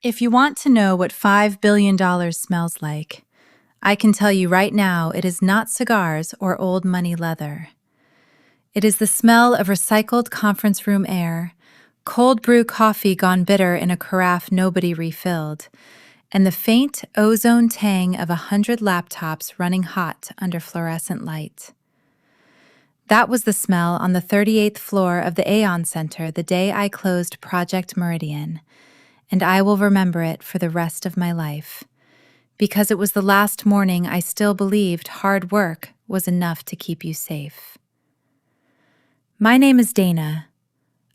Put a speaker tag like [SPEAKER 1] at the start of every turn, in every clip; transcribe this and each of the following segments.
[SPEAKER 1] If you want to know what $5 billion smells like, I can tell you right now it is not cigars or old money leather. It is the smell of recycled conference room air, cold brew coffee gone bitter in a carafe nobody refilled, and the faint ozone tang of 100 laptops running hot under fluorescent light. That was the smell on the 38th floor of the Aon Center the day I closed Project Meridian, and I will remember it for the rest of my life, because it was the last morning I still believed hard work was enough to keep you safe. My name is Dana.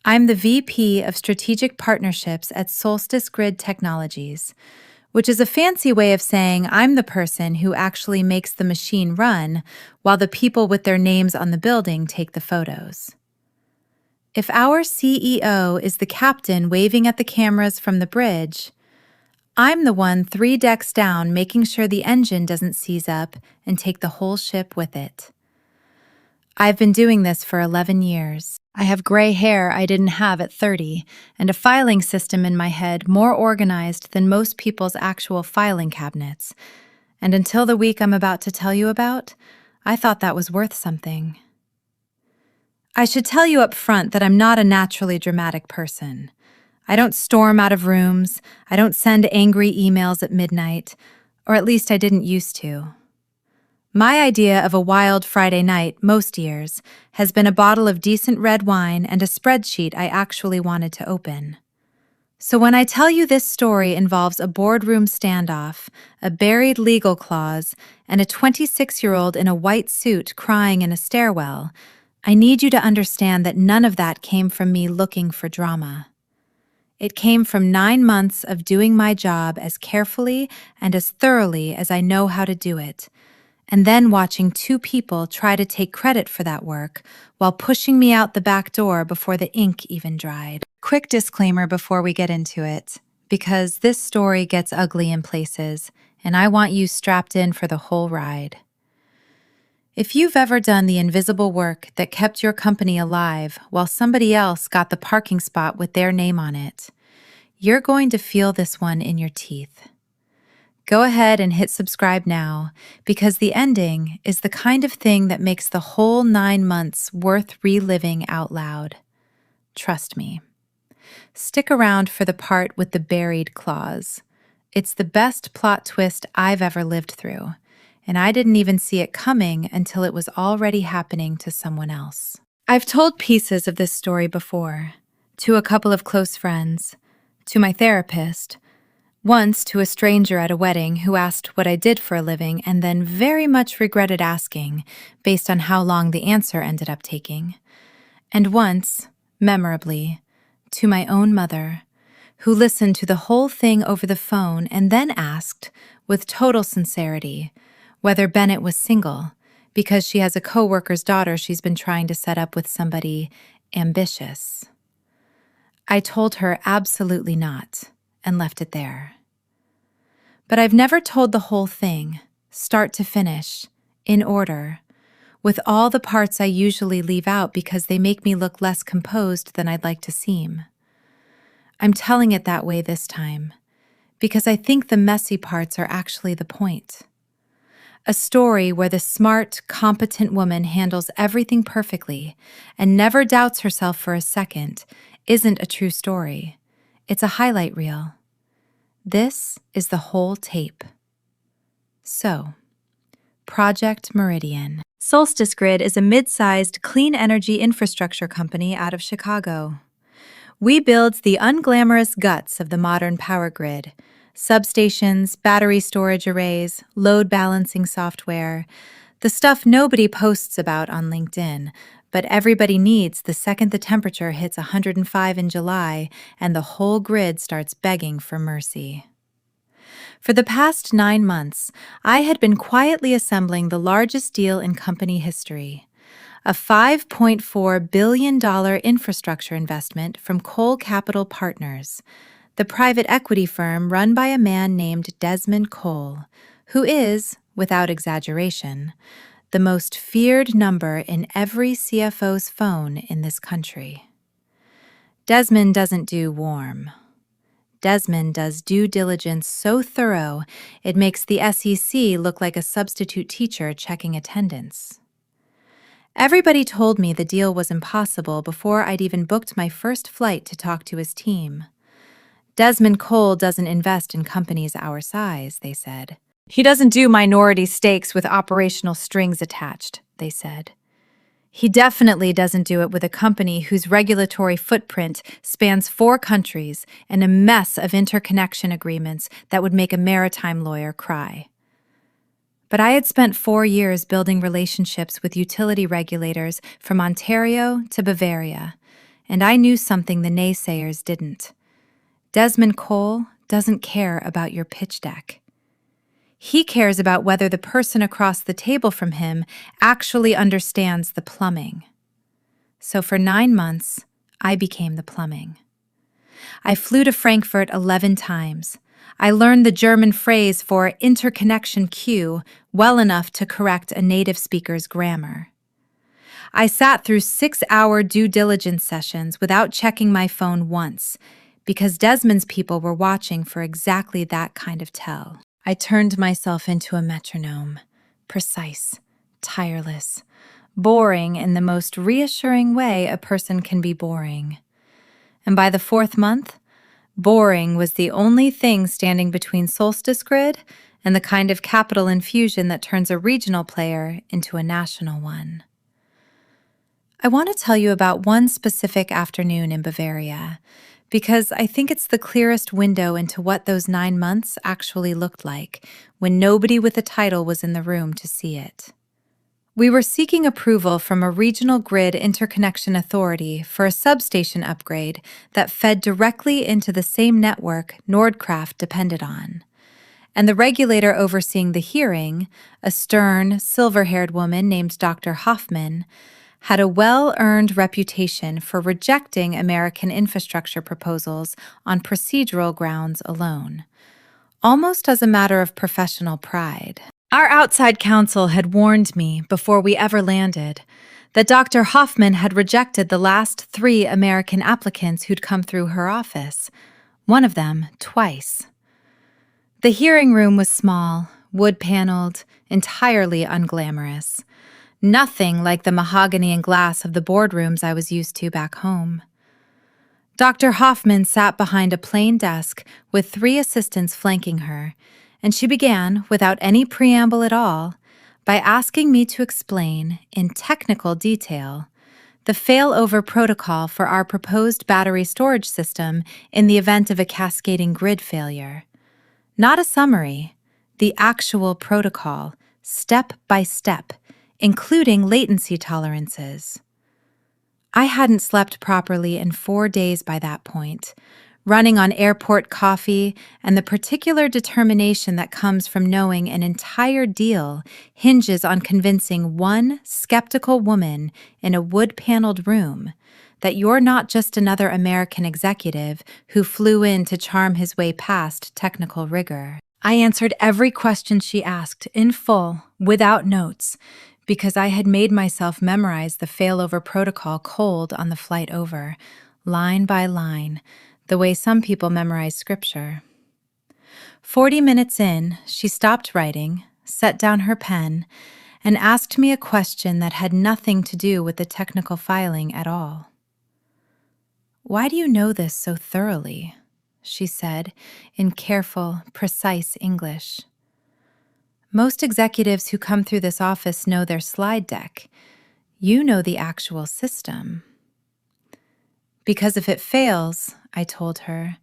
[SPEAKER 1] I'm the VP of Strategic Partnerships at Solstice Grid Technologies, which is a fancy way of saying I'm the person who actually makes the machine run while the people with their names on the building take the photos. If our CEO is the captain waving at the cameras from the bridge, I'm the one 3 decks down making sure the engine doesn't seize up and take the whole ship with it. I've been doing this for 11 years. I have gray hair I didn't have at 30, and a filing system in my head more organized than most people's actual filing cabinets. And until the week I'm about to tell you about, I thought that was worth something. I should tell you up front that I'm not a naturally dramatic person. I don't storm out of rooms, I don't send angry emails at midnight, or at least I didn't used to. My idea of a wild Friday night, most years, has been a bottle of decent red wine and a spreadsheet I actually wanted to open. So when I tell you this story involves a boardroom standoff, a buried legal clause, and a 26-year-old in a white suit crying in a stairwell, I need you to understand that none of that came from me looking for drama. It came from 9 months of doing my job as carefully and as thoroughly as I know how to do it, and then watching 2 people try to take credit for that work while pushing me out the back door before the ink even dried. Quick disclaimer before we get into it, because this story gets ugly in places, and I want you strapped in for the whole ride. If you've ever done the invisible work that kept your company alive while somebody else got the parking spot with their name on it, you're going to feel this one in your teeth. Go ahead and hit subscribe now, because the ending is the kind of thing that makes the whole 9 months worth reliving out loud. Trust me. Stick around for the part with the buried clause. It's the best plot twist I've ever lived through, and I didn't even see it coming until it was already happening to someone else. I've told pieces of this story before, to a couple of close friends, to my therapist, once to a stranger at a wedding who asked what I did for a living and then very much regretted asking based on how long the answer ended up taking. And once, memorably, to my own mother, who listened to the whole thing over the phone and then asked, with total sincerity, whether Bennett was single because she has a coworker's daughter she's been trying to set up with somebody ambitious. I told her absolutely not, and left it there. But I've never told the whole thing, start to finish, in order, with all the parts I usually leave out because they make me look less composed than I'd like to seem. I'm telling it that way this time, because I think the messy parts are actually the point. A story where the smart, competent woman handles everything perfectly and never doubts herself for a second isn't a true story. It's a highlight reel. This is the whole tape. So, Project Meridian. Solstice Grid is a mid-sized clean energy infrastructure company out of Chicago. We build the unglamorous guts of the modern power grid: substations, battery storage arrays, load balancing software, the stuff nobody posts about on LinkedIn, but everybody needs the second the temperature hits 105 in July and the whole grid starts begging for mercy. For the past 9 months, I had been quietly assembling the largest deal in company history, a $5.4 billion infrastructure investment from Cole Capital Partners, the private equity firm run by a man named Desmond Cole, who is, without exaggeration, the most feared number in every CFO's phone in this country. Desmond doesn't do warm. Desmond does due diligence so thorough it makes the SEC look like a substitute teacher checking attendance. Everybody told me the deal was impossible before I'd even booked my first flight to talk to his team. Desmond Cole doesn't invest in companies our size, they said. He doesn't do minority stakes with operational strings attached, they said. He definitely doesn't do it with a company whose regulatory footprint spans 4 countries and a mess of interconnection agreements that would make a maritime lawyer cry. But I had spent 4 years building relationships with utility regulators from Ontario to Bavaria, and I knew something the naysayers didn't. Desmond Cole doesn't care about your pitch deck. He cares about whether the person across the table from him actually understands the plumbing. So for 9 months, I became the plumbing. I flew to Frankfurt 11 times. I learned the German phrase for interconnection queue well enough to correct a native speaker's grammar. I sat through 6-hour due diligence sessions without checking my phone once, because Desmond's people were watching for exactly that kind of tell. I turned myself into a metronome, precise, tireless, boring in the most reassuring way a person can be boring. And by the 4th month, boring was the only thing standing between Solstice Grid and the kind of capital infusion that turns a regional player into a national one. I want to tell you about one specific afternoon in Bavaria, because I think it's the clearest window into what those 9 months actually looked like when nobody with a title was in the room to see it. We were seeking approval from a regional grid interconnection authority for a substation upgrade that fed directly into the same network Nordkraft depended on. And the regulator overseeing the hearing, a stern, silver-haired woman named Dr. Hoffman, had a well-earned reputation for rejecting American infrastructure proposals on procedural grounds alone, almost as a matter of professional pride. Our outside counsel had warned me before we ever landed that Dr. Hoffman had rejected the last 3 American applicants who'd come through her office, one of them twice. The hearing room was small, wood-paneled, entirely unglamorous. Nothing like the mahogany and glass of the boardrooms I was used to back home. Dr. Hoffman sat behind a plain desk with 3 assistants flanking her, and she began, without any preamble at all, by asking me to explain, in technical detail, the failover protocol for our proposed battery storage system in the event of a cascading grid failure. Not a summary, the actual protocol, step by step, including latency tolerances. I hadn't slept properly in 4 days by that point, running on airport coffee and the particular determination that comes from knowing an entire deal hinges on convincing one skeptical woman in a wood-paneled room that you're not just another American executive who flew in to charm his way past technical rigor. I answered every question she asked in full, without notes, because I had made myself memorize the failover protocol cold on the flight over, line by line, the way some people memorize scripture. 40 minutes in, she stopped writing, set down her pen, and asked me a question that had nothing to do with the technical filing at all. "Why do you know this so thoroughly?" she said, in careful, precise English. "Most executives who come through this office know their slide deck. You know the actual system." "Because if it fails," I told her,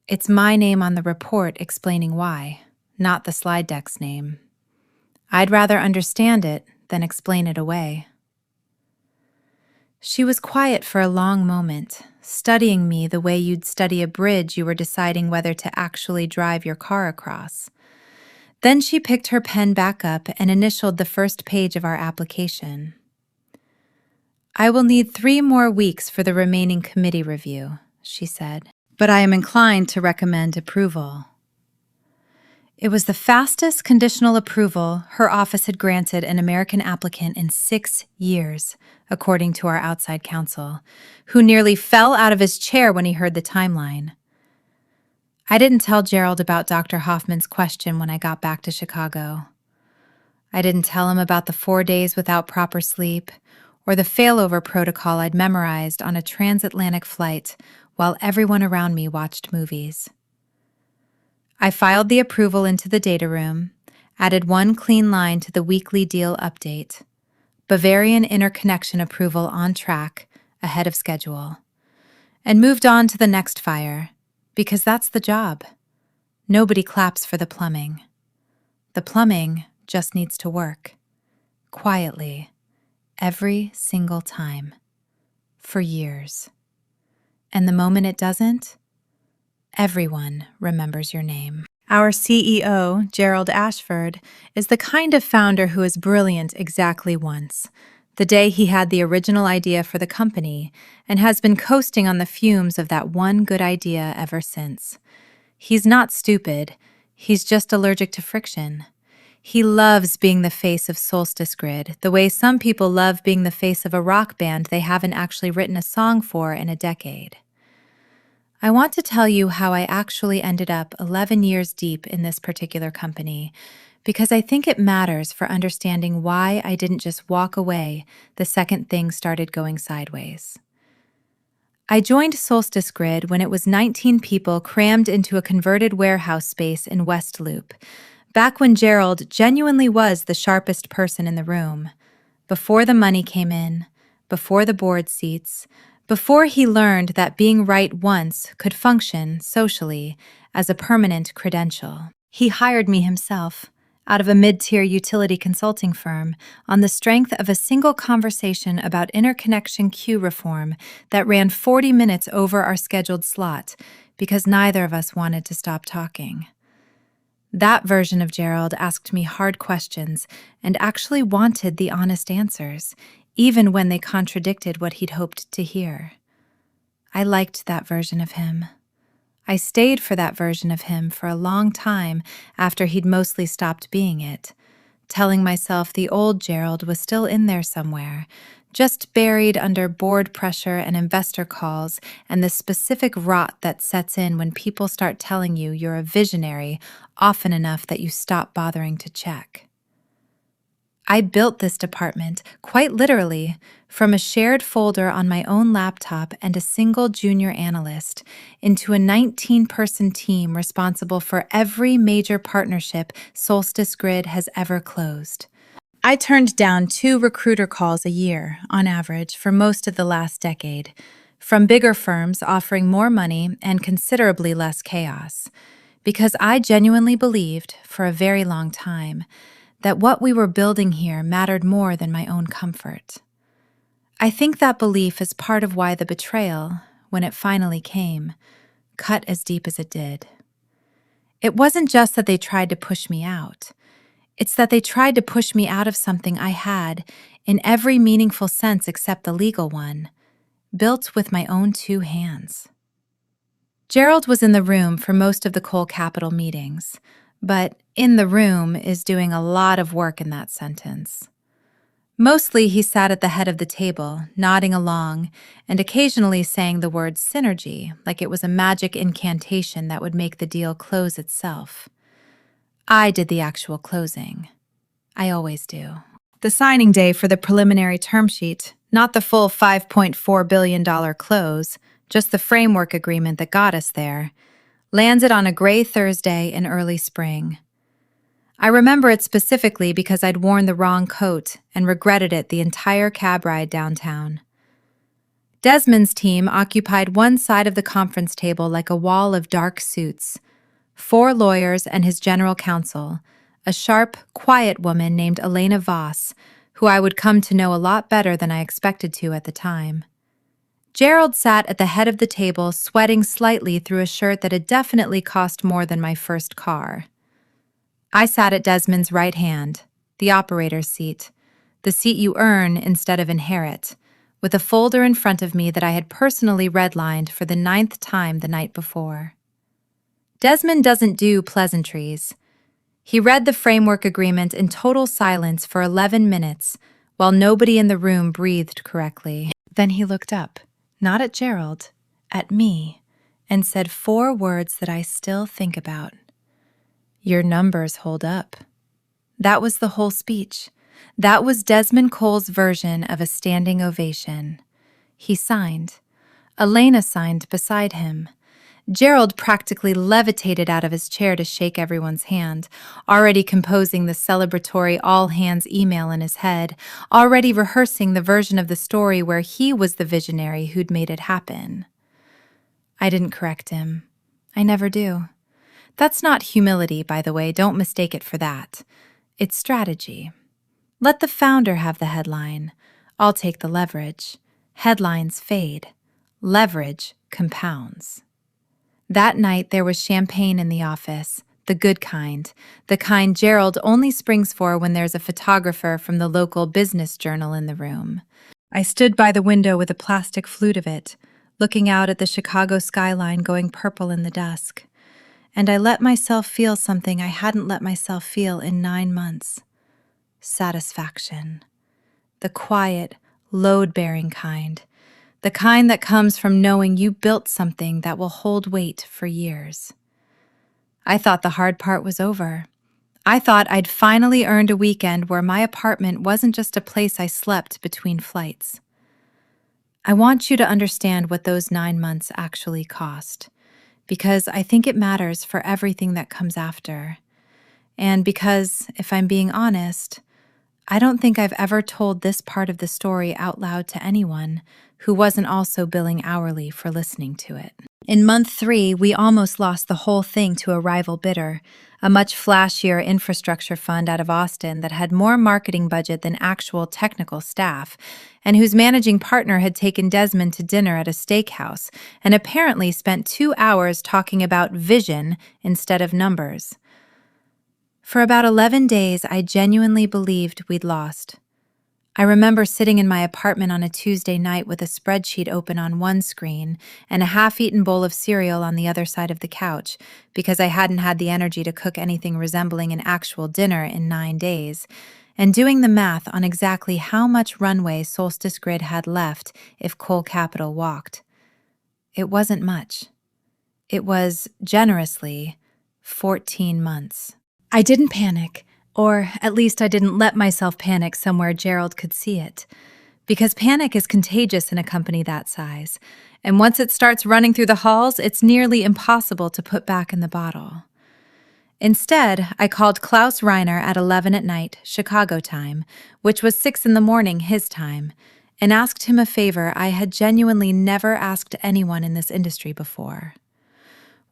[SPEAKER 1] "it's my name on the report explaining why, not the slide deck's name. I'd rather understand it than explain it away." She was quiet for a long moment, studying me the way you'd study a bridge you were deciding whether to actually drive your car across. Then she picked her pen back up and initialed the first page of our application. "I will need 3 more weeks for the remaining committee review," she said, "but I am inclined to recommend approval." It was the fastest conditional approval her office had granted an American applicant in 6 years, according to our outside counsel, who nearly fell out of his chair when he heard the timeline. I didn't tell Gerald about Dr. Hoffman's question when I got back to Chicago. I didn't tell him about the 4 days without proper sleep or the failover protocol I'd memorized on a transatlantic flight while everyone around me watched movies. I filed the approval into the data room, added one clean line to the weekly deal update, Bavarian interconnection approval on track, ahead of schedule, and moved on to the next fire, because that's the job. Nobody claps for the plumbing. The plumbing just needs to work. Quietly. Every single time. For years. And the moment it doesn't, everyone remembers your name. Our CEO, Gerald Ashford, is the kind of founder who is brilliant exactly once, the day he had the original idea for the company, and has been coasting on the fumes of that one good idea ever since. He's not stupid, he's just allergic to friction. He loves being the face of Solstice Grid, the way some people love being the face of a rock band they haven't actually written a song for in a decade. I want to tell you how I actually ended up 11 years deep in this particular company, because I think it matters for understanding why I didn't just walk away the second things started going sideways. I joined Solstice Grid when it was 19 people crammed into a converted warehouse space in West Loop, back when Gerald genuinely was the sharpest person in the room, before the money came in, before the board seats, before he learned that being right once could function, socially, as a permanent credential. He hired me himself, out of a mid-tier utility consulting firm, on the strength of a single conversation about interconnection queue reform that ran 40 minutes over our scheduled slot, because neither of us wanted to stop talking. That version of Gerald asked me hard questions and actually wanted the honest answers, even when they contradicted what he'd hoped to hear. I liked that version of him. I stayed for that version of him for a long time after he'd mostly stopped being it, telling myself the old Gerald was still in there somewhere, just buried under board pressure and investor calls and the specific rot that sets in when people start telling you you're a visionary often enough that you stop bothering to check. I built this department, quite literally, from a shared folder on my own laptop and a single junior analyst, into a 19-person team responsible for every major partnership Solstice Grid has ever closed. I turned down 2 recruiter calls a year, on average, for most of the last decade, from bigger firms offering more money and considerably less chaos, because I genuinely believed, for a very long time, that what we were building here mattered more than my own comfort. I think that belief is part of why the betrayal, when it finally came, cut as deep as it did. It wasn't just that they tried to push me out. It's that they tried to push me out of something I had, in every meaningful sense except the legal one, built with my own 2 hands. Gerald was in the room for most of the Cole Capital meetings, but in the room is doing a lot of work in that sentence. Mostly he sat at the head of the table, nodding along, and occasionally saying the word synergy like it was a magic incantation that would make the deal close itself. I did the actual closing. I always do. The signing day for the preliminary term sheet, not the full $5.4 billion close, just the framework agreement that got us there, landed on a gray Thursday in early spring. I remember it specifically because I'd worn the wrong coat and regretted it the entire cab ride downtown. Desmond's team occupied one side of the conference table like a wall of dark suits. 4 lawyers and his general counsel, a sharp, quiet woman named Elena Voss, who I would come to know a lot better than I expected to at the time. Gerald sat at the head of the table, sweating slightly through a shirt that had definitely cost more than my first car. I sat at Desmond's right hand, the operator's seat, the seat you earn instead of inherit, with a folder in front of me that I had personally redlined for the 9th time the night before. Desmond doesn't do pleasantries. He read the framework agreement in total silence for 11 minutes, while nobody in the room breathed correctly. Then he looked up, not at Gerald, at me, and said 4 words that I still think about. Your numbers hold up. That was the whole speech. That was Desmond Cole's version of a standing ovation. He signed. Elena signed beside him. Gerald practically levitated out of his chair to shake everyone's hand, already composing the celebratory all-hands email in his head, already rehearsing the version of the story where he was the visionary who'd made it happen. I didn't correct him. I never do. That's not humility, by the way, don't mistake it for that. It's strategy. Let the founder have the headline. I'll take the leverage. Headlines fade. Leverage compounds. That night there was champagne in the office, the good kind, the kind Gerald only springs for when there's a photographer from the local business journal in the room. I stood by the window with a plastic flute of it, looking out at the Chicago skyline going purple in the dusk. And I let myself feel something I hadn't let myself feel in 9 months. Satisfaction. The quiet, load-bearing kind. The kind that comes from knowing you built something that will hold weight for years. I thought the hard part was over. I thought I'd finally earned a weekend where my apartment wasn't just a place I slept between flights. I want you to understand what those 9 months actually cost, because I think it matters for everything that comes after. And because, if I'm being honest, I don't think I've ever told this part of the story out loud to anyone who wasn't also billing hourly for listening to it. In month 3, we almost lost the whole thing to a rival bidder, a much flashier infrastructure fund out of Austin that had more marketing budget than actual technical staff, and whose managing partner had taken Desmond to dinner at a steakhouse and apparently spent 2 hours talking about vision instead of numbers. For about 11 days, I genuinely believed we'd lost. I remember sitting in my apartment on a Tuesday night with a spreadsheet open on one screen and a half-eaten bowl of cereal on the other side of the couch because I hadn't had the energy to cook anything resembling an actual dinner in 9 days, and doing the math on exactly how much runway Solstice Grid had left if Cole Capital walked. It wasn't much. It was, generously, 14 months. I didn't panic, or at least I didn't let myself panic somewhere Gerald could see it, because panic is contagious in a company that size, and once it starts running through the halls, it's nearly impossible to put back in the bottle. Instead, I called Klaus Reiner at 11 at night, Chicago time, which was 6 in the morning his time, and asked him a favor I had genuinely never asked anyone in this industry before.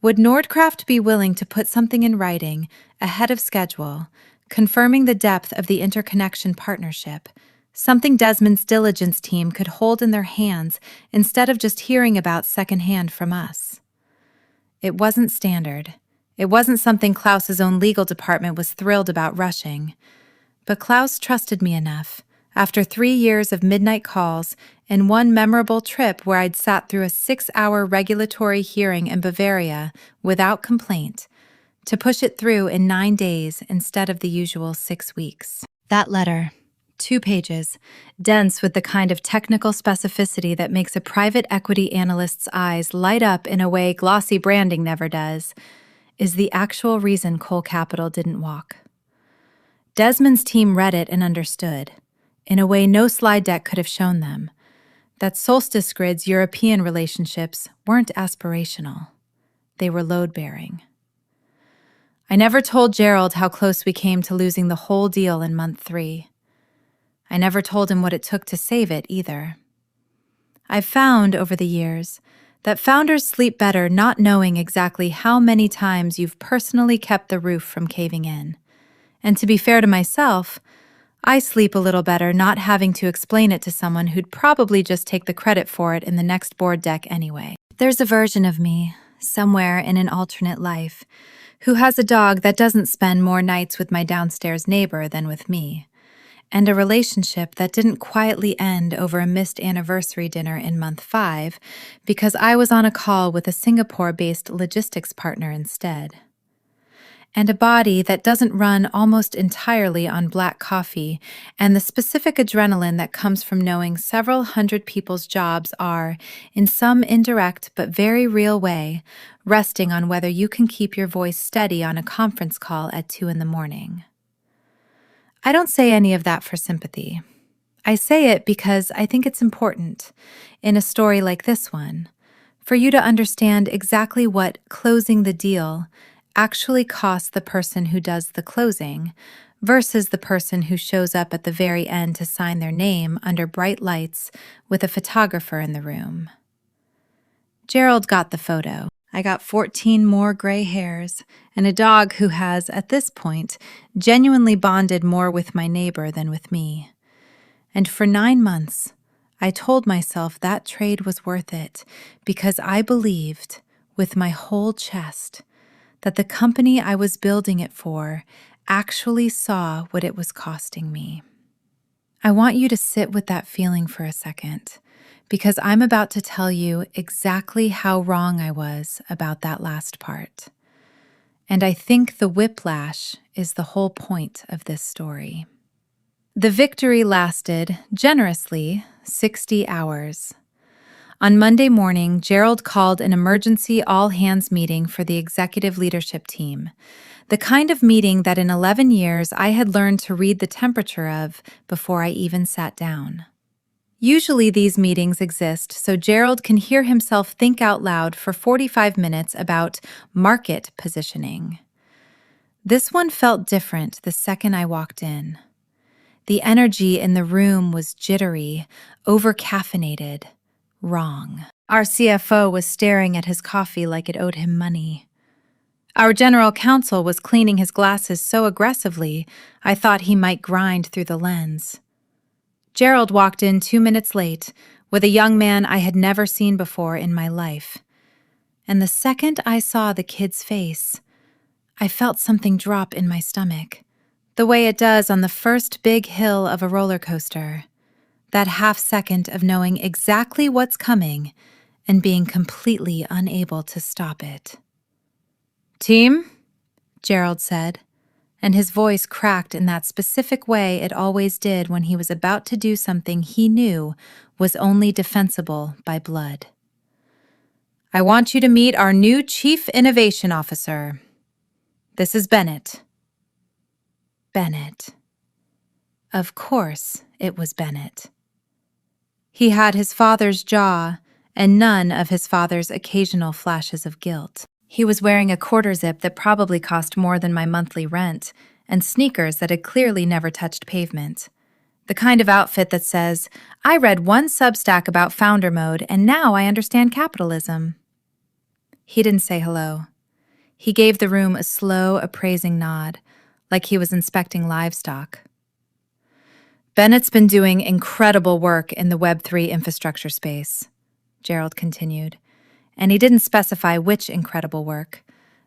[SPEAKER 1] Would Nordcraft be willing to put something in writing, ahead of schedule, confirming the depth of the interconnection partnership, something Desmond's diligence team could hold in their hands instead of just hearing about secondhand from us? It wasn't standard. It wasn't something Klaus's own legal department was thrilled about rushing. But Klaus trusted me enough, after 3 years of midnight calls and one memorable trip where I'd sat through a 6-hour regulatory hearing in Bavaria without complaint, to push it through in 9 days instead of the usual 6 weeks. That letter, 2 pages, dense with the kind of technical specificity that makes a private equity analyst's eyes light up in a way glossy branding never does, is the actual reason Cole Capital didn't walk. Desmond's team read it and understood, in a way no slide deck could have shown them, that Solstice Grid's European relationships weren't aspirational. They were load-bearing. I never told Gerald how close we came to losing the whole deal in month 3. I never told him what it took to save it either. I've found, over the years, that founders sleep better not knowing exactly how many times you've personally kept the roof from caving in. And to be fair to myself, I sleep a little better not having to explain it to someone who'd probably just take the credit for it in the next board deck anyway. There's a version of me, somewhere in an alternate life, who has a dog that doesn't spend more nights with my downstairs neighbor than with me, and a relationship that didn't quietly end over a missed anniversary dinner in month 5 because I was on a call with a Singapore-based logistics partner instead. and a body that doesn't run almost entirely on black coffee, and the specific adrenaline that comes from knowing several hundred people's jobs are, in some indirect but very real way, resting on whether you can keep your voice steady on a conference call at 2 in the morning. I don't say any of that for sympathy. I say it because I think it's important, in a story like this one, for you to understand exactly what closing the deal actually costs the person who does the closing versus the person who shows up at the very end to sign their name under bright lights with a photographer in the room. Gerald got the photo. I got 14 more gray hairs and a dog who has, at this point, genuinely bonded more with my neighbor than with me. And for 9 months, I told myself that trade was worth it because I believed, with my whole chest, that the company I was building it for actually saw what it was costing me. I want you to sit with that feeling for a second, because I'm about to tell you exactly how wrong I was about that last part. And I think the whiplash is the whole point of this story. The victory lasted, generously, 60 hours. On Monday morning, Gerald called an emergency all-hands meeting for the executive leadership team, the kind of meeting that in 11 years I had learned to read the temperature of before I even sat down. Usually these meetings exist so Gerald can hear himself think out loud for 45 minutes about market positioning. This one felt different the second I walked in. The energy in the room was jittery, over-caffeinated, wrong. Our CFO was staring at his coffee like it owed him money. Our general counsel was cleaning his glasses so aggressively I thought he might grind through the lens. Gerald walked in 2 minutes late with a young man I had never seen before in my life. And the second I saw the kid's face, I felt something drop in my stomach, the way it does on the first big hill of a roller coaster. That half second of knowing exactly what's coming and being completely unable to stop it. "Team," Gerald said, and his voice cracked in that specific way it always did when he was about to do something he knew was only defensible by blood. "I want you to meet our new Chief Innovation Officer. This is Bennett." Bennett. Of course it was Bennett. He had his father's jaw and none of his father's occasional flashes of guilt. He was wearing a quarter zip that probably cost more than my monthly rent and sneakers that had clearly never touched pavement. The kind of outfit that says, "I read one Substack about founder mode and now I understand capitalism." He didn't say hello. He gave the room a slow, appraising nod, like he was inspecting livestock. "Bennett's been doing incredible work in the Web3 infrastructure space," Gerald continued, and he didn't specify which incredible work,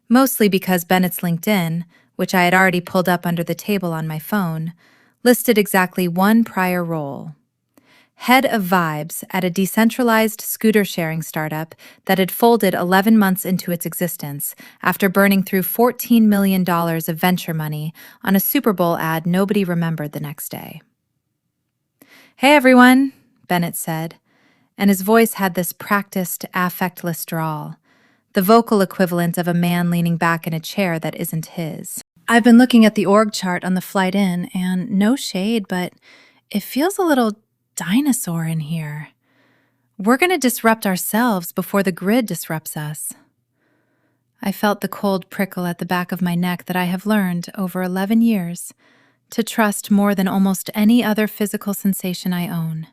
[SPEAKER 1] mostly because Bennett's LinkedIn, which I had already pulled up under the table on my phone, listed exactly one prior role: head of Vibes at a decentralized scooter-sharing startup that had folded 11 months into its existence after burning through $14 million of venture money on a Super Bowl ad nobody remembered the next day. "Hey everyone," Bennett said, and his voice had this practiced, affectless drawl, the vocal equivalent of a man leaning back in a chair that isn't his. "I've been looking at the org chart on the flight in, and no shade, but it feels a little dinosaur in here. We're going to disrupt ourselves before the grid disrupts us." I felt the cold prickle at the back of my neck that I have learned, over 11 years, to trust more than almost any other physical sensation I own.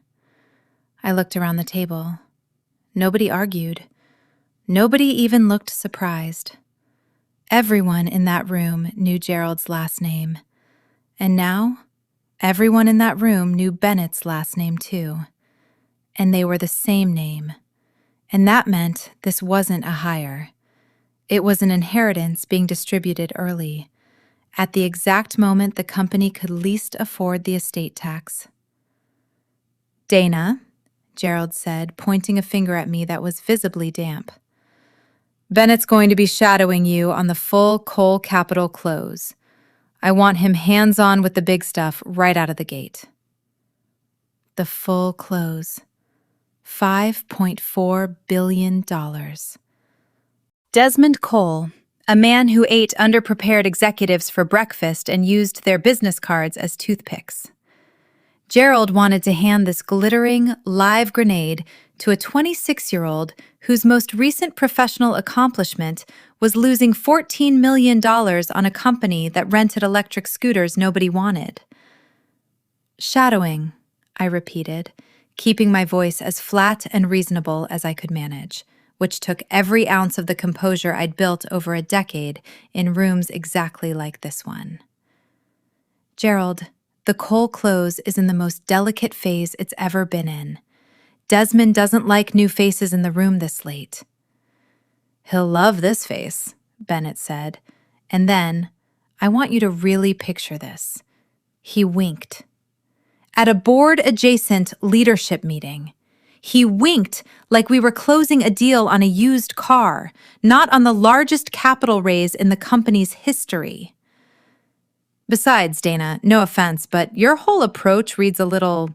[SPEAKER 1] I looked around the table. Nobody argued. Nobody even looked surprised. Everyone in that room knew Gerald's last name. And now, everyone in that room knew Bennett's last name too. And they were the same name. And that meant this wasn't a hire. It was an inheritance being distributed early, at the exact moment the company could least afford the estate tax. "Dana," Gerald said, pointing a finger at me that was visibly damp. Bennett's going to be shadowing you on the full Cole Capital close. I want him hands-on with the big stuff right out of the gate. The full close. $5.4 billion. Desmond Cole, a man who ate underprepared executives for breakfast and used their business cards as toothpicks. Gerald wanted to hand this glittering, live grenade to a 26-year-old whose most recent professional accomplishment was losing $14 million on a company that rented electric scooters nobody wanted. Shadowing, I repeated, keeping my voice as flat and reasonable as I could manage, which took every ounce of the composure I'd built over a decade in rooms exactly like this one. Gerald, the Cole close is in the most delicate phase it's ever been in. Desmond doesn't like new faces in the room this late. He'll love this face, Bennett said. And then, I want you to really picture this. He winked. At a board-adjacent leadership meeting, he winked like we were closing a deal on a used car, not on the largest capital raise in the company's history. Besides, Dana, no offense, but your whole approach reads a little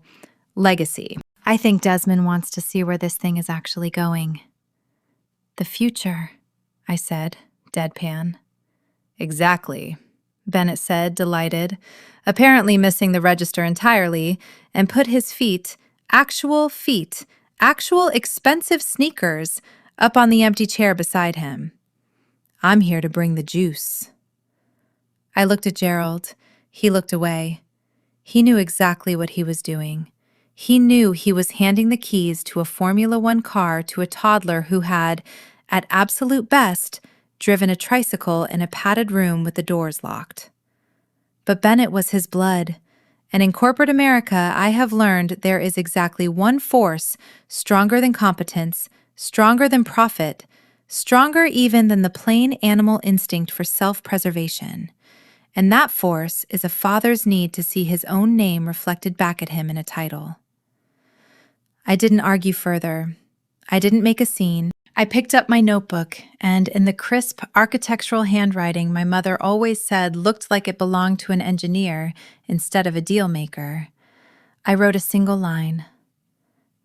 [SPEAKER 1] legacy. I think Desmond wants to see where this thing is actually going. The future, I said, deadpan. Exactly, Bennett said, delighted, apparently missing the register entirely, and put his actual expensive sneakers, up on the empty chair beside him. I'm here to bring the juice. I looked at Gerald. He looked away. He knew exactly what he was doing. He knew he was handing the keys to a Formula One car to a toddler who had, at absolute best, driven a tricycle in a padded room with the doors locked. But Bennett was his blood, and in corporate America, I have learned there is exactly one force stronger than competence, stronger than profit, stronger even than the plain animal instinct for self-preservation. And that force is a father's need to see his own name reflected back at him in a title. I didn't argue further. I didn't make a scene. I picked up my notebook, and in the crisp architectural handwriting my mother always said looked like it belonged to an engineer instead of a deal maker, I wrote a single line.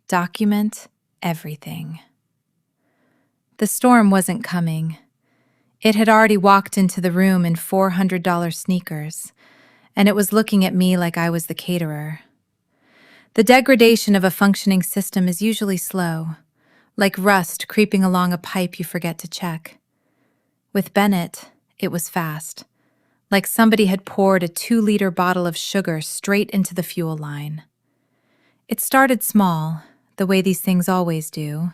[SPEAKER 1] Document everything. The storm wasn't coming. It had already walked into the room in $400 sneakers, and it was looking at me like I was the caterer. The degradation of a functioning system is usually slow, like rust creeping along a pipe you forget to check. With Bennett, it was fast, like somebody had poured a 2-liter bottle of sugar straight into the fuel line. It started small, the way these things always do.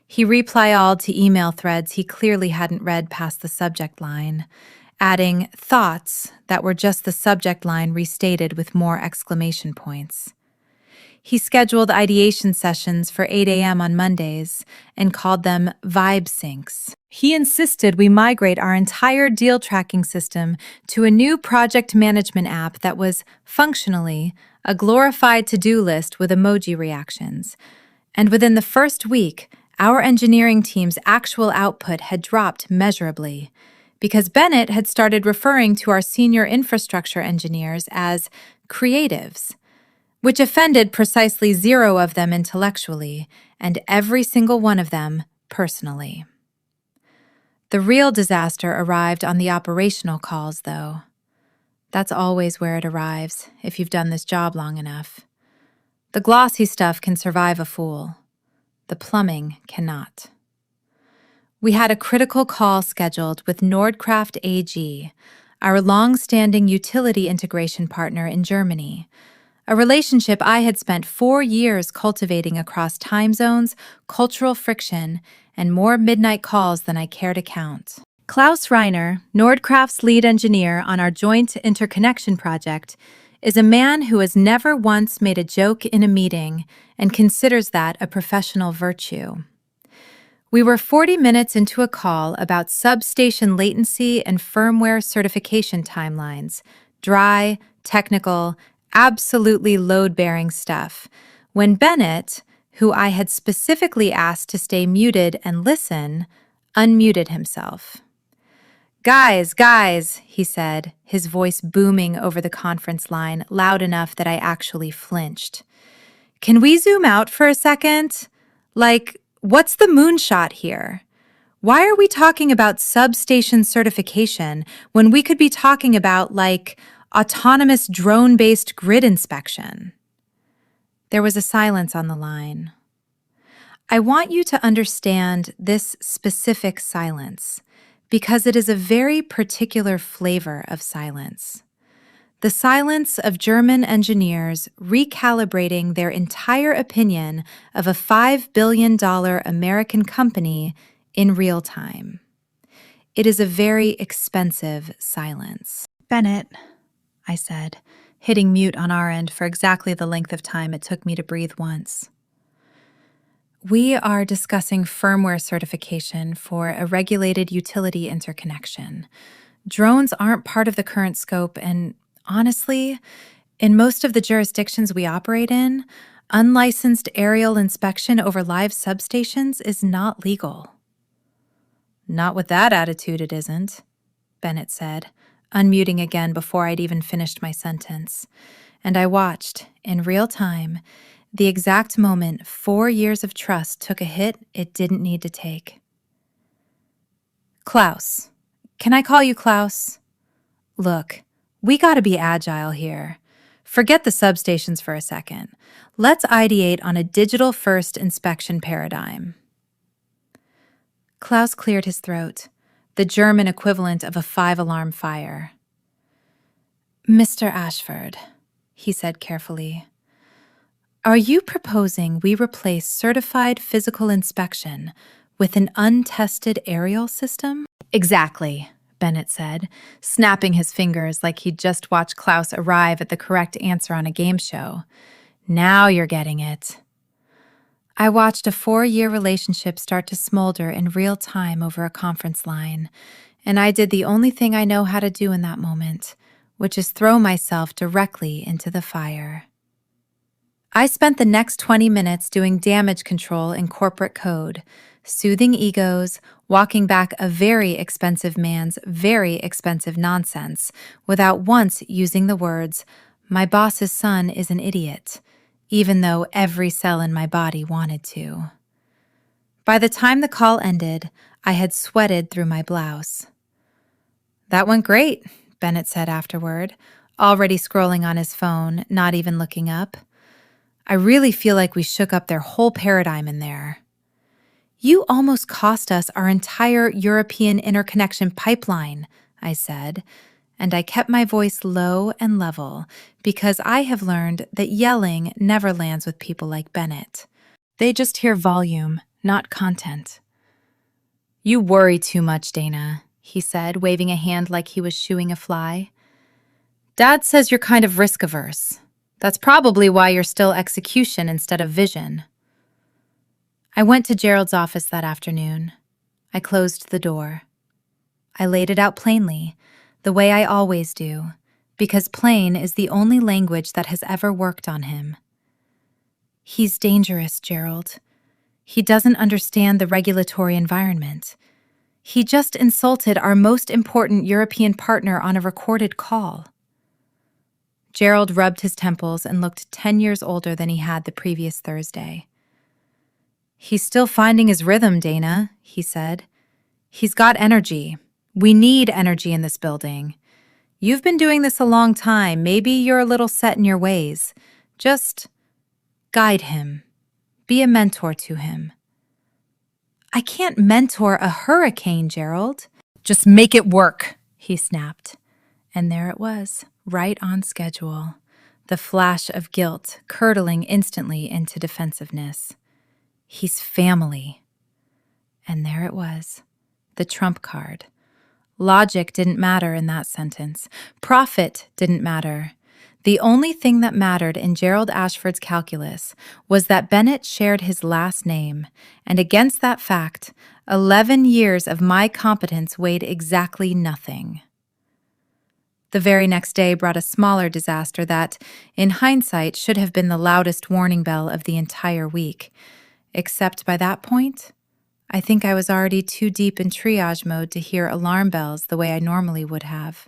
[SPEAKER 1] He reply-alled to email threads he clearly hadn't read past the subject line, adding thoughts that were just the subject line restated with more exclamation points. He scheduled ideation sessions for 8 a.m. on Mondays and called them vibe syncs. He insisted we migrate our entire deal tracking system to a new project management app that was, functionally, a glorified to-do list with emoji reactions. And within the first week, our engineering team's actual output had dropped measurably, because Bennett had started referring to our senior infrastructure engineers as creatives, which offended precisely 0 of them intellectually, and every single one of them personally. The real disaster arrived on the operational calls, though. That's always where it arrives, if you've done this job long enough. The glossy stuff can survive a fool. The plumbing cannot. We had a critical call scheduled with Nordkraft AG, our long-standing utility integration partner in Germany, a relationship I had spent 4 years cultivating across time zones, cultural friction, and more midnight calls than I care to count. Klaus Reiner, Nordkraft's lead engineer on our joint interconnection project, is a man who has never once made a joke in a meeting and considers that a professional virtue. We were 40 minutes into a call about substation latency and firmware certification timelines, dry, technical, absolutely load-bearing stuff, when Bennett, who I had specifically asked to stay muted and listen, unmuted himself. Guys, he said, his voice booming over the conference line, loud enough that I actually flinched. Can we zoom out for a second? Like, what's the moonshot here? Why are we talking about substation certification when we could be talking about, like, autonomous drone-based grid inspection? There was a silence on the line. I want you to understand this specific silence, because it is a very particular flavor of silence. The silence of German engineers recalibrating their entire opinion of a $5 billion American company in real time. It is a very expensive silence. Bennett, I said, hitting mute on our end for exactly the length of time it took me to breathe once. We are discussing firmware certification for a regulated utility interconnection. Drones aren't part of the current scope, and honestly, in most of the jurisdictions we operate in, unlicensed aerial inspection over live substations is not legal. Not with that attitude, it isn't, Bennett said, unmuting again before I'd even finished my sentence. And I watched, in real time, the exact moment 4 years of trust took a hit it didn't need to take. Klaus. Can I call you Klaus? Look, we gotta be agile here. Forget the substations for a second. Let's ideate on a digital-first inspection paradigm. Klaus cleared his throat, the German equivalent of a 5-alarm fire. Mr. Ashford, he said carefully, are you proposing we replace certified physical inspection with an untested aerial system? Exactly, Bennett said, snapping his fingers like he'd just watched Klaus arrive at the correct answer on a game show. Now you're getting it. I watched a 4-year relationship start to smolder in real time over a conference line, and I did the only thing I know how to do in that moment, which is throw myself directly into the fire. I spent the next 20 minutes doing damage control in corporate code, soothing egos, walking back a very expensive man's very expensive nonsense without once using the words, "My boss's son is an idiot," even though every cell in my body wanted to. By the time the call ended, I had sweated through my blouse. That went great, Bennett said afterward, already scrolling on his phone, not even looking up. I really feel like we shook up their whole paradigm in there. You almost cost us our entire European interconnection pipeline, I said, and I kept my voice low and level because I have learned that yelling never lands with people like Bennett. They just hear volume, not content. You worry too much, Dana, he said, waving a hand like he was shooing a fly. Dad says you're kind of risk-averse. That's probably why you're still execution instead of vision. I went to Gerald's office that afternoon. I closed the door. I laid it out plainly, the way I always do, because plain is the only language that has ever worked on him. He's dangerous, Gerald. He doesn't understand the regulatory environment. He just insulted our most important European partner on a recorded call. Gerald rubbed his temples and looked 10 years older than he had the previous Thursday. He's still finding his rhythm, Dana, he said. He's got energy. We need energy in this building. You've been doing this a long time. Maybe you're a little set in your ways. Just guide him. Be a mentor to him. I can't mentor a hurricane, Gerald. Just make it work, he snapped. And there it was, right on schedule. The flash of guilt curdling instantly into defensiveness. He's family. And there it was, the trump card. Logic didn't matter in that sentence. Profit didn't matter. The only thing that mattered in Gerald Ashford's calculus was that Bennett shared his last name, and against that fact, 11 years of my competence weighed exactly nothing. The very next day brought a smaller disaster that, in hindsight, should have been the loudest warning bell of the entire week. Except by that point, I think I was already too deep in triage mode to hear alarm bells the way I normally would have.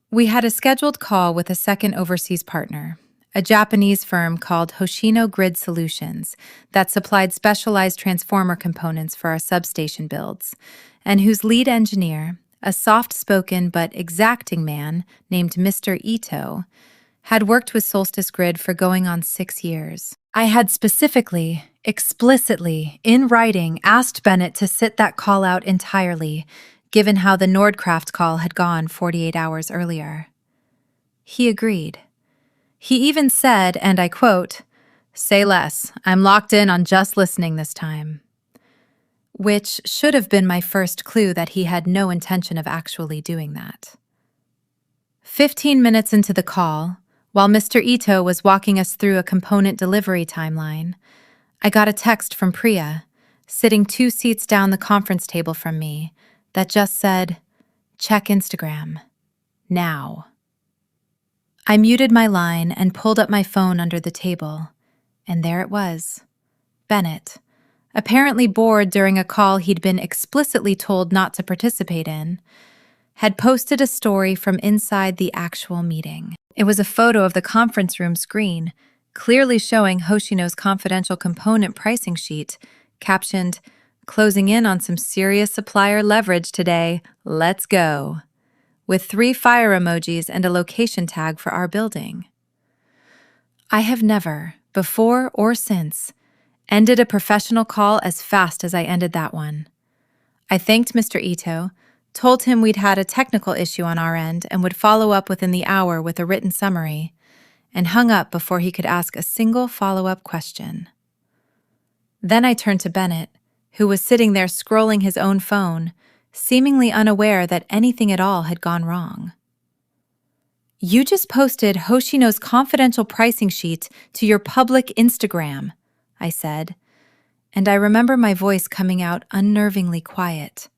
[SPEAKER 1] We had a scheduled call with a second overseas partner, a Japanese firm called Hoshino Grid Solutions that supplied specialized transformer components for our substation builds, and whose lead engineer, a soft-spoken but exacting man named Mr. Ito, had worked with Solstice Grid for going on 6 years. I had specifically, explicitly, in writing, asked Bennett to sit that call out entirely, given how the Nordkraft call had gone 48 hours earlier. He agreed. He even said, and I quote, "Say less, I'm locked in on just listening this time." Which should have been my first clue that he had no intention of actually doing that. 15 minutes into the call, while Mr. Ito was walking us through a component delivery timeline, I got a text from Priya, sitting 2 seats down the conference table from me, that just said, "Check Instagram. Now." I muted my line and pulled up my phone under the table, and there it was. Bennett, apparently bored during a call he'd been explicitly told not to participate in, had posted a story from inside the actual meeting. It was a photo of the conference room screen, clearly showing Hoshino's confidential component pricing sheet, captioned, "Closing in on some serious supplier leverage today. Let's go," with 3 fire emojis and a location tag for our building. I have never, before or since, ended a professional call as fast as I ended that one. I thanked Mr. Ito, told him we'd had a technical issue on our end and would follow up within the hour with a written summary, and hung up before he could ask a single follow-up question. Then I turned to Bennett, who was sitting there scrolling his own phone, seemingly unaware that anything at all had gone wrong. "You just posted Hoshino's confidential pricing sheet to your public Instagram," I said, and I remember my voice coming out unnervingly quiet,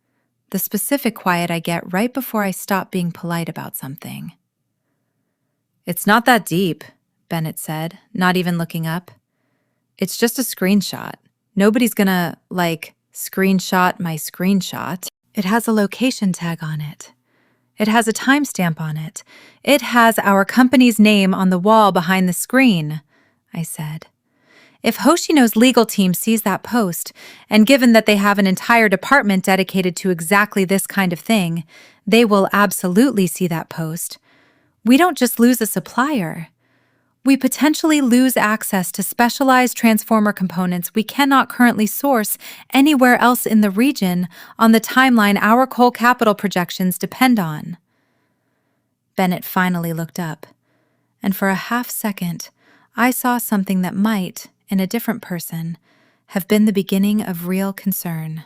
[SPEAKER 1] the specific quiet I get right before I stop being polite about something. "It's not that deep," Bennett said, not even looking up. "It's just a screenshot. Nobody's gonna, screenshot my screenshot. It has a location tag on it. It has a timestamp on it. It has our company's name on the wall behind the screen," I said. "If Hoshino's legal team sees that post, and given that they have an entire department dedicated to exactly this kind of thing, they will absolutely see that post. We don't just lose a supplier. We potentially lose access to specialized transformer components we cannot currently source anywhere else in the region on the timeline our coal capital projections depend on." Bennett finally looked up, and for a half second, I saw something that might, in a different person, have been the beginning of real concern.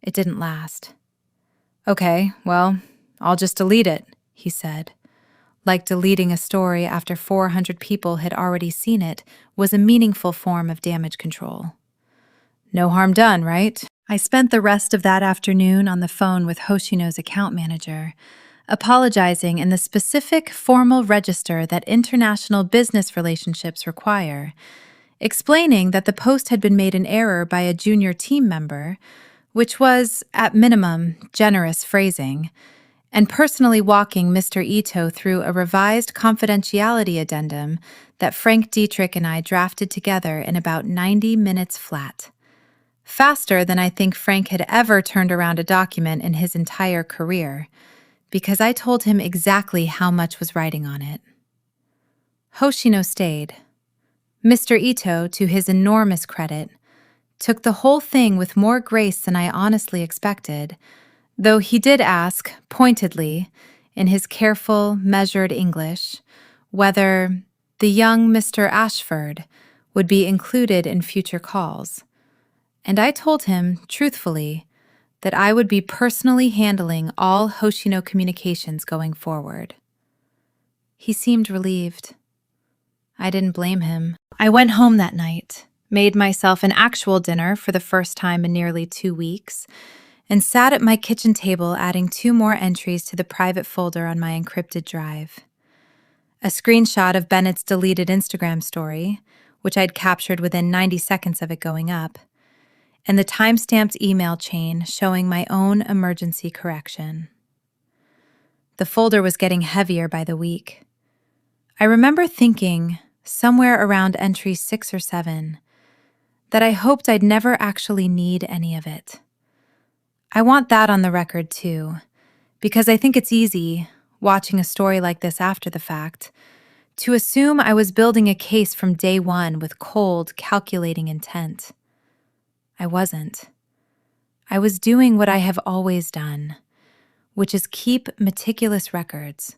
[SPEAKER 1] It didn't last. "Okay, well, I'll just delete it," he said. Like deleting a story after 400 people had already seen it was a meaningful form of damage control. "No harm done, right?" I spent the rest of that afternoon on the phone with Hoshino's account manager, apologizing in the specific formal register that international business relationships require, explaining that the post had been made in error by a junior team member, which was, at minimum, generous phrasing, and personally walking Mr. Ito through a revised confidentiality addendum that Frank Dietrich and I drafted together in about 90 minutes flat. Faster than I think Frank had ever turned around a document in his entire career, because I told him exactly how much was writing on it. Hoshino stayed. Mr. Ito, to his enormous credit, took the whole thing with more grace than I honestly expected, though he did ask, pointedly, in his careful, measured English, whether the young Mr. Ashford would be included in future calls. And I told him, truthfully, that I would be personally handling all Hoshino communications going forward. He seemed relieved. I didn't blame him. I went home that night, made myself an actual dinner for the first time in nearly 2 weeks, and sat at my kitchen table adding 2 more entries to the private folder on my encrypted drive. A screenshot of Bennett's deleted Instagram story, which I'd captured within 90 seconds of it going up, and the time-stamped email chain showing my own emergency correction. The folder was getting heavier by the week. I remember thinking, somewhere around entry 6 or 7, that I hoped I'd never actually need any of it. I want that on the record too, because I think it's easy, watching a story like this after the fact, to assume I was building a case from day one with cold, calculating intent. I wasn't. I was doing what I have always done, which is keep meticulous records.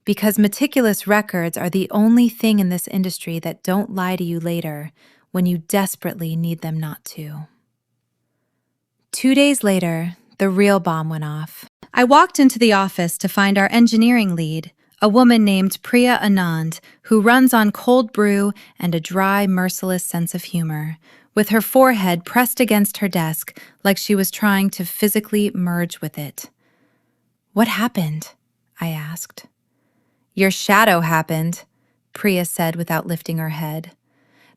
[SPEAKER 1] Because meticulous records are the only thing in this industry that don't lie to you later when you desperately need them not to. 2 days later, the real bomb went off. I walked into the office to find our engineering lead, a woman named Priya Anand, who runs on cold brew and a dry, merciless sense of humor, with her forehead pressed against her desk like she was trying to physically merge with it. "What happened?" I asked. "Your shadow happened," Priya said without lifting her head.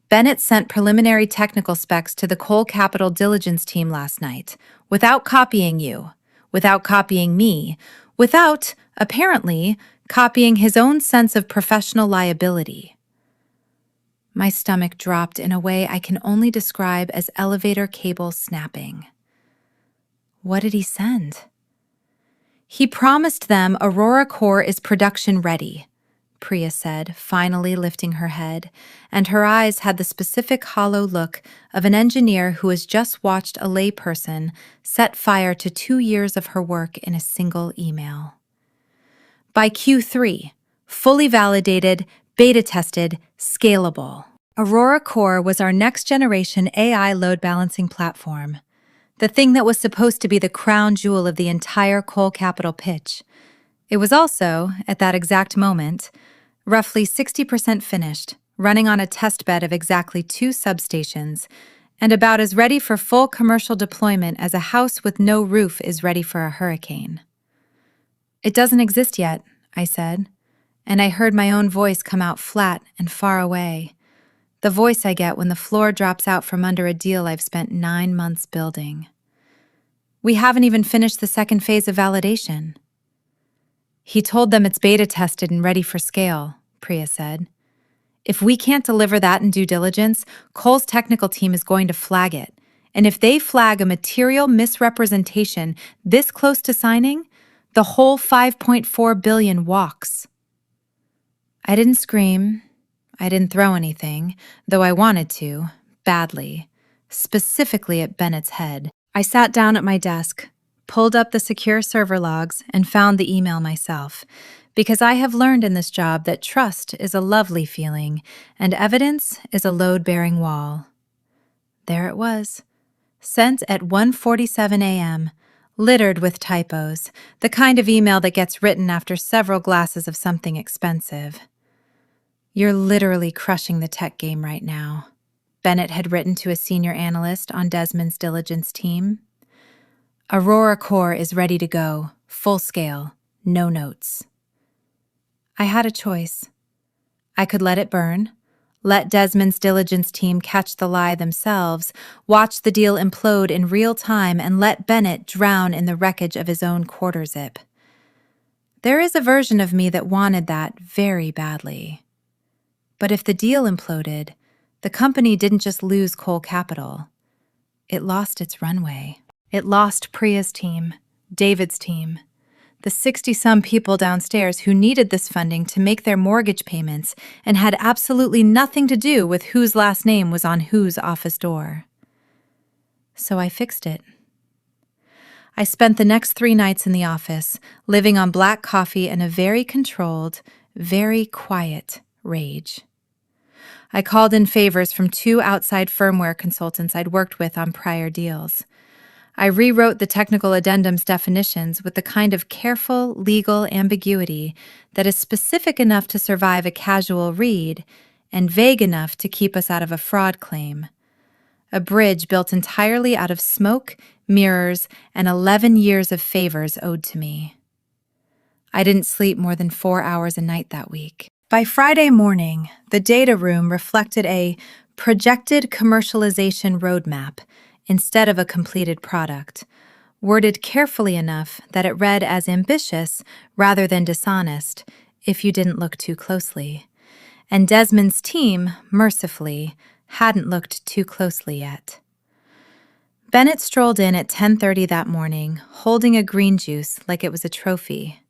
[SPEAKER 1] "Bennett sent preliminary technical specs to the Coal Capital diligence team last night, without copying you, without copying me, without, apparently, copying his own sense of professional liability." My stomach dropped in a way I can only describe as elevator cable snapping. What did he send? "He promised them Aurora Core is production ready," Priya said, finally lifting her head, and her eyes had the specific hollow look of an engineer who has just watched a layperson set fire to 2 years of her work in a single email. "By Q3, fully validated, beta-tested, scalable." Aurora Core was our next-generation AI load balancing platform, the thing that was supposed to be the crown jewel of the entire Coal Capital pitch. It was also, at that exact moment, roughly 60% finished, running on a test bed of exactly 2 substations, and about as ready for full commercial deployment as a house with no roof is ready for a hurricane. "It doesn't exist yet," I said, and I heard my own voice come out flat and far away, the voice I get when the floor drops out from under a deal I've spent 9 months building. "We haven't even finished the second phase of validation." "He told them it's beta tested and ready for scale," Priya said. "If we can't deliver that in due diligence, Coal's technical team is going to flag it. And if they flag a material misrepresentation this close to signing, the whole $5.4 billion walks." I didn't scream. I didn't throw anything, though I wanted to, badly, specifically at Bennett's head. I sat down at my desk, pulled up the secure server logs, and found the email myself, because I have learned in this job that trust is a lovely feeling and evidence is a load-bearing wall. There it was, sent at 1:47 a.m., littered with typos, the kind of email that gets written after several glasses of something expensive. "You're literally crushing the tech game right now," Bennett had written to a senior analyst on Desmond's diligence team. "Aurora Core is ready to go, full scale, no notes." I had a choice. I could let it burn, let Desmond's diligence team catch the lie themselves, watch the deal implode in real time, and let Bennett drown in the wreckage of his own quarter zip. There is a version of me that wanted that very badly. But if the deal imploded, the company didn't just lose Coal Capital. It lost its runway. It lost Priya's team, David's team, the 60-some people downstairs who needed this funding to make their mortgage payments and had absolutely nothing to do with whose last name was on whose office door. So I fixed it. I spent the next 3 nights in the office, living on black coffee and a very controlled, very quiet rage. I called in favors from 2 outside firmware consultants I'd worked with on prior deals. I rewrote the technical addendum's definitions with the kind of careful legal ambiguity that is specific enough to survive a casual read and vague enough to keep us out of a fraud claim. A bridge built entirely out of smoke, mirrors, and 11 years of favors owed to me. I didn't sleep more than 4 hours a night that week. By Friday morning, the data room reflected a projected commercialization roadmap instead of a completed product, worded carefully enough that it read as ambitious rather than dishonest if you didn't look too closely. And Desmond's team, mercifully, hadn't looked too closely yet. Bennett strolled in at 10:30 that morning, holding a green juice like it was a trophy.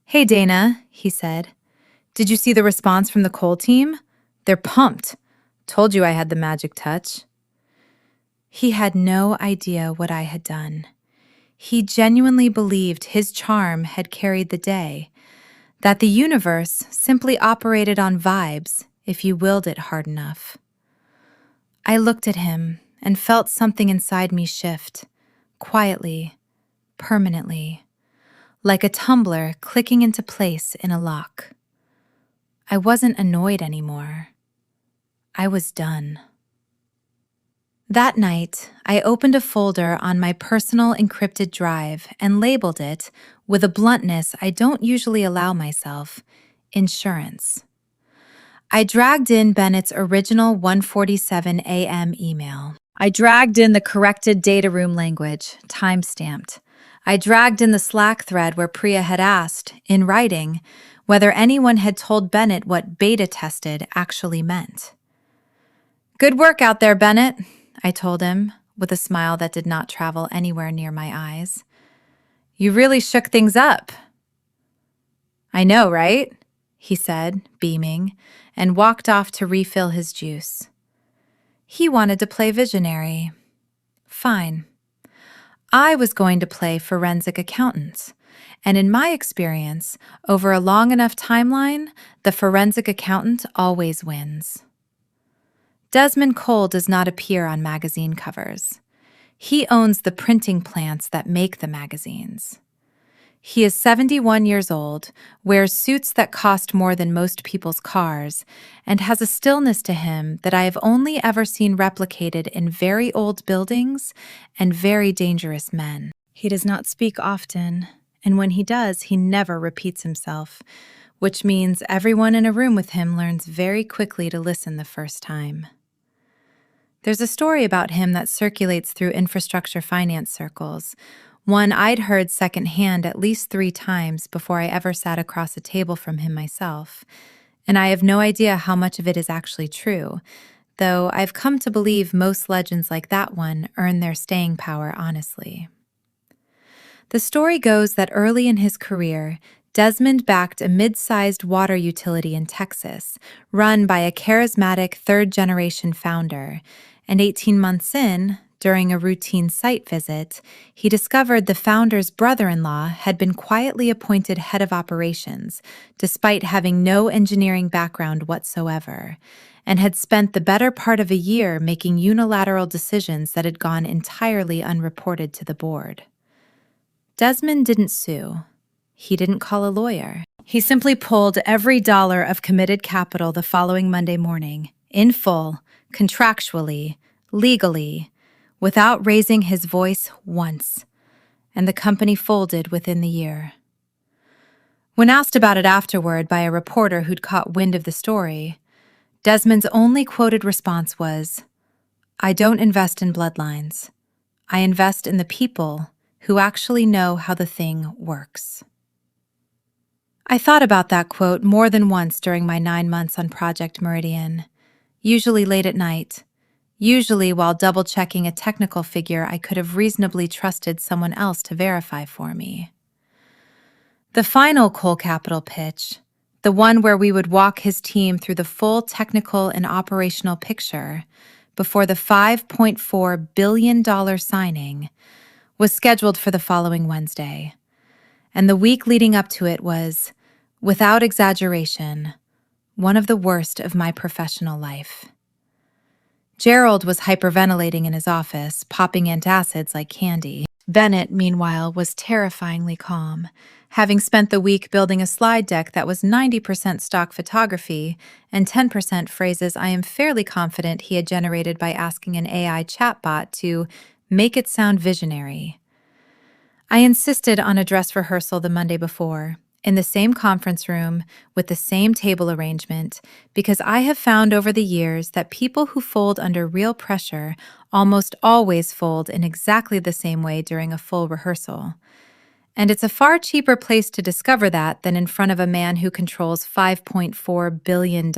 [SPEAKER 1] "Hey, Dana," he said. "Did you see the response from the coal team? They're pumped. Told you I had the magic touch." He had no idea what I had done. He genuinely believed his charm had carried the day, that the universe simply operated on vibes if you willed it hard enough. I looked at him and felt something inside me shift, quietly, permanently, like a tumbler clicking into place in a lock. I wasn't annoyed anymore. I was done. That night, I opened a folder on my personal encrypted drive and labeled it, with a bluntness I don't usually allow myself, insurance. I dragged in Bennett's original 1:47 a.m. email. I dragged in the corrected data room language, time-stamped. I dragged in the Slack thread where Priya had asked, in writing, whether anyone had told Bennett what beta tested actually meant. "Good work out there, Bennett," I told him, with a smile that did not travel anywhere near my eyes. "You really shook things up." "I know, right?" he said, beaming, and walked off to refill his juice. He wanted to play visionary. Fine. I was going to play forensic accountant, and in my experience, over a long enough timeline, the forensic accountant always wins. Desmond Cole does not appear on magazine covers. He owns the printing plants that make the magazines. He is 71 years old, wears suits that cost more than most people's cars, and has a stillness to him that I have only ever seen replicated in very old buildings and very dangerous men. He does not speak often, and when he does, he never repeats himself, which means everyone in a room with him learns very quickly to listen the first time. There's a story about him that circulates through infrastructure finance circles, one I'd heard secondhand at least 3 times before I ever sat across a table from him myself, and I have no idea how much of it is actually true, though I've come to believe most legends like that one earn their staying power honestly. The story goes that early in his career, Desmond backed a mid-sized water utility in Texas, run by a charismatic third-generation founder, and 18 months in, during a routine site visit, he discovered the founder's brother-in-law had been quietly appointed head of operations, despite having no engineering background whatsoever, and had spent the better part of a year making unilateral decisions that had gone entirely unreported to the board. Desmond didn't sue. He didn't call a lawyer. He simply pulled every dollar of committed capital the following Monday morning, in full, contractually, legally, without raising his voice once, and the company folded within the year. When asked about it afterward by a reporter who'd caught wind of the story, Desmond's only quoted response was, "I don't invest in bloodlines. I invest in the people who actually know how the thing works." I thought about that quote more than once during my 9 months on Project Meridian, usually late at night, usually while double-checking a technical figure I could have reasonably trusted someone else to verify for me. The final Cole Capital pitch, the one where we would walk his team through the full technical and operational picture before the $5.4 billion signing, was scheduled for the following Wednesday, and the week leading up to it was, without exaggeration, one of the worst of my professional life. Gerald was hyperventilating in his office, popping antacids like candy. Bennett, meanwhile, was terrifyingly calm, having spent the week building a slide deck that was 90% stock photography and 10% phrases I am fairly confident he had generated by asking an AI chatbot to make it sound visionary. I insisted on a dress rehearsal the Monday before, in the same conference room with the same table arrangement, because I have found over the years that people who fold under real pressure almost always fold in exactly the same way during a full rehearsal. And it's a far cheaper place to discover that than in front of a man who controls $5.4 billion.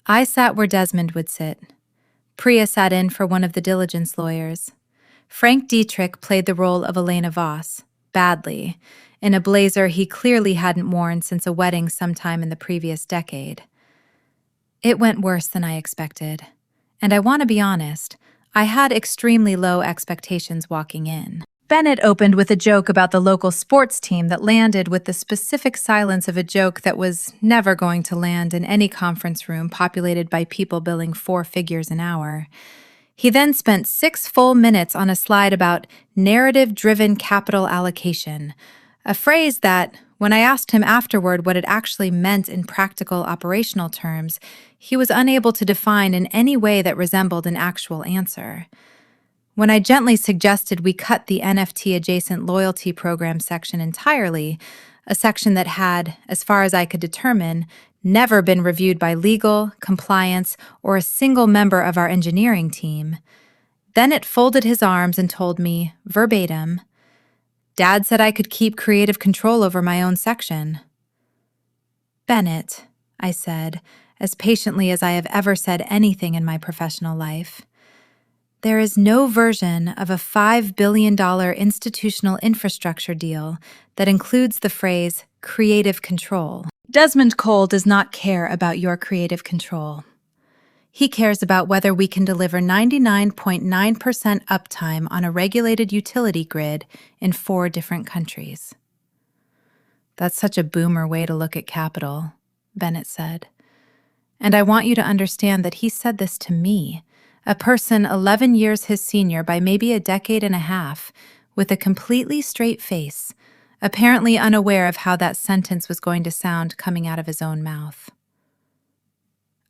[SPEAKER 1] I sat where Desmond would sit. Priya sat in for one of the diligence lawyers. Frank Dietrich played the role of Elena Voss, badly, in a blazer he clearly hadn't worn since a wedding sometime in the previous decade. It went worse than I expected, and I want to be honest, I had extremely low expectations walking in. Bennett opened with a joke about the local sports team that landed with the specific silence of a joke that was never going to land in any conference room populated by people billing 4 figures an hour. He then spent 6 full minutes on a slide about narrative-driven capital allocation, a phrase that, when I asked him afterward what it actually meant in practical operational terms, he was unable to define in any way that resembled an actual answer. When I gently suggested we cut the NFT-adjacent loyalty program section entirely, a section that had, as far as I could determine, never been reviewed by legal, compliance, or a single member of our engineering team, Bennett folded his arms and told me, verbatim, "Dad said I could keep creative control over my own section." "Bennett," I said, as patiently as I have ever said anything in my professional life, "there is no version of a $5 billion institutional infrastructure deal that includes the phrase creative control. Desmond Cole does not care about your creative control. He cares about whether we can deliver 99.9% uptime on a regulated utility grid in 4 different countries." "That's such a boomer way to look at capital," Bennett said. "And I want you to understand that he said this to me, a person 11 years his senior by maybe a decade and a half, with a completely straight face, apparently unaware of how that sentence was going to sound coming out of his own mouth."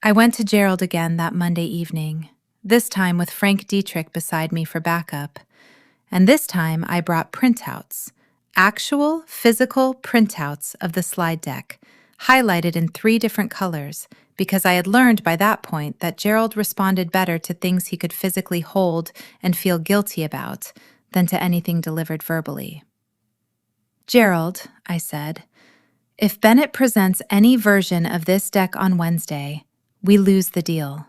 [SPEAKER 1] I went to Gerald again that Monday evening, this time with Frank Dietrich beside me for backup. And this time I brought printouts, actual physical printouts of the slide deck, highlighted in 3 different colors, because I had learned by that point that Gerald responded better to things he could physically hold and feel guilty about than to anything delivered verbally. "Gerald," I said, "if Bennett presents any version of this deck on Wednesday, we lose the deal.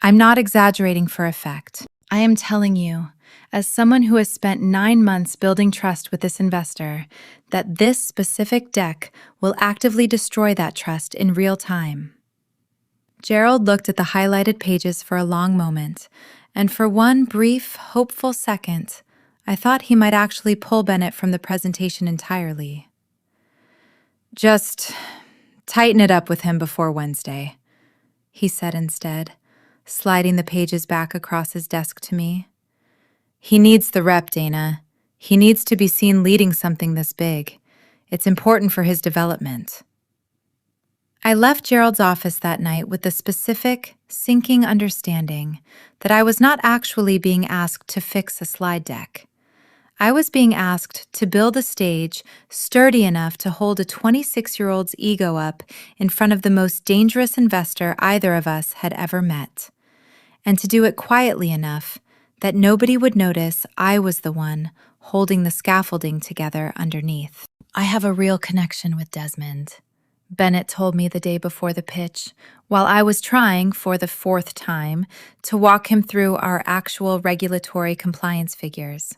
[SPEAKER 1] I'm not exaggerating for effect. I am telling you, as someone who has spent 9 months building trust with this investor, that this specific deck will actively destroy that trust in real time." Gerald looked at the highlighted pages for a long moment, and for one brief, hopeful second, I thought he might actually pull Bennett from the presentation entirely. "Just tighten it up with him before Wednesday," he said instead, sliding the pages back across his desk to me. "He needs the rep, Dana. He needs to be seen leading something this big. It's important for his development." I left Gerald's office that night with the specific, sinking understanding that I was not actually being asked to fix a slide deck. I was being asked to build a stage sturdy enough to hold a 26-year-old's ego up in front of the most dangerous investor either of us had ever met, and to do it quietly enough that nobody would notice I was the one holding the scaffolding together underneath. "I have a real connection with Desmond," Bennett told me the day before the pitch, while I was trying, for the 4th time, to walk him through our actual regulatory compliance figures.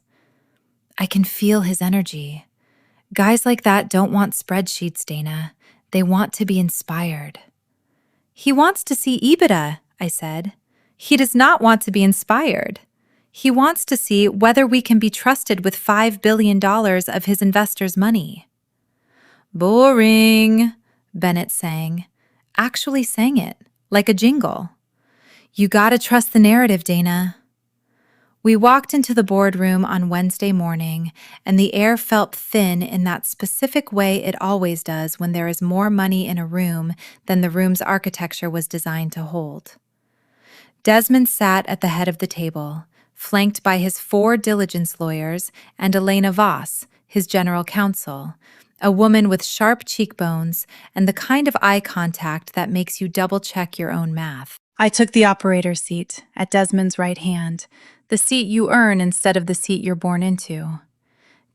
[SPEAKER 1] "I can feel his energy. Guys like that don't want spreadsheets, Dana. They want to be inspired." "He wants to see EBITDA," I said. "He does not want to be inspired. He wants to see whether we can be trusted with $5 billion of his investors' money." "Boring," Bennett sang. Actually sang it, like a jingle. "You gotta trust the narrative, Dana." We walked into the boardroom on Wednesday morning, and the air felt thin in that specific way it always does when there is more money in a room than the room's architecture was designed to hold. Desmond sat at the head of the table, flanked by his 4 diligence lawyers and Elena Voss, his general counsel, a woman with sharp cheekbones and the kind of eye contact that makes you double-check your own math. I took the operator's seat, at Desmond's right hand, the seat you earn instead of the seat you're born into.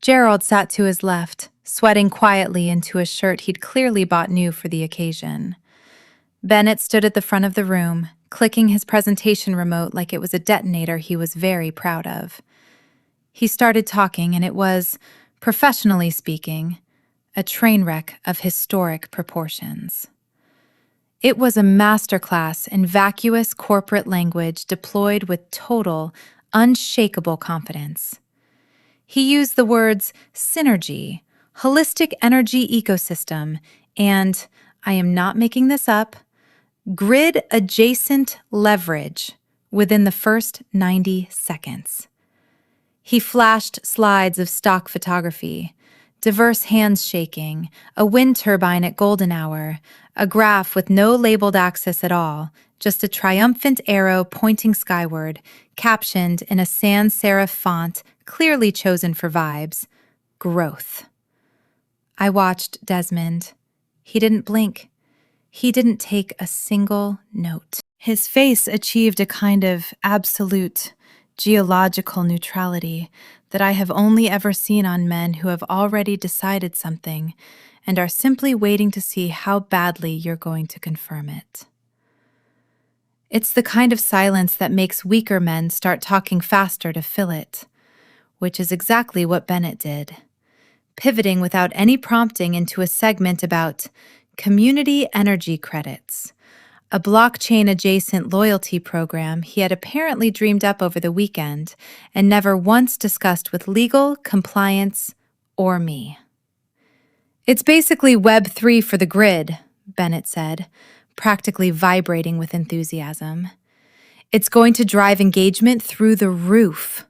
[SPEAKER 1] Gerald sat to his left, sweating quietly into a shirt he'd clearly bought new for the occasion. Bennett stood at the front of the room, clicking his presentation remote like it was a detonator he was very proud of. He started talking, and it was, professionally speaking, a train wreck of historic proportions. It was a masterclass in vacuous corporate language deployed with total, unshakable confidence. He used the words synergy, holistic energy ecosystem, and, I am not making this up, grid-adjacent leverage within the first 90 seconds. He flashed slides of stock photography, diverse hands shaking, a wind turbine at golden hour, a graph with no labeled axis at all, just a triumphant arrow pointing skyward, captioned in a sans serif font clearly chosen for vibes, growth. I watched Desmond. He didn't blink. He didn't take a single note. His face achieved a kind of absolute geological neutrality that I have only ever seen on men who have already decided something and are simply waiting to see how badly you're going to confirm it. It's the kind of silence that makes weaker men start talking faster to fill it, which is exactly what Bennett did, pivoting without any prompting into a segment about community energy credits, a blockchain-adjacent loyalty program he had apparently dreamed up over the weekend and never once discussed with legal, compliance, or me. It's basically Web3 for the grid, Bennett said, practically vibrating with enthusiasm. It's going to drive engagement through the roof.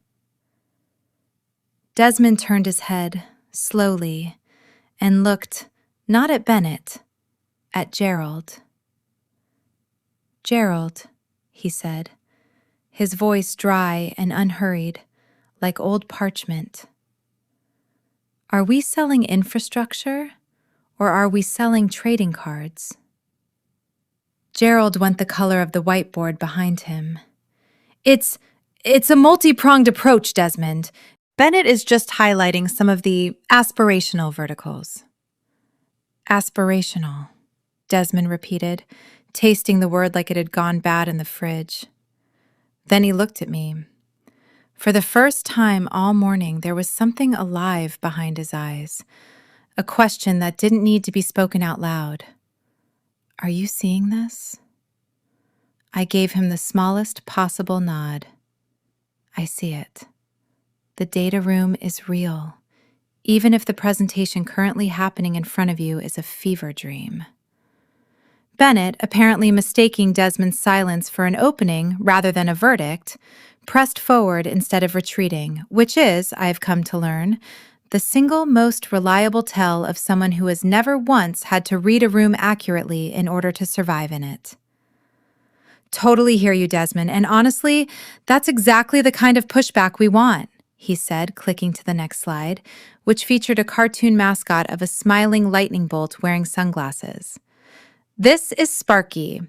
[SPEAKER 1] Desmond turned his head, slowly, and looked, not at Bennett, at Gerald. Gerald, he said, his voice dry and unhurried, like old parchment. Are we selling infrastructure, or are we selling trading cards? Gerald went the color of the whiteboard behind him. It's a multi-pronged approach, Desmond. Bennett is just highlighting some of the aspirational verticals. Aspirational, Desmond repeated, tasting the word like it had gone bad in the fridge. Then he looked at me. For the first time all morning, there was something alive behind his eyes, a question that didn't need to be spoken out loud. Are you seeing this? I gave him the smallest possible nod. I see it. The data room is real, even if the presentation currently happening in front of you is a fever dream. Bennett, apparently mistaking Desmond's silence for an opening rather than a verdict, pressed forward instead of retreating, which is, I have come to learn, the single most reliable tell of someone who has never once had to read a room accurately in order to survive in it. Totally hear you, Desmond, and honestly, that's exactly the kind of pushback we want, he said, clicking to the next slide, which featured a cartoon mascot of a smiling lightning bolt wearing sunglasses. This is Sparky.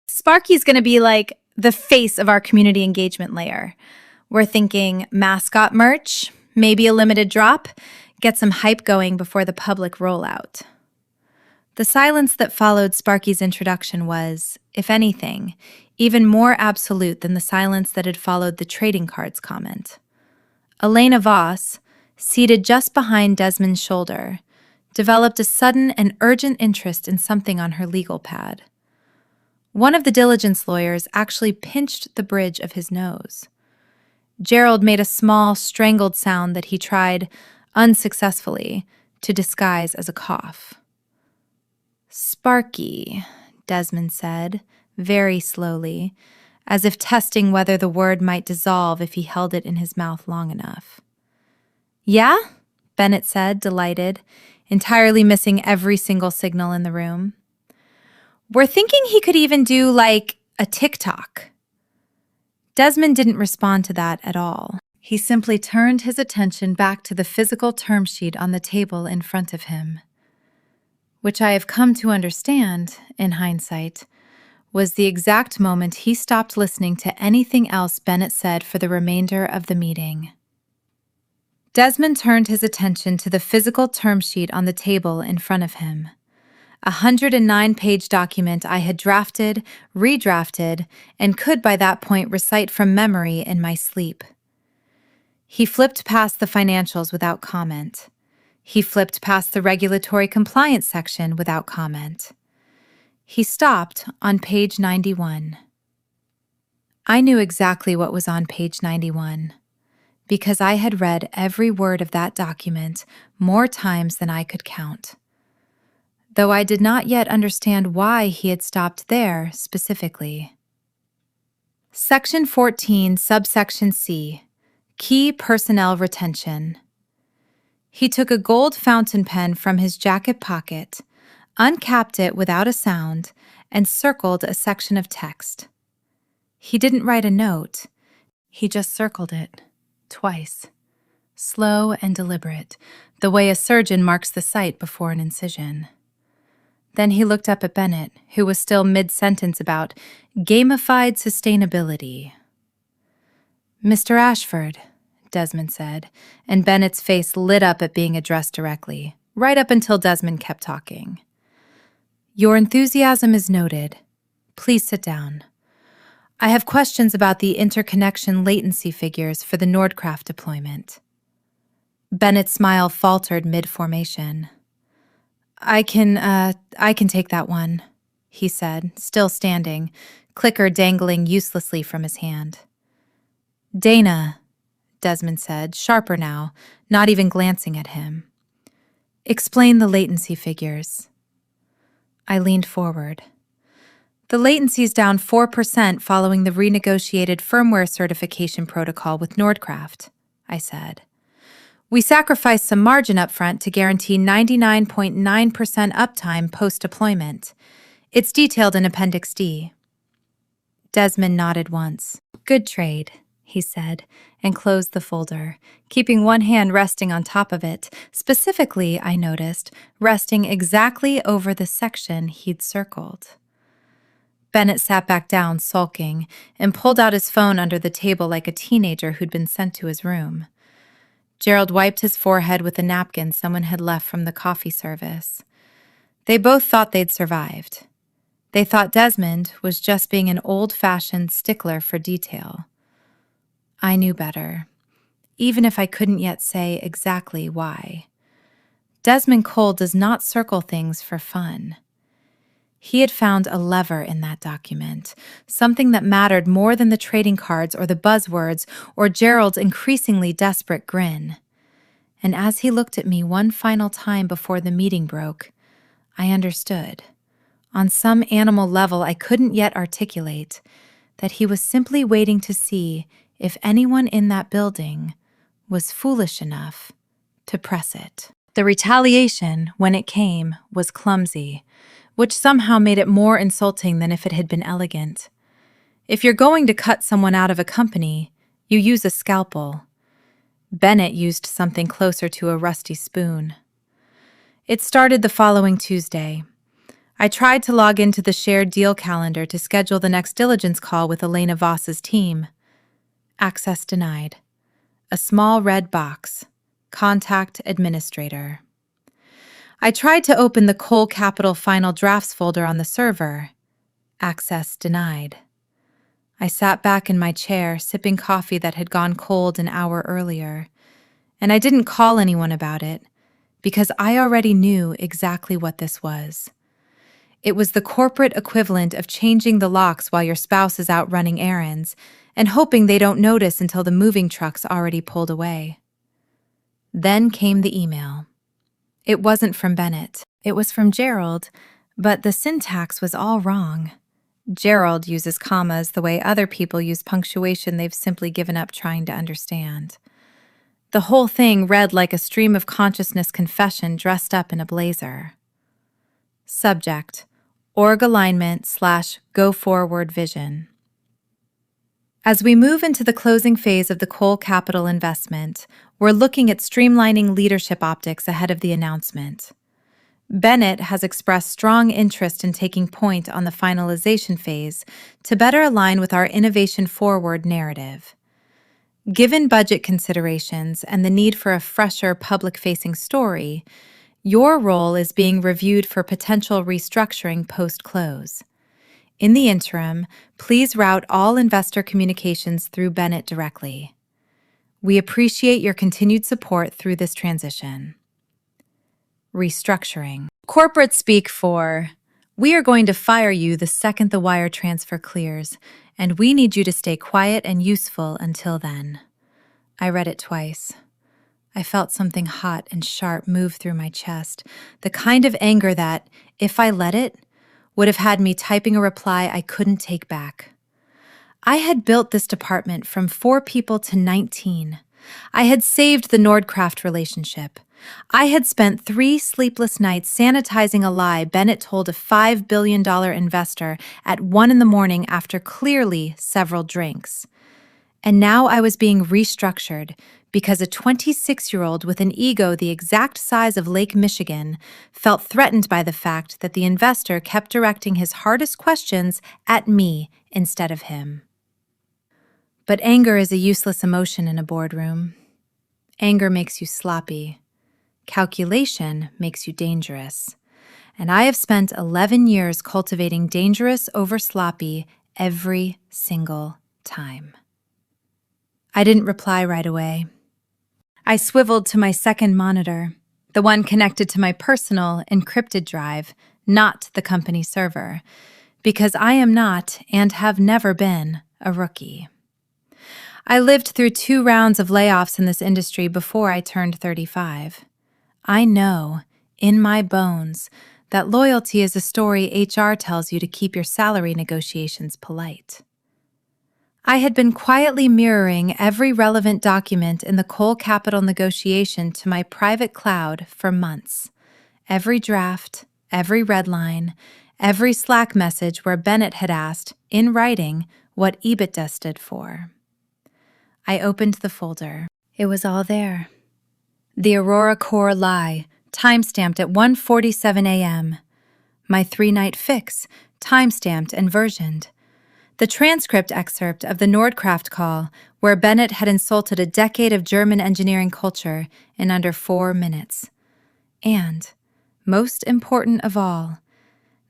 [SPEAKER 1] Sparky's going to be like the face of our community engagement layer. We're thinking mascot merch, maybe a limited drop, get some hype going before the public rollout. The silence that followed Sparky's introduction was, if anything, even more absolute than the silence that had followed the trading cards comment. Elena Voss, seated just behind Desmond's shoulder, developed a sudden and urgent interest in something on her legal pad. One of the diligence lawyers actually pinched the bridge of his nose. Gerald made a small, strangled sound that he tried, unsuccessfully, to disguise as a cough. Sparky, Desmond said, very slowly, as if testing whether the word might dissolve if he held it in his mouth long enough. Yeah? Bennett said, delighted, entirely missing every single signal in the room. We're thinking he could even do, like, a TikTok. Desmond didn't respond to that at all. He simply turned his attention back to the physical term sheet on the table in front of him. which I have come to understand, in hindsight, was the exact moment he stopped listening to anything else Bennett said for the remainder of the meeting. Desmond turned his attention to the physical term sheet on the table in front of him. A 109-page document I had drafted, redrafted, and could by that point recite from memory in my sleep. He flipped past the financials without comment. He flipped past the regulatory compliance section without comment. He stopped on page 91. I knew exactly what was on page 91, because I had read every word of that document more times than I could count, though I did not yet understand why he had stopped there specifically. Section 14, subsection C, Key Personnel Retention. He took a gold fountain pen from his jacket pocket, uncapped it without a sound, and circled a section of text. He didn't write a note. He just circled it, twice, slow and deliberate, the way a surgeon marks the site before an incision. Then he looked up at Bennett, who was still mid-sentence about gamified sustainability. "Mr. Ashford," Desmond said, and Bennett's face lit up at being addressed directly, right up until Desmond kept talking. "Your enthusiasm is noted. Please sit down. I have questions about the interconnection latency figures for the Nordcraft deployment." Bennett's smile faltered mid-formation. I can take that one," he said, still standing, clicker dangling uselessly from his hand. "Dana," Desmond said, sharper now, not even glancing at him. "Explain the latency figures." I leaned forward. "The latency's down 4% following the renegotiated firmware certification protocol with Nordcraft," I said. "We sacrificed some margin up front to guarantee 99.9% uptime post-deployment. It's detailed in Appendix D." Desmond nodded once. "Good trade," he said, and closed the folder, keeping one hand resting on top of it, specifically, I noticed, resting exactly over the section he'd circled. Bennett sat back down, sulking, and pulled out his phone under the table like a teenager who'd been sent to his room. Gerald wiped his forehead with a napkin someone had left from the coffee service. They both thought they'd survived. They thought Desmond was just being an old-fashioned stickler for detail. I knew better, even if I couldn't yet say exactly why. Desmond Cole does not circle things for fun. He had found a lever in that document, something that mattered more than the trading cards or the buzzwords or Gerald's increasingly desperate grin. And as he looked at me one final time before the meeting broke, I understood, on some animal level I couldn't yet articulate, that he was simply waiting to see if anyone in that building was foolish enough to press it. The retaliation, when it came, was clumsy, which somehow made it more insulting than if it had been elegant. If you're going to cut someone out of a company, you use a scalpel. Bennett used something closer to a rusty spoon. It started the following Tuesday. I tried to log into the shared deal calendar to schedule the next diligence call with Elena Voss's team. Access denied. A small red box. Contact administrator. I tried to open the Cole Capital final drafts folder on the server. Access denied. I sat back in my chair, sipping coffee that had gone cold an hour earlier, and I didn't call anyone about it, because I already knew exactly what this was. It was the corporate equivalent of changing the locks while your spouse is out running errands, and hoping they don't notice until the moving truck's already pulled away. Then came the email. It wasn't from Bennett. It was from Gerald, but the syntax was all wrong. Gerald uses commas the way other people use punctuation they've simply given up trying to understand. The whole thing read like a stream of consciousness confession dressed up in a blazer. Subject: org alignment / go forward vision. As we move into the closing phase of the Cole Capital investment, we're looking at streamlining leadership optics ahead of the announcement. Bennett has expressed strong interest in taking point on the finalization phase to better align with our innovation forward narrative. Given budget considerations and the need for a fresher public-facing story, your role is being reviewed for potential restructuring post-close. In the interim, please route all investor communications through Bennett directly. We appreciate your continued support through this transition. Restructuring. Corporate speak for, we are going to fire you the second the wire transfer clears, and we need you to stay quiet and useful until then. I read it twice. I felt something hot and sharp move through my chest, the kind of anger that, if I let it, would have had me typing a reply I couldn't take back. I had built this department from 4 people to 19. I had saved the Nordkraft relationship. I had spent 3 sleepless nights sanitizing a lie Bennett told a $5 billion investor at 1 a.m. after clearly several drinks. And now I was being restructured because a 26-year-old with an ego the exact size of Lake Michigan felt threatened by the fact that the investor kept directing his hardest questions at me instead of him. But anger is a useless emotion in a boardroom. Anger makes you sloppy. Calculation makes you dangerous. And I have spent 11 years cultivating dangerous over sloppy every single time. I didn't reply right away. I swiveled to my second monitor, the one connected to my personal encrypted drive, not the company server, because I am not and have never been a rookie. I lived through 2 rounds of layoffs in this industry before I turned 35. I know, in my bones, that loyalty is a story HR tells you to keep your salary negotiations polite. I had been quietly mirroring every relevant document in the Cole Capital negotiation to my private cloud for months. Every draft, every red line, every Slack message where Bennett had asked, in writing, what EBITDA stood for. I opened the folder. It was all there. The Aurora Core lie, timestamped at 1:47 a.m. My 3-night fix, timestamped and versioned. The transcript excerpt of the Nordkraft call, where Bennett had insulted a decade of German engineering culture in under 4 minutes. And, most important of all,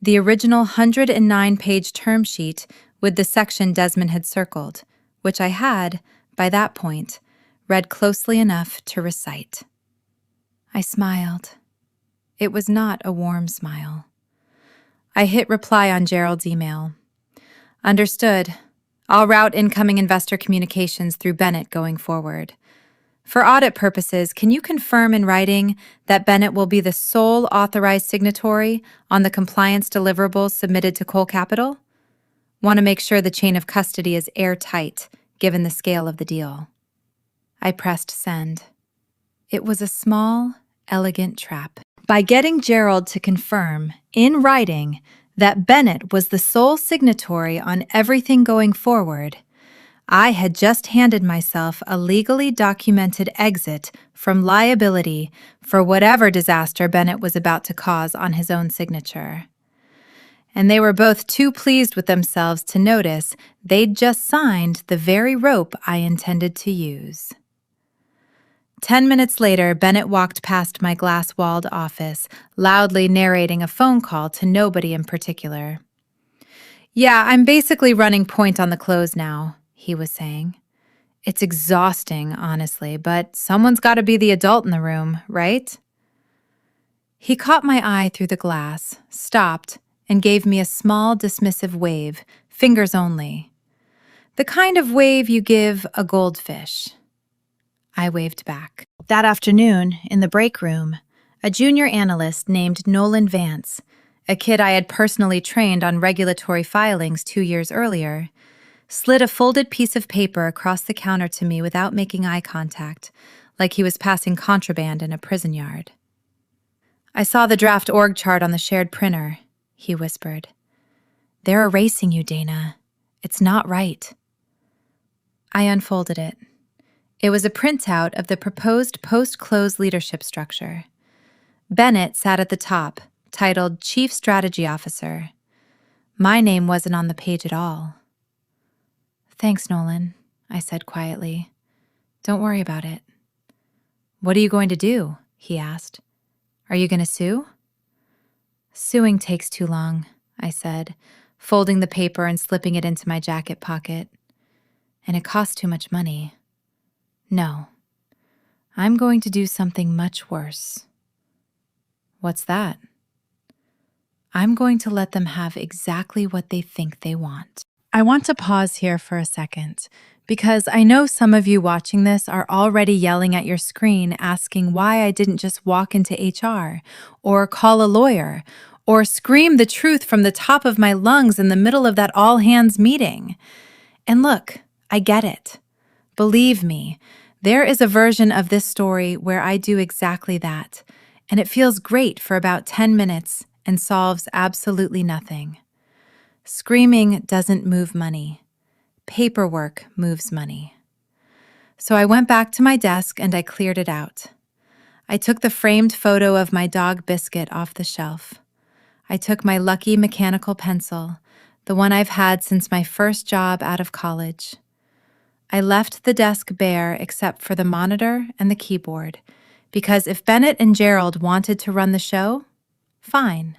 [SPEAKER 1] the original 109-page term sheet with the section Desmond had circled, which I had, by that point, read closely enough to recite. I smiled. It was not a warm smile. I hit reply on Gerald's email. Understood. I'll route incoming investor communications through Bennett going forward. For audit purposes, can you confirm in writing that Bennett will be the sole authorized signatory on the compliance deliverables submitted to Cole Capital? Want to make sure the chain of custody is airtight, given the scale of the deal. I pressed send. It was a small, elegant trap. By getting Gerald to confirm, in writing, that Bennett was the sole signatory on everything going forward, I had just handed myself a legally documented exit from liability for whatever disaster Bennett was about to cause on his own signature. And they were both too pleased with themselves to notice they'd just signed the very rope I intended to use. 10 minutes later, Bennett walked past my glass-walled office, loudly narrating a phone call to nobody in particular. Yeah, I'm basically running point on the close now, he was saying. It's exhausting, honestly, but someone's got to be the adult in the room, right? He caught my eye through the glass, stopped, and gave me a small, dismissive wave, fingers only. The kind of wave you give a goldfish. I waved back. That afternoon, in the break room, a junior analyst named Nolan Vance, a kid I had personally trained on regulatory filings 2 years earlier, slid a folded piece of paper across the counter to me without making eye contact, like he was passing contraband in a prison yard. I saw the draft org chart on the shared printer, he whispered. They're erasing you, Dana. It's not right. I unfolded it. It was a printout of the proposed post-close leadership structure. Bennett sat at the top, titled Chief Strategy Officer. My name wasn't on the page at all. "Thanks, Nolan," I said quietly. "Don't worry about it." "What are you going to do?" he asked. "Are you going to sue?" "Suing takes too long," I said, folding the paper and slipping it into my jacket pocket. "And it costs too much money. No, I'm going to do something much worse." "What's that?" "I'm going to let them have exactly what they think they want." I want to pause here for a second, because I know some of you watching this are already yelling at your screen asking why I didn't just walk into HR, or call a lawyer, or scream the truth from the top of my lungs in the middle of that all-hands meeting. And look, I get it. Believe me, there is a version of this story where I do exactly that, and it feels great for about 10 minutes and solves absolutely nothing. Screaming doesn't move money. Paperwork moves money. So I went back to my desk and I cleared it out. I took the framed photo of my dog Biscuit off the shelf. I took my lucky mechanical pencil, the one I've had since my first job out of college. I left the desk bare except for the monitor and the keyboard, because if Bennett and Gerald wanted to run the show, fine.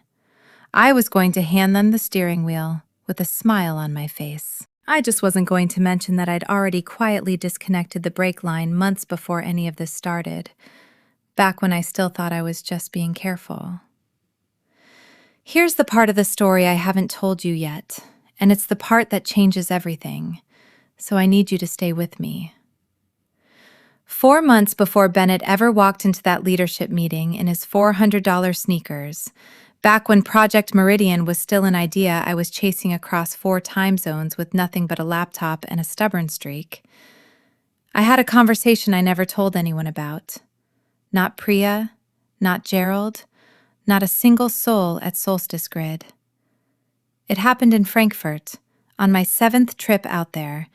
[SPEAKER 1] I was going to hand them the steering wheel with a smile on my face. I just wasn't going to mention that I'd already quietly disconnected the brake line months before any of this started, back when I still thought I was just being careful. Here's the part of the story I haven't told you yet, and it's the part that changes everything, so I need you to stay with me. 4 months before Bennett ever walked into that leadership meeting in his $400 sneakers, back when Project Meridian was still an idea I was chasing across 4 time zones with nothing but a laptop and a stubborn streak, I had a conversation I never told anyone about. Not Priya, not Gerald, not a single soul at Solstice Grid. It happened in Frankfurt, on my 7th trip out there,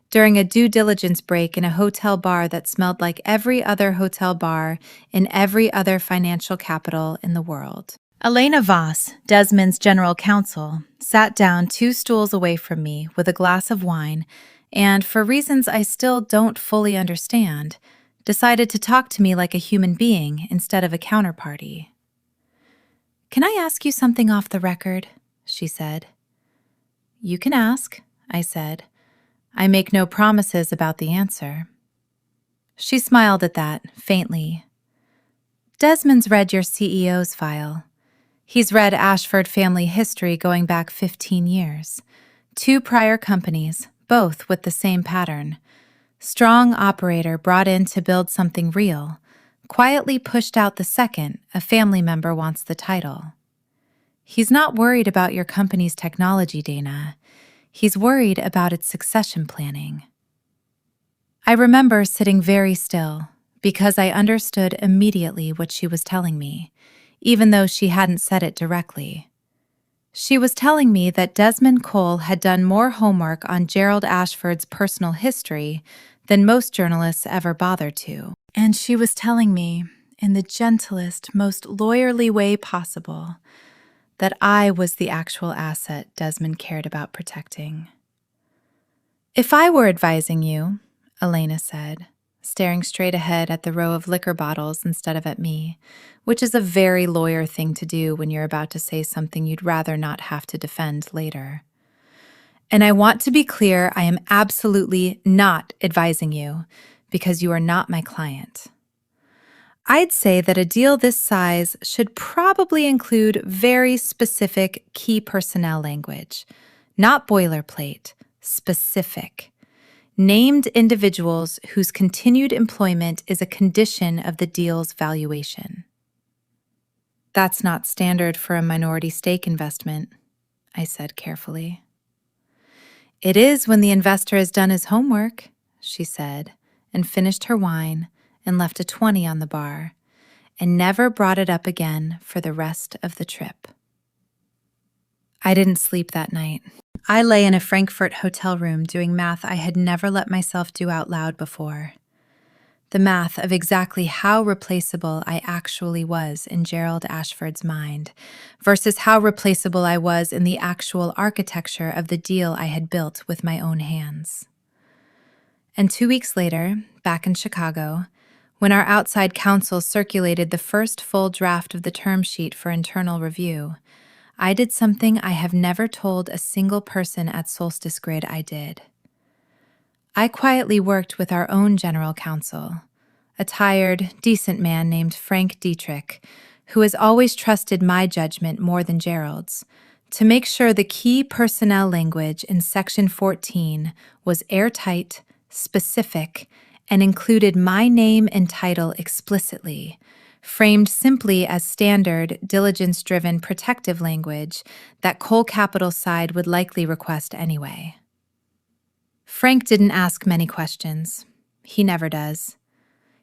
[SPEAKER 1] during a due diligence break in a hotel bar that smelled like every other hotel bar in every other financial capital in the world. Elena Voss, Desmond's general counsel, sat down 2 stools away from me with a glass of wine and, for reasons I still don't fully understand, decided to talk to me like a human being instead of a counterparty. "Can I ask you something off the record?" she said. "You can ask," I said. "I make no promises about the answer." She smiled at that, faintly. "Desmond's read your CEO's file. He's read Ashford family history going back 15 years. 2 prior companies, both with the same pattern. Strong operator brought in to build something real, quietly pushed out the second a family member wants the title. He's not worried about your company's technology, Dana. He's worried about its succession planning." I remember sitting very still, because I understood immediately what she was telling me, even though she hadn't said it directly. She was telling me that Desmond Cole had done more homework on Gerald Ashford's personal history than most journalists ever bothered to. And she was telling me, in the gentlest, most lawyerly way possible, that I was the actual asset Desmond cared about protecting. "If I were advising you," Elena said, staring straight ahead at the row of liquor bottles instead of at me, which is a very lawyer thing to do when you're about to say something you'd rather not have to defend later. "And I want to be clear, I am absolutely not advising you, because you are not my client. I'd say that a deal this size should probably include very specific key personnel language, not boilerplate, specific. Named individuals whose continued employment is a condition of the deal's valuation." "That's not standard for a minority stake investment," I said carefully. "It is when the investor has done his homework," she said, and finished her wine and left a 20 on the bar, and never brought it up again for the rest of the trip. I didn't sleep that night. I lay in a Frankfurt hotel room doing math I had never let myself do out loud before. the math of exactly how replaceable I actually was in Gerald Ashford's mind versus how replaceable I was in the actual architecture of the deal I had built with my own hands. And 2 weeks later, back in Chicago, when our outside counsel circulated the first full draft of the term sheet for internal review, I did something I have never told a single person at Solstice Grid I did. I quietly worked with our own general counsel, a tired, decent man named Frank Dietrich, who has always trusted my judgment more than Gerald's, to make sure the key personnel language in Section 14 was airtight, specific, and included my name and title explicitly, framed simply as standard, diligence-driven protective language that Cole Capital's side would likely request anyway. Frank didn't ask many questions. He never does.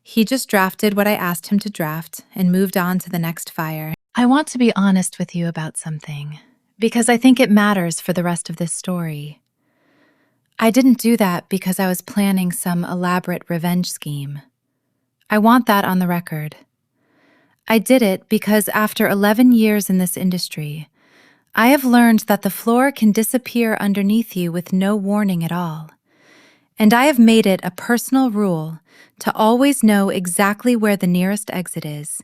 [SPEAKER 1] He just drafted what I asked him to draft and moved on to the next fire. I want to be honest with you about something, because I think it matters for the rest of this story. I didn't do that because I was planning some elaborate revenge scheme. I want that on the record. I did it because after 11 years in this industry, I have learned that the floor can disappear underneath you with no warning at all. And I have made it a personal rule to always know exactly where the nearest exit is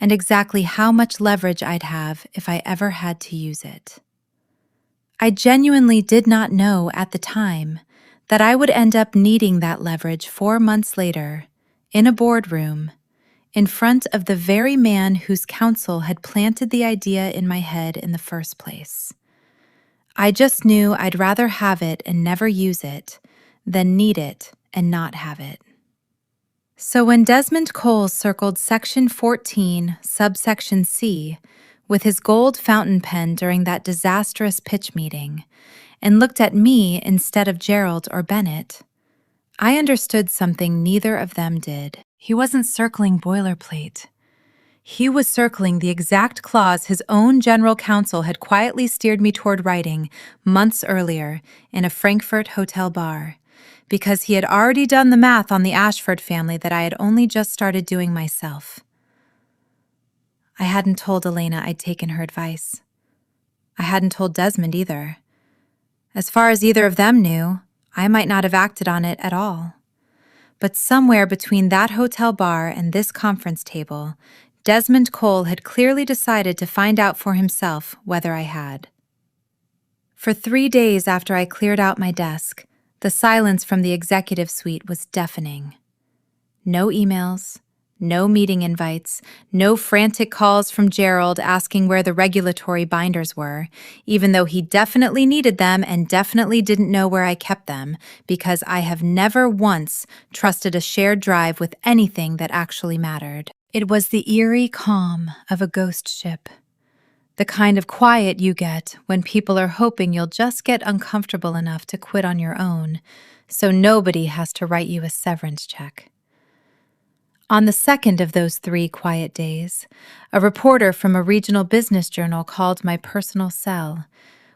[SPEAKER 1] and exactly how much leverage I'd have if I ever had to use it. I genuinely did not know at the time that I would end up needing that leverage 4 months later, in a boardroom, in front of the very man whose counsel had planted the idea in my head in the first place. I just knew I'd rather have it and never use it than need it and not have it. So when Desmond Cole circled Section 14, subsection C, with his gold fountain pen during that disastrous pitch meeting, and looked at me instead of Gerald or Bennett, I understood something neither of them did. He wasn't circling boilerplate. He was circling the exact clause his own general counsel had quietly steered me toward writing months earlier in a Frankfurt hotel bar, because he had already done the math on the Ashford family that I had only just started doing myself. I hadn't told Elena I'd taken her advice. I hadn't told Desmond either. As far as either of them knew, I might not have acted on it at all. But somewhere between that hotel bar and this conference table, Desmond Cole had clearly decided to find out for himself whether I had. For 3 days after I cleared out my desk, the silence from the executive suite was deafening. No emails, no meeting invites, no frantic calls from Gerald asking where the regulatory binders were, even though he definitely needed them and definitely didn't know where I kept them, because I have never once trusted a shared drive with anything that actually mattered. It was the eerie calm of a ghost ship. The kind of quiet you get when people are hoping you'll just get uncomfortable enough to quit on your own, so nobody has to write you a severance check. On the second of those 3 quiet days, a reporter from a regional business journal called my personal cell,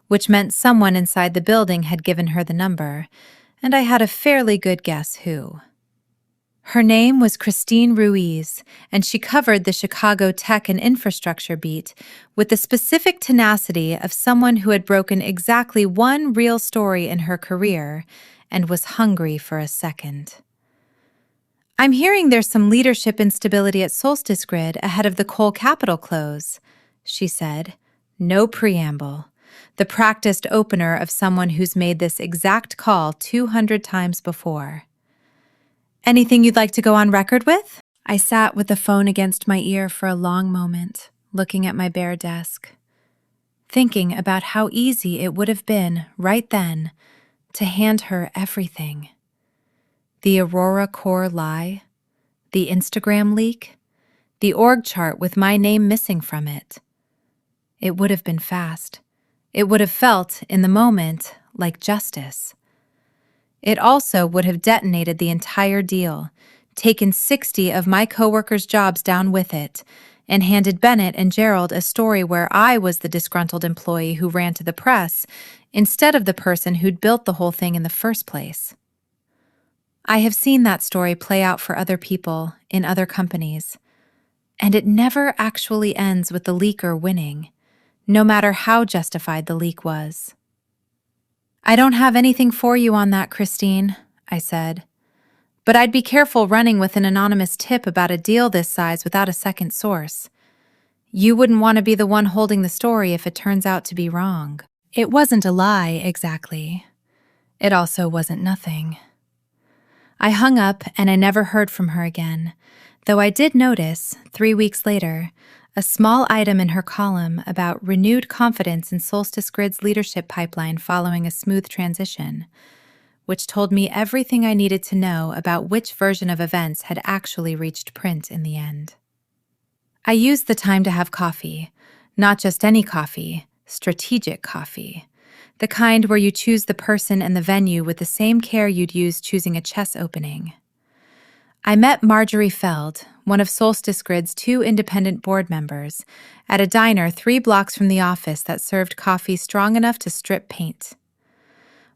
[SPEAKER 1] which meant someone inside the building had given her the number, and I had a fairly good guess who. Her name was Christine Ruiz, and she covered the Chicago tech and infrastructure beat with the specific tenacity of someone who had broken exactly one real story in her career and was hungry for a second. I'm hearing there's some leadership instability at Solstice Grid ahead of the Cole Capital close, she said. No preamble. The practiced opener of someone who's made this exact call 200 times before. Anything you'd like to go on record with? I sat with the phone against my ear for a long moment, looking at my bare desk, thinking about how easy it would have been, right then, to hand her everything. The Aurora Core lie, the Instagram leak, the org chart with my name missing from it. It would have been fast. It would have felt, in the moment, like justice. It also would have detonated the entire deal, taken 60 of my coworkers' jobs down with it, and handed Bennett and Gerald a story where I was the disgruntled employee who ran to the press, instead of the person who'd built the whole thing in the first place. I have seen that story play out for other people in other companies, and it never actually ends with the leaker winning, no matter how justified the leak was. I don't have anything for you on that, Christine, I said. But I'd be careful running with an anonymous tip about a deal this size without a second source. You wouldn't want to be the one holding the story if it turns out to be wrong. It wasn't a lie, exactly. It also wasn't nothing. I hung up and I never heard from her again, though I did notice, 3 weeks later, a small item in her column about renewed confidence in Solstice Grid's leadership pipeline following a smooth transition, which told me everything I needed to know about which version of events had actually reached print in the end. I used the time to have coffee, not just any coffee, strategic coffee, the kind where you choose the person and the venue with the same care you'd use choosing a chess opening. I met Marjorie Feld, one of Solstice Grid's 2 independent board members, at a diner 3 blocks from the office that served coffee strong enough to strip paint.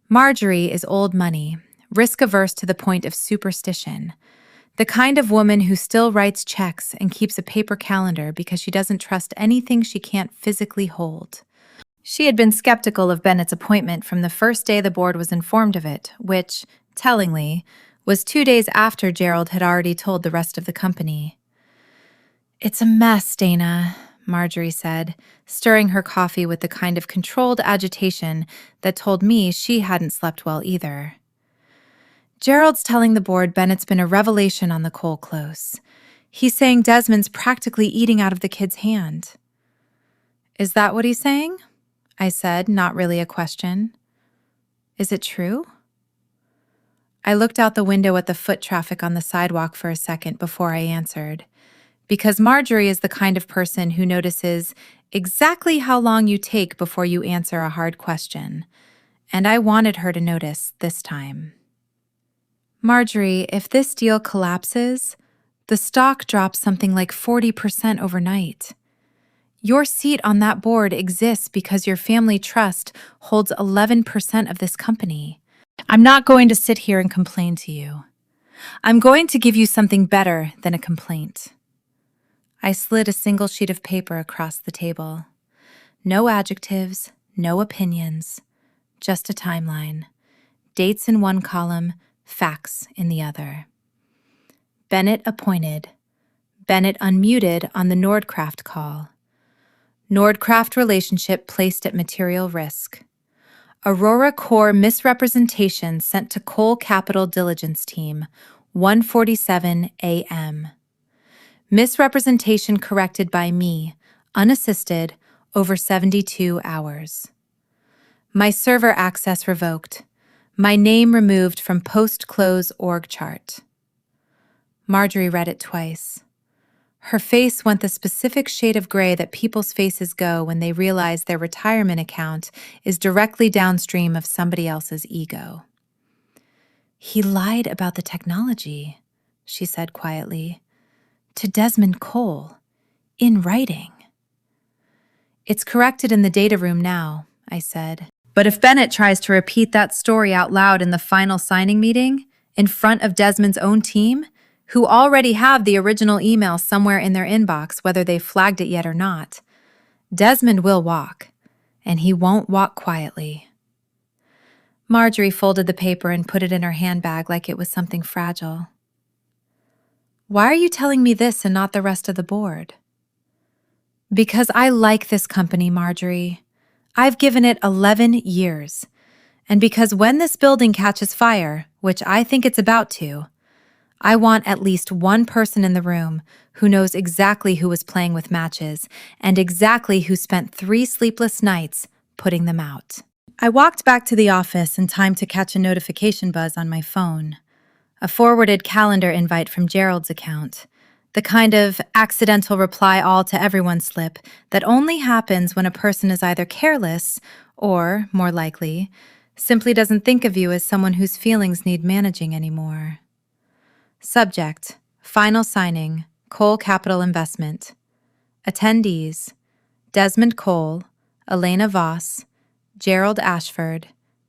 [SPEAKER 1] Marjorie is old money, risk-averse to the point of superstition, the kind of woman who still writes checks and keeps a paper calendar because she doesn't trust anything she can't physically hold. She had been skeptical of Bennett's appointment from the first day the board was informed of it, which, tellingly, was 2 days after Gerald had already told the rest of the company. "It's a mess, Dana," Marjorie said, stirring her coffee with the kind of controlled agitation that told me she hadn't slept well either. "Gerald's telling the board Bennett's been a revelation on the Cole Close. He's saying Desmond's practically eating out of the kid's hand." "Is that what he's saying?" I said, not really a question. "Is it true?" I looked out the window at the foot traffic on the sidewalk for a second before I answered, because Marjorie is the kind of person who notices exactly how long you take before you answer a hard question, and I wanted her to notice this time. "Marjorie, if this deal collapses, the stock drops something like 40% overnight. Your seat on that board exists because your family trust holds 11% of this company. I'm not going to sit here and complain to you. I'm going to give you something better than a complaint." I slid a single sheet of paper across the table. No adjectives, no opinions, just a timeline. Dates in one column, facts in the other. Bennett appointed. Bennett unmuted on the Nordcraft call. Nordcraft relationship placed at material risk. Aurora Core misrepresentation sent to Cole Capital Diligence Team, 1:47 a.m. Misrepresentation corrected by me, unassisted, over 72 hours. My server access revoked. My name removed from post-close org chart. Marjorie read it twice. Her face went the specific shade of gray that people's faces go when they realize their retirement account is directly downstream of somebody else's ego. "He lied about the technology," she said quietly, "to Desmond Cole, in writing." "It's corrected in the data room now," I said. "But if Bennett tries to repeat that story out loud in the final signing meeting, in front of Desmond's own team, who already have the original email somewhere in their inbox whether they've flagged it yet or not, Desmond will walk, and he won't walk quietly." Marjorie folded the paper and put it in her handbag like it was something fragile. "Why are you telling me this and not the rest of the board?" "Because I like this company, Marjorie. I've given it 11 years. And because when this building catches fire, which I think it's about to, I want at least one person in the room who knows exactly who was playing with matches and exactly who spent 3 sleepless nights putting them out." I walked back to the office in time to catch a notification buzz on my phone. A forwarded calendar invite from Gerald's account. The kind of accidental reply all to everyone slip that only happens when a person is either careless or, more likely, simply doesn't think of you as someone whose feelings need managing anymore. Subject: Final signing, Cole Capital Investment. Attendees: Desmond Cole, Elena Voss, Gerald Ashford,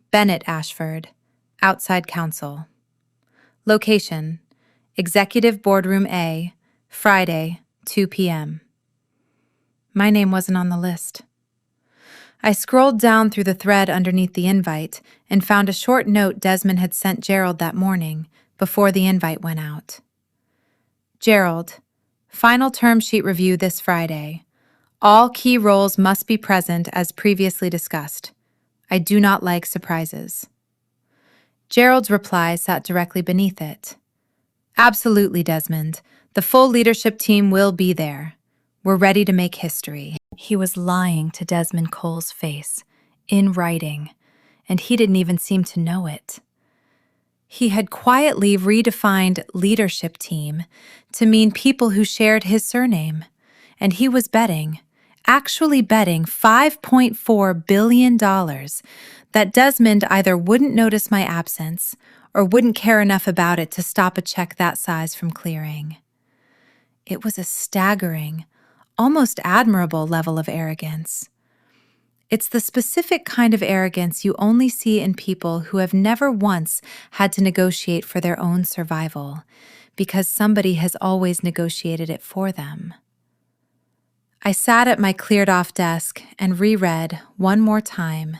[SPEAKER 1] Bennett Ashford, outside counsel. Location: Executive Boardroom A, Friday, 2 p.m. My name wasn't on the list. I scrolled down through the thread underneath the invite and found a short note Desmond had sent Gerald that morning before the invite went out. Gerald, final term sheet review this Friday. All key roles must be present as previously discussed. I do not like surprises. Gerald's reply sat directly beneath it. Absolutely, Desmond. The full leadership team will be there. We're ready to make history. He was lying to Desmond Cole's face, in writing, and he didn't even seem to know it. He had quietly redefined leadership team to mean people who shared his surname, and he was actually betting $5.4 billion that Desmond either wouldn't notice my absence or wouldn't care enough about it to stop a check that size from clearing. It was a staggering, almost admirable level of arrogance. It's the specific kind of arrogance you only see in people who have never once had to negotiate for their own survival, because somebody has always negotiated it for them. I sat at my cleared-off desk and reread, one more time,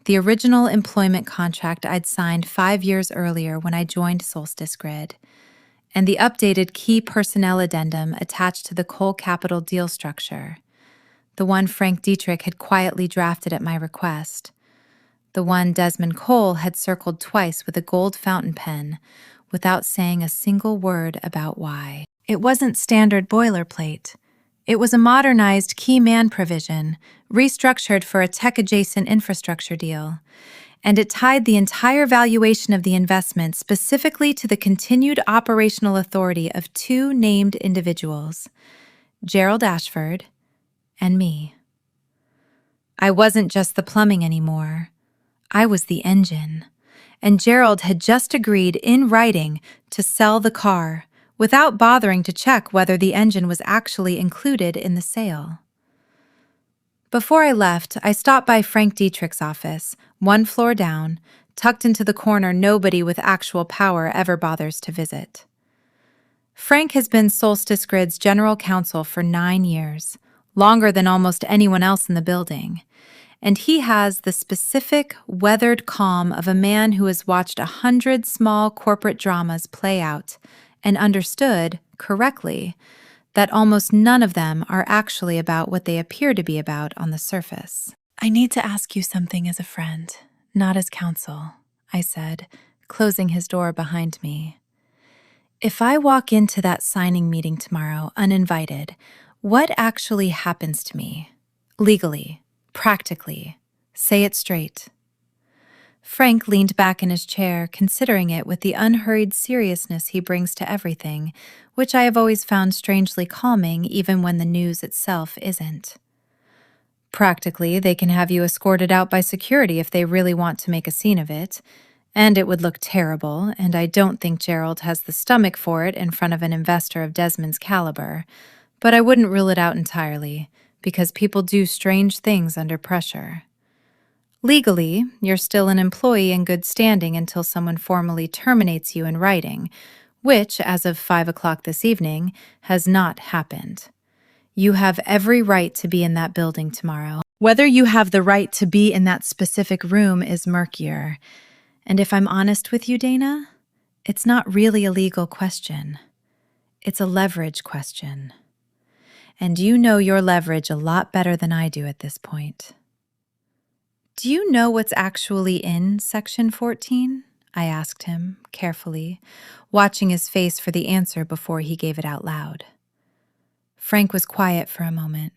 [SPEAKER 1] the original employment contract I'd signed 5 years earlier when I joined Solstice Grid, and the updated key personnel addendum attached to the Cole Capital deal structure, the one Frank Dietrich had quietly drafted at my request, the one Desmond Cole had circled twice with a gold fountain pen without saying a single word about why. It wasn't standard boilerplate. It was a modernized key man provision, restructured for a tech-adjacent infrastructure deal, and it tied the entire valuation of the investment specifically to the continued operational authority of two named individuals, Gerald Ashford and me. I wasn't just the plumbing anymore. I was the engine, and Gerald had just agreed in writing to sell the car, without bothering to check whether the engine was actually included in the sale. Before I left, I stopped by Frank Dietrich's office, one floor down, tucked into the corner nobody with actual power ever bothers to visit. Frank has been Solstice Grid's general counsel for 9 years, longer than almost anyone else in the building, and he has the specific, weathered calm of a man who has watched 100 small corporate dramas play out and understood, correctly, that almost none of them are actually about what they appear to be about on the surface. I need to ask you something as a friend, not as counsel, I said, closing his door behind me. If I walk into that signing meeting tomorrow uninvited, what actually happens to me? Legally, practically. Say it straight. Frank leaned back in his chair, considering it with the unhurried seriousness he brings to everything, which I have always found strangely calming even when the news itself isn't. Practically, they can have you escorted out by security if they really want to make a scene of it, and it would look terrible, and I don't think Gerald has the stomach for it in front of an investor of Desmond's caliber, but I wouldn't rule it out entirely, because people do strange things under pressure. Legally, you're still an employee in good standing until someone formally terminates you in writing, which, as of 5 o'clock this evening, has not happened. You have every right to be in that building tomorrow. Whether you have the right to be in that specific room is murkier. And if I'm honest with you, Dana, it's not really a legal question. It's a leverage question. And you know your leverage a lot better than I do at this point. Do you know what's actually in Section 14? I asked him, carefully, watching his face for the answer before he gave it out loud. Frank was quiet for a moment.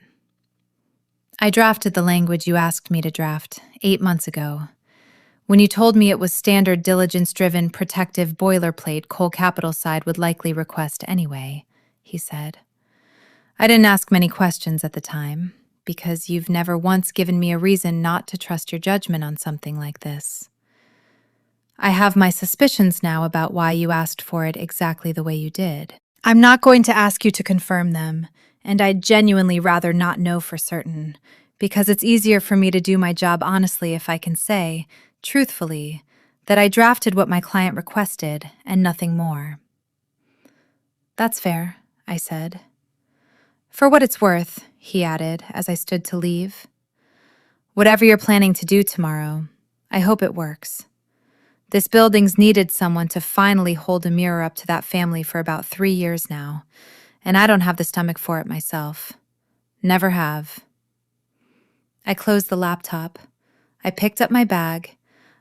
[SPEAKER 1] I drafted the language you asked me to draft 8 months ago. When you told me it was standard diligence-driven, protective boilerplate Cole Capital side would likely request anyway, he said. I didn't ask many questions at the time, because you've never once given me a reason not to trust your judgment on something like this. I have my suspicions now about why you asked for it exactly the way you did. I'm not going to ask you to confirm them, and I'd genuinely rather not know for certain, because it's easier for me to do my job honestly if I can say, truthfully, that I drafted what my client requested and nothing more. "That's fair," I said. "For what it's worth," he added as I stood to leave. "Whatever you're planning to do tomorrow, I hope it works. This building's needed someone to finally hold a mirror up to that family for about 3 years now, and I don't have the stomach for it myself. Never have." I closed the laptop. I picked up my bag.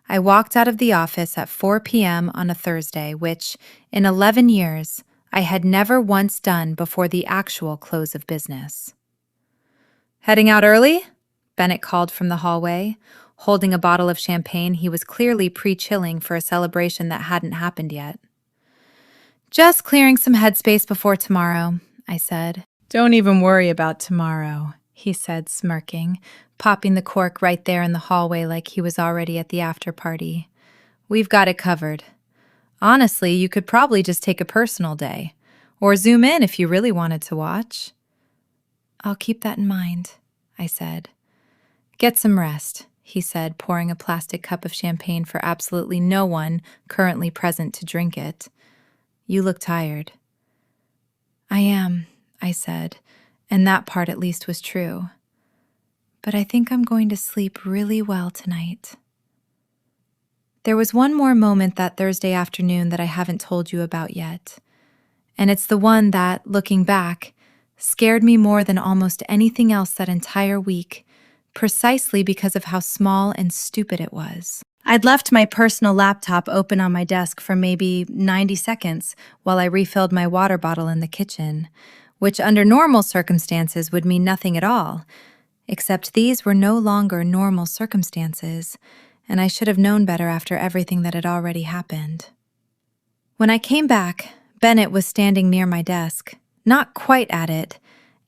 [SPEAKER 1] I walked out of the office at 4 p.m. on a Thursday, which, in 11 years, I had never once done before the actual close of business. "Heading out early?" Bennett called from the hallway, holding a bottle of champagne he was clearly pre-chilling for a celebration that hadn't happened yet. "Just clearing some headspace before tomorrow," I said. "Don't even worry about tomorrow," he said, smirking, popping the cork right there in the hallway like he was already at the after party. "We've got it covered. Honestly, you could probably just take a personal day, or zoom in if you really wanted to watch." "I'll keep that in mind," I said. "Get some rest," he said, pouring a plastic cup of champagne for absolutely no one currently present to drink it. "You look tired." "I am," I said, and that part at least was true. "But I think I'm going to sleep really well tonight." There was one more moment that Thursday afternoon that I haven't told you about yet, and it's the one that, looking back, scared me more than almost anything else that entire week, precisely because of how small and stupid it was. I'd left my personal laptop open on my desk for maybe 90 seconds while I refilled my water bottle in the kitchen, which under normal circumstances would mean nothing at all, except these were no longer normal circumstances, and I should have known better after everything that had already happened. When I came back, Bennett was standing near my desk, not quite at it,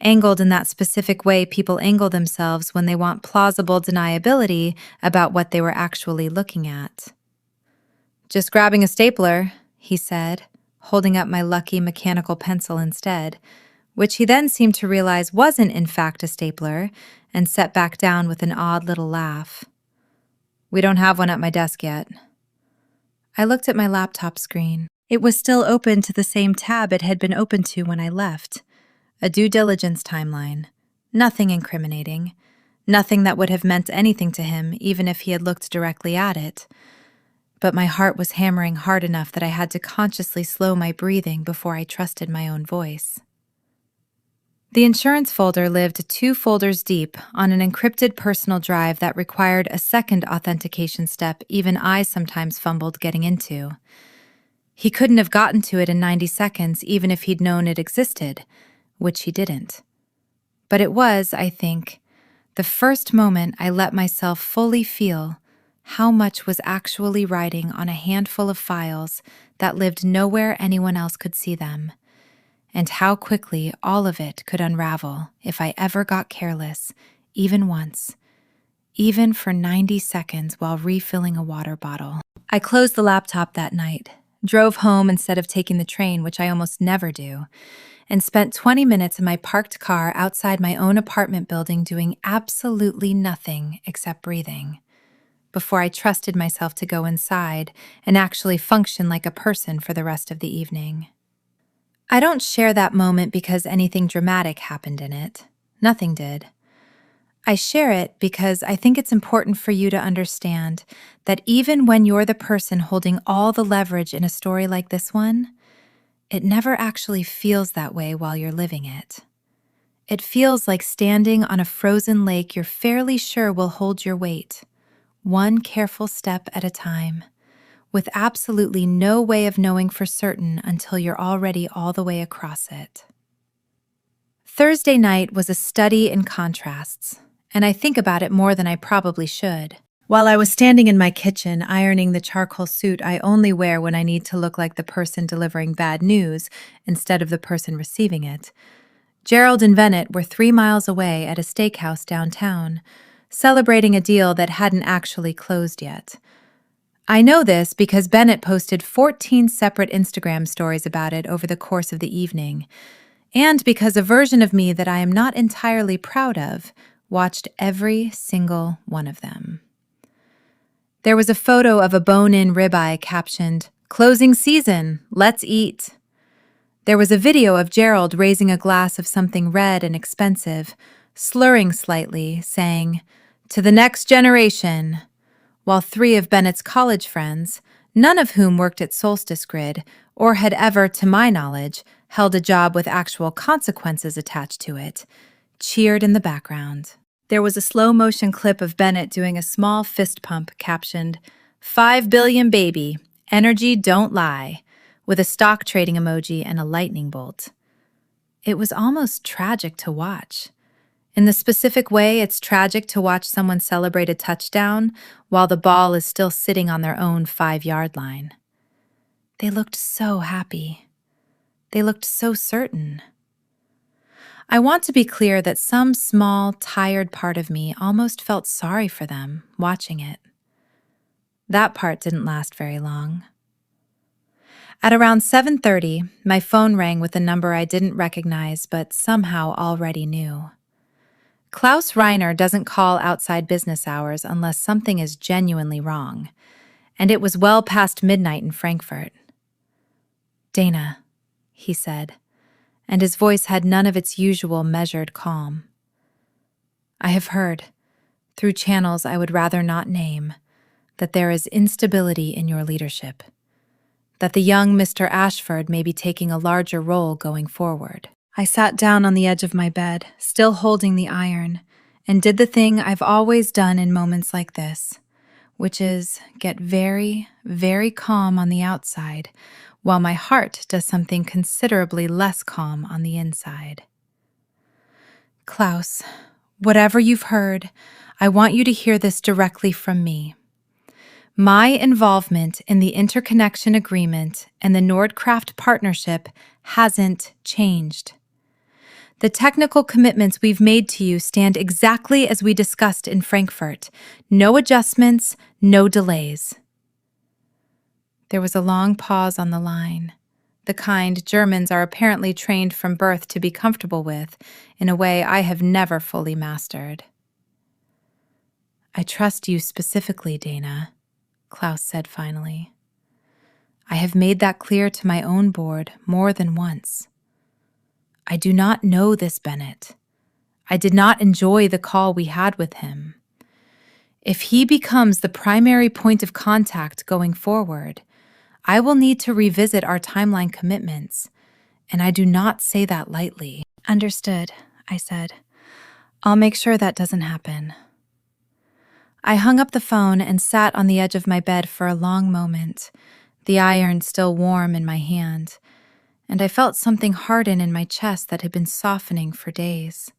[SPEAKER 1] angled in that specific way people angle themselves when they want plausible deniability about what they were actually looking at. "Just grabbing a stapler," he said, holding up my lucky mechanical pencil instead, which he then seemed to realize wasn't in fact a stapler, and set back down with an odd little laugh. "We don't have one at my desk yet." I looked at my laptop screen. It was still open to the same tab it had been open to when I left. A due diligence timeline. Nothing incriminating. Nothing that would have meant anything to him, even if he had looked directly at it. But my heart was hammering hard enough that I had to consciously slow my breathing before I trusted my own voice. The insurance folder lived 2 folders deep on an encrypted personal drive that required a second authentication step even I sometimes fumbled getting into. He couldn't have gotten to it in 90 seconds even if he'd known it existed, which he didn't. But it was, I think, the first moment I let myself fully feel how much was actually riding on a handful of files that lived nowhere anyone else could see them, and how quickly all of it could unravel if I ever got careless, even once, even for 90 seconds while refilling a water bottle. I closed the laptop that night, drove home instead of taking the train, which I almost never do, and spent 20 minutes in my parked car outside my own apartment building doing absolutely nothing except breathing, before I trusted myself to go inside and actually function like a person for the rest of the evening. I don't share that moment because anything dramatic happened in it. Nothing did. I share it because I think it's important for you to understand that even when you're the person holding all the leverage in a story like this one, it never actually feels that way while you're living it. It feels like standing on a frozen lake you're fairly sure will hold your weight, one careful step at a time, with absolutely no way of knowing for certain until you're already all the way across it. Thursday night was a study in contrasts, and I think about it more than I probably should. While I was standing in my kitchen ironing the charcoal suit I only wear when I need to look like the person delivering bad news instead of the person receiving it, Gerald and Bennett were 3 miles away at a steakhouse downtown, celebrating a deal that hadn't actually closed yet. I know this because Bennett posted 14 separate Instagram stories about it over the course of the evening, and because a version of me that I am not entirely proud of watched every single one of them. There was a photo of a bone-in ribeye captioned, "Closing season, let's eat." There was a video of Gerald raising a glass of something red and expensive, slurring slightly, saying, "To the next generation," while 3 of Bennett's college friends, none of whom worked at Solstice Grid or had ever, to my knowledge, held a job with actual consequences attached to it, cheered in the background. There was a slow-motion clip of Bennett doing a small fist pump captioned, "5 billion baby, energy don't lie," with a stock trading emoji and a lightning bolt. It was almost tragic to watch. In the specific way it's tragic to watch someone celebrate a touchdown while the ball is still sitting on their own 5-yard line. They looked so happy. They looked so certain. I want to be clear that some small, tired part of me almost felt sorry for them watching it. That part didn't last very long. At around 7:30, my phone rang with a number I didn't recognize but somehow already knew. Klaus Reiner doesn't call outside business hours unless something is genuinely wrong, and it was well past midnight in Frankfurt. "Dana," he said, and his voice had none of its usual measured calm. "I have heard, through channels I would rather not name, that there is instability in your leadership, that the young Mr. Ashford may be taking a larger role going forward." I sat down on the edge of my bed, still holding the iron, and did the thing I've always done in moments like this, which is get very, very calm on the outside, while my heart does something considerably less calm on the inside. "Klaus, whatever you've heard, I want you to hear this directly from me. My involvement in the interconnection agreement and the Nordkraft partnership hasn't changed. The technical commitments we've made to you stand exactly as we discussed in Frankfurt. No adjustments, no delays." There was a long pause on the line, the kind Germans are apparently trained from birth to be comfortable with, in a way I have never fully mastered. "I trust you specifically, Dana," Klaus said finally. "I have made that clear to my own board more than once. I do not know this Bennett. I did not enjoy the call we had with him. If he becomes the primary point of contact going forward, I will need to revisit our timeline commitments, and I do not say that lightly." "Understood," I said. "I'll make sure that doesn't happen." I hung up the phone and sat on the edge of my bed for a long moment, the iron still warm in my hand, and I felt something harden in my chest that had been softening for days.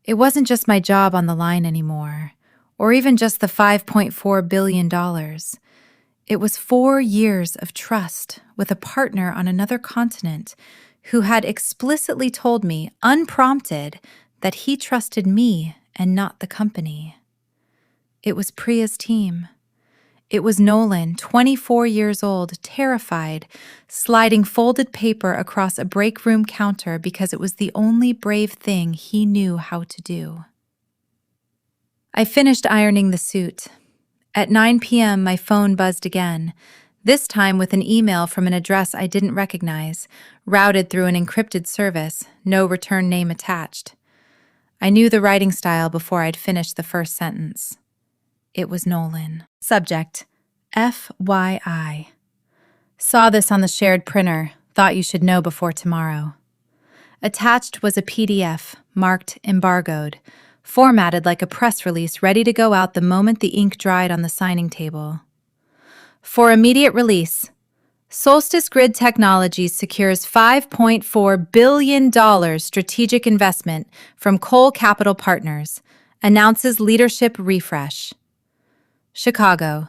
[SPEAKER 1] It wasn't just my job on the line anymore, or even just the $5.4 billion. It was 4 years of trust with a partner on another continent who had explicitly told me, unprompted, that he trusted me and not the company. It was Priya's team. It was Nolan, 24 years old, terrified, sliding folded paper across a break room counter because it was the only brave thing he knew how to do. I finished ironing the suit. At 9 p.m., my phone buzzed again, this time with an email from an address I didn't recognize, routed through an encrypted service, no return name attached. I knew the writing style before I'd finished the first sentence. It was Nolan. Subject: FYI. Saw this on the shared printer, thought you should know before tomorrow. Attached was a PDF, marked embargoed, formatted like a press release ready to go out the moment the ink dried on the signing table. For immediate release, Solstice Grid Technologies secures $5.4 billion strategic investment from Cole Capital Partners, announces leadership refresh. Chicago.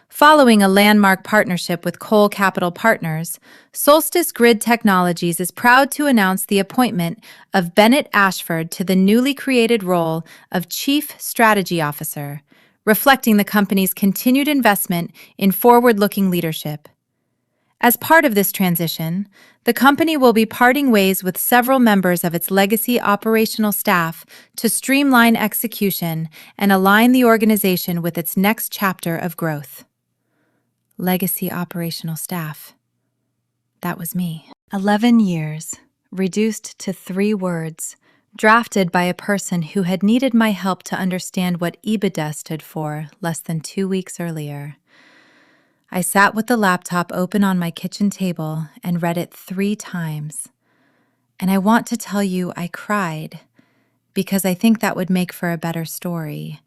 [SPEAKER 1] Following a landmark partnership with Cole Capital Partners, Solstice Grid Technologies is proud to announce the appointment of Bennett Ashford to the newly created role of Chief Strategy Officer, reflecting the company's continued investment in forward-looking leadership. As part of this transition, the company will be parting ways with several members of its legacy operational staff to streamline execution and align the organization with its next chapter of growth. Legacy operational staff. That was me. 11 years, reduced to 3 words, drafted by a person who had needed my help to understand what EBITDA stood for less than 2 weeks earlier. I sat with the laptop open on my kitchen table and read it 3 times. And I want to tell you I cried, because I think that would make for a better story,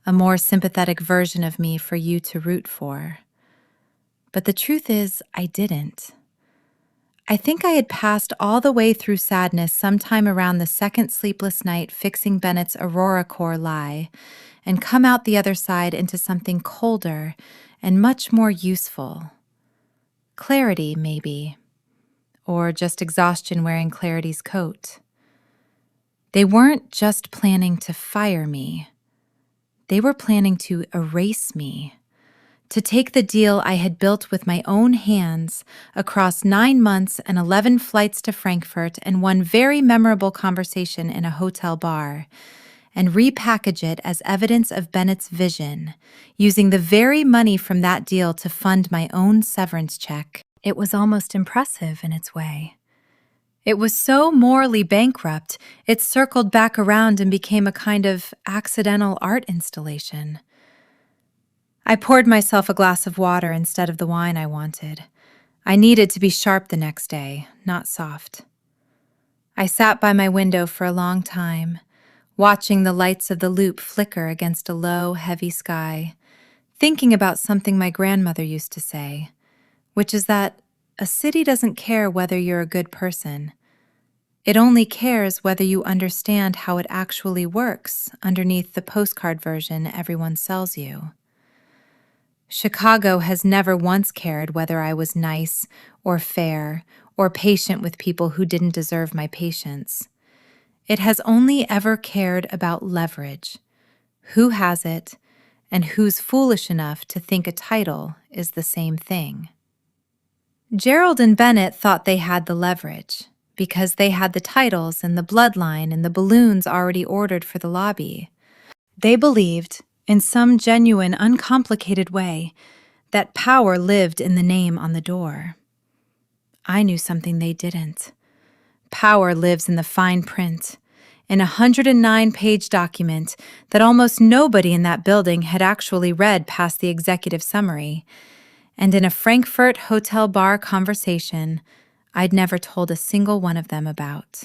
[SPEAKER 1] a more sympathetic version of me for you to root for. But the truth is, I didn't. I think I had passed all the way through sadness sometime around the second sleepless night fixing Bennett's Aurora Core lie, and come out the other side into something colder and much more useful. Clarity, maybe. Or just exhaustion wearing clarity's coat. They weren't just planning to fire me. They were planning to erase me. To take the deal I had built with my own hands across 9 months and 11 flights to Frankfurt and one very memorable conversation in a hotel bar, and repackage it as evidence of Bennett's vision, using the very money from that deal to fund my own severance check. It was almost impressive in its way. It was so morally bankrupt, it circled back around and became a kind of accidental art installation. I poured myself a glass of water instead of the wine I wanted. I needed to be sharp the next day, not soft. I sat by my window for a long time, watching the lights of the loop flicker against a low, heavy sky, thinking about something my grandmother used to say, which is that a city doesn't care whether you're a good person. It only cares whether you understand how it actually works underneath the postcard version everyone sells you. Chicago has never once cared whether I was nice or fair or patient with people who didn't deserve my patience. It has only ever cared about leverage, who has it, and who's foolish enough to think a title is the same thing. Gerald and Bennett thought they had the leverage because they had the titles and the bloodline and the balloons already ordered for the lobby. They believed, in some genuine, uncomplicated way, that power lived in the name on the door. I knew something they didn't. Power lives in the fine print, in a 109-page document that almost nobody in that building had actually read past the executive summary, and in a Frankfurt hotel bar conversation I'd never told a single one of them about.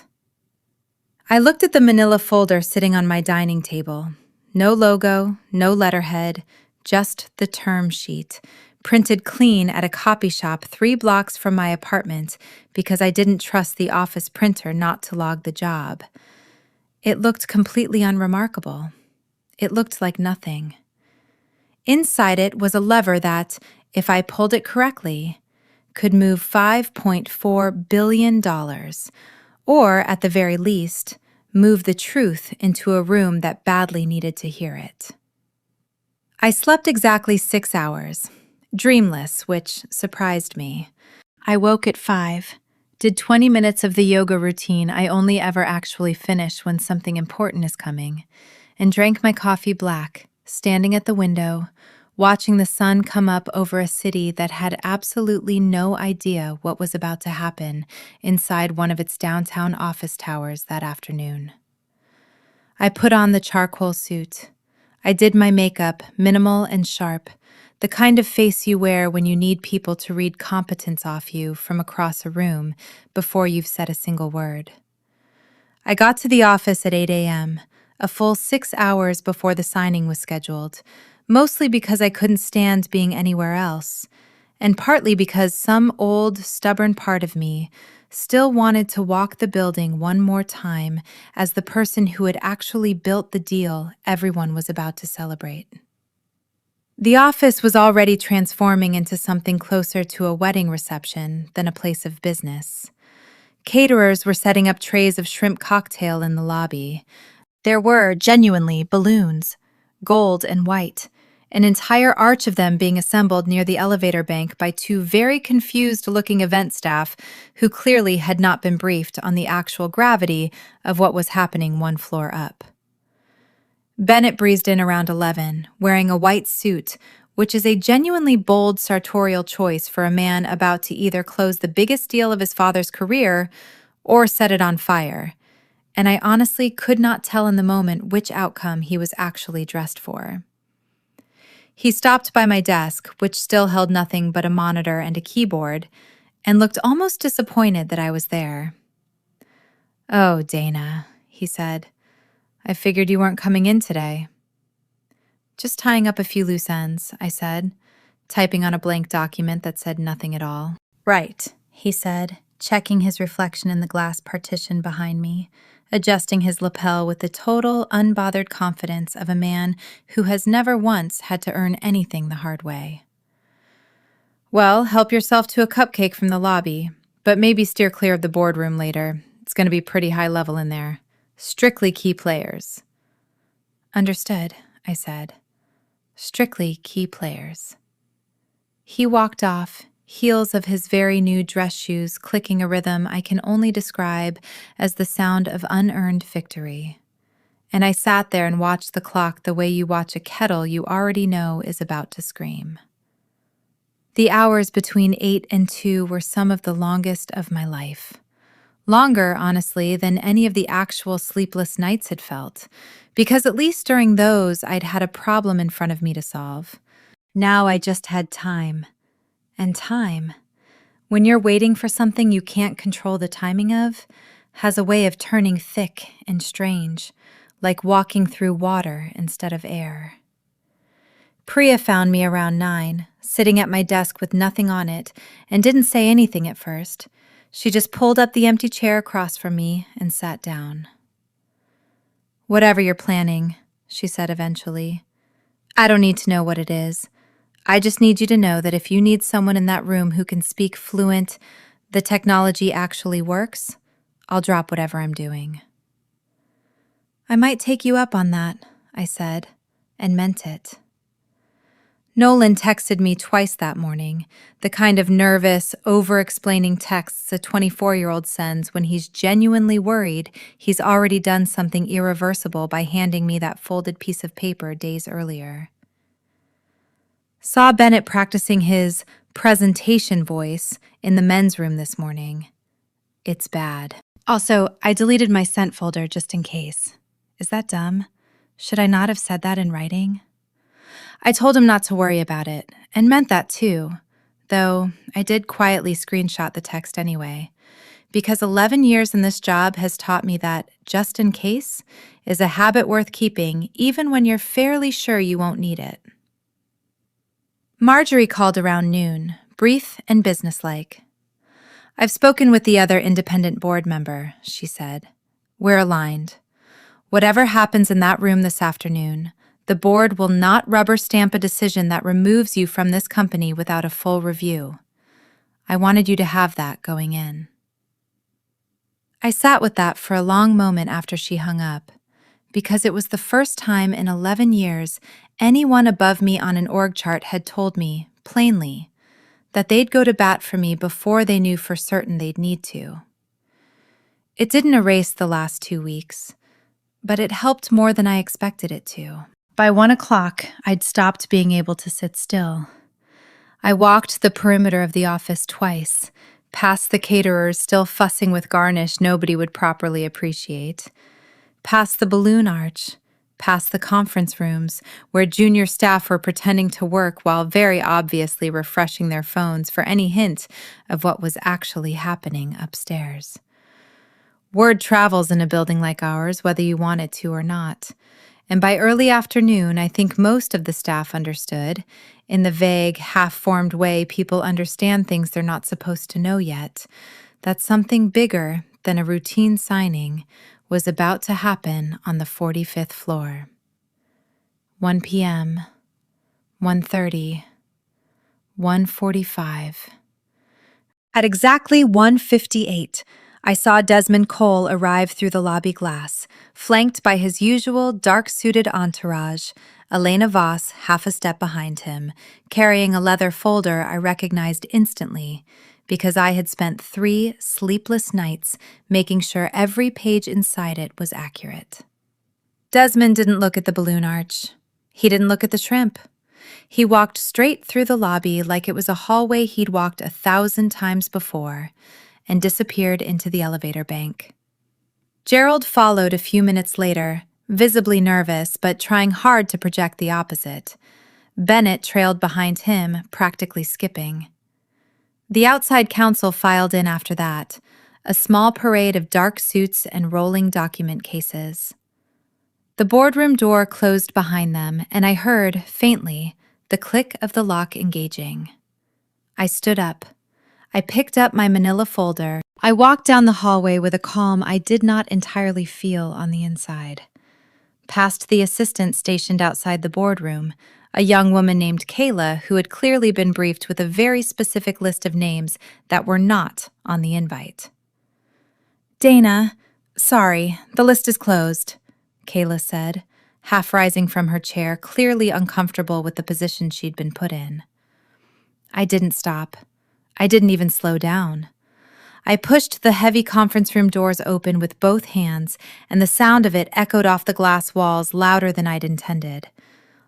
[SPEAKER 1] I looked at the manila folder sitting on my dining table. No logo, no letterhead, just the term sheet, printed clean at a copy shop 3 blocks from my apartment because I didn't trust the office printer not to log the job. It looked completely unremarkable. It looked like nothing. Inside it was a lever that, if I pulled it correctly, could move $5.4 billion, or at the very least, move the truth into a room that badly needed to hear it. I slept exactly 6 hours, dreamless, which surprised me. I woke at 5, did 20 minutes of the yoga routine I only ever actually finish when something important is coming, and drank my coffee black, standing at the window, watching the sun come up over a city that had absolutely no idea what was about to happen inside one of its downtown office towers that afternoon. I put on the charcoal suit. I did my makeup, minimal and sharp, the kind of face you wear when you need people to read competence off you from across a room before you've said a single word. I got to the office at 8 a.m., a full 6 hours before the signing was scheduled, mostly because I couldn't stand being anywhere else, and partly because some old, stubborn part of me still wanted to walk the building one more time as the person who had actually built the deal everyone was about to celebrate. The office was already transforming into something closer to a wedding reception than a place of business. Caterers were setting up trays of shrimp cocktail in the lobby. There were, genuinely, balloons, gold and white, an entire arch of them being assembled near the elevator bank by two very confused-looking event staff who clearly had not been briefed on the actual gravity of what was happening one floor up. Bennett breezed in around 11, wearing a white suit, which is a genuinely bold sartorial choice for a man about to either close the biggest deal of his father's career or set it on fire, and I honestly could not tell in the moment which outcome he was actually dressed for. He stopped by my desk, which still held nothing but a monitor and a keyboard, and looked almost disappointed that I was there. "Oh, Dana," he said. "I figured you weren't coming in today." "Just tying up a few loose ends," I said, typing on a blank document that said nothing at all. "Right," he said, checking his reflection in the glass partition behind me, adjusting his lapel with the total, unbothered confidence of a man who has never once had to earn anything the hard way. "Well, help yourself to a cupcake from the lobby, but maybe steer clear of the boardroom later. It's going to be pretty high level in there. Strictly key players." "Understood," I said. "Strictly key players." He walked off, heels of his very new dress shoes clicking a rhythm I can only describe as the sound of unearned victory. And I sat there and watched the clock the way you watch a kettle you already know is about to scream. The hours between 8 and 2 were some of the longest of my life. Longer, honestly, than any of the actual sleepless nights had felt, because at least during those I'd had a problem in front of me to solve. Now I just had time. And time, when you're waiting for something you can't control the timing of, has a way of turning thick and strange, like walking through water instead of air. Priya found me around 9, sitting at my desk with nothing on it, and didn't say anything at first. She just pulled up the empty chair across from me and sat down. "Whatever you're planning," she said eventually. "I don't need to know what it is. I just need you to know that if you need someone in that room who can speak fluent, the technology actually works, I'll drop whatever I'm doing." "I might take you up on that," I said, and meant it. Nolan texted me twice that morning, the kind of nervous, over-explaining texts a 24-year-old sends when he's genuinely worried he's already done something irreversible by handing me that folded piece of paper days earlier. Saw Bennett practicing his presentation voice in the men's room this morning. It's bad. Also, I deleted my sent folder just in case. Is that dumb? Should I not have said that in writing? I told him not to worry about it, and meant that too, though I did quietly screenshot the text anyway, because 11 years in this job has taught me that just in case is a habit worth keeping even when you're fairly sure you won't need it. Marjorie called around noon, brief and businesslike. "I've spoken with the other independent board member," she said. "We're aligned. Whatever happens in that room this afternoon, the board will not rubber stamp a decision that removes you from this company without a full review. I wanted you to have that going in." I sat with that for a long moment after she hung up, because it was the first time in 11 years anyone above me on an org chart had told me, plainly, that they'd go to bat for me before they knew for certain they'd need to. It didn't erase the last 2 weeks, but it helped more than I expected it to. By 1 o'clock, I'd stopped being able to sit still. I walked the perimeter of the office twice, past the caterers still fussing with garnish nobody would properly appreciate, past the balloon arch, past the conference rooms where junior staff were pretending to work while very obviously refreshing their phones for any hint of what was actually happening upstairs. Word travels in a building like ours, whether you want it to or not. And by early afternoon, I think most of the staff understood, in the vague, half-formed way people understand things they're not supposed to know yet, that something bigger than a routine signing was about to happen on the 45th floor. 1 p.m., 1:30, 1:45. At exactly 1:58, I saw Desmond Cole arrive through the lobby glass, flanked by his usual dark-suited entourage, Elena Voss half a step behind him, carrying a leather folder I recognized instantly, because I had spent 3 sleepless nights making sure every page inside it was accurate. Desmond didn't look at the balloon arch. He didn't look at the shrimp. He walked straight through the lobby like it was a hallway he'd walked 1,000 times before, and disappeared into the elevator bank. Gerald followed a few minutes later, visibly nervous but trying hard to project the opposite. Bennett trailed behind him, practically skipping. The outside counsel filed in after that, a small parade of dark suits and rolling document cases. The boardroom door closed behind them, and I heard, faintly, the click of the lock engaging. I stood up. I picked up my manila folder. I walked down the hallway with a calm I did not entirely feel on the inside. Past the assistant stationed outside the boardroom, a young woman named Kayla who had clearly been briefed with a very specific list of names that were not on the invite. "Dana, sorry, the list is closed," Kayla said, half rising from her chair, clearly uncomfortable with the position she'd been put in. I didn't stop. I didn't even slow down. I pushed the heavy conference room doors open with both hands, and the sound of it echoed off the glass walls louder than I'd intended.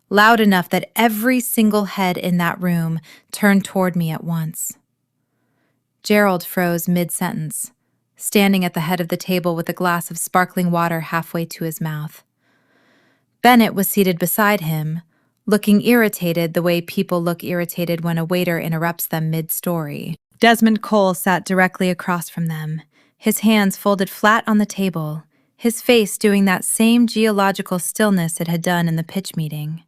[SPEAKER 1] Loud enough that every single head in that room turned toward me at once. Gerald froze mid-sentence, standing at the head of the table with a glass of sparkling water halfway to his mouth. Bennett was seated beside him, looking irritated the way people look irritated when a waiter interrupts them mid-story. Desmond Cole sat directly across from them, his hands folded flat on the table, his face doing that same geological stillness it had done in the pitch meeting.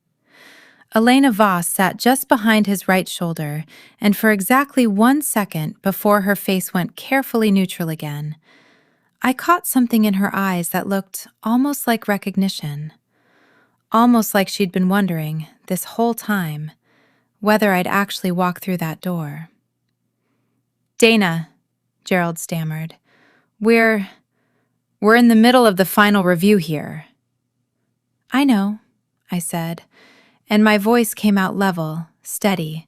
[SPEAKER 1] Elena Voss sat just behind his right shoulder, and for exactly 1 second before her face went carefully neutral again, I caught something in her eyes that looked almost like recognition. Almost like she'd been wondering, this whole time, whether I'd actually walk through that door. "Dana," Gerald stammered, We're in the middle of the final review here." "I know," I said, and my voice came out level, steady,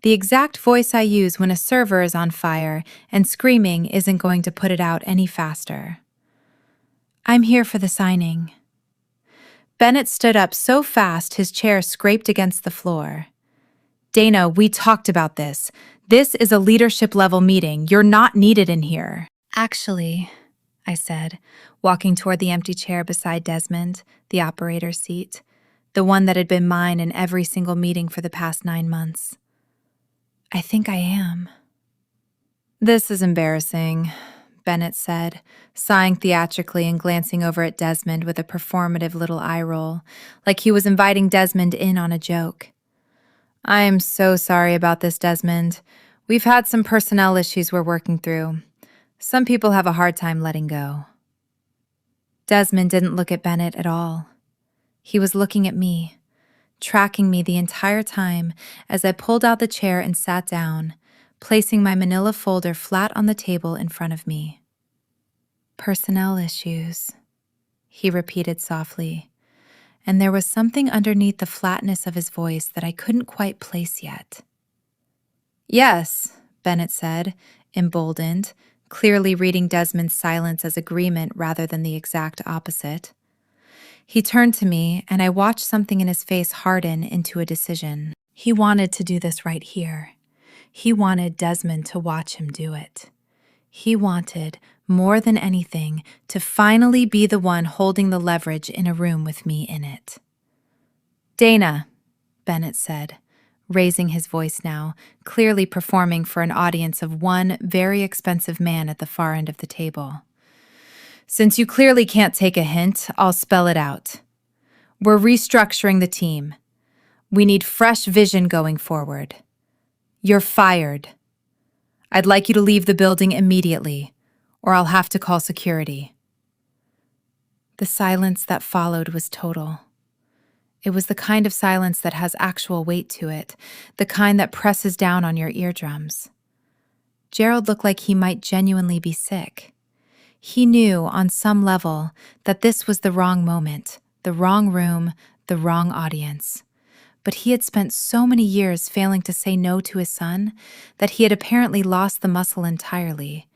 [SPEAKER 1] the exact voice I use when a server is on fire and screaming isn't going to put it out any faster. "I'm here for the signing." Bennett stood up so fast his chair scraped against the floor. "Dana, we talked about this. This is a leadership-level meeting. You're not needed in here." "Actually," I said, walking toward the empty chair beside Desmond, the operator's seat, the one that had been mine in every single meeting for the past 9 months. "I think I am." "This is embarrassing," Bennett said, sighing theatrically and glancing over at Desmond with a performative little eye roll, like he was inviting Desmond in on a joke. "I am so sorry about this, Desmond. We've had some personnel issues we're working through. Some people have a hard time letting go." Desmond didn't look at Bennett at all. He was looking at me, tracking me the entire time as I pulled out the chair and sat down, placing my manila folder flat on the table in front of me. "Personnel issues," he repeated softly, and there was something underneath the flatness of his voice that I couldn't quite place yet. "Yes," Bennett said, emboldened, clearly reading Desmond's silence as agreement rather than the exact opposite. He turned to me, and I watched something in his face harden into a decision. He wanted to do this right here. He wanted Desmond to watch him do it. He wanted, more than anything, to finally be the one holding the leverage in a room with me in it. "Dana," Bennett said, raising his voice now, clearly performing for an audience of one very expensive man at the far end of the table. "Since you clearly can't take a hint, I'll spell it out. We're restructuring the team. We need fresh vision going forward. You're fired. I'd like you to leave the building immediately, or I'll have to call security." The silence that followed was total. It was the kind of silence that has actual weight to it, the kind that presses down on your eardrums. Gerald looked like he might genuinely be sick. He knew, on some level, that this was the wrong moment, the wrong room, the wrong audience. But he had spent so many years failing to say no to his son that he had apparently lost the muscle entirely,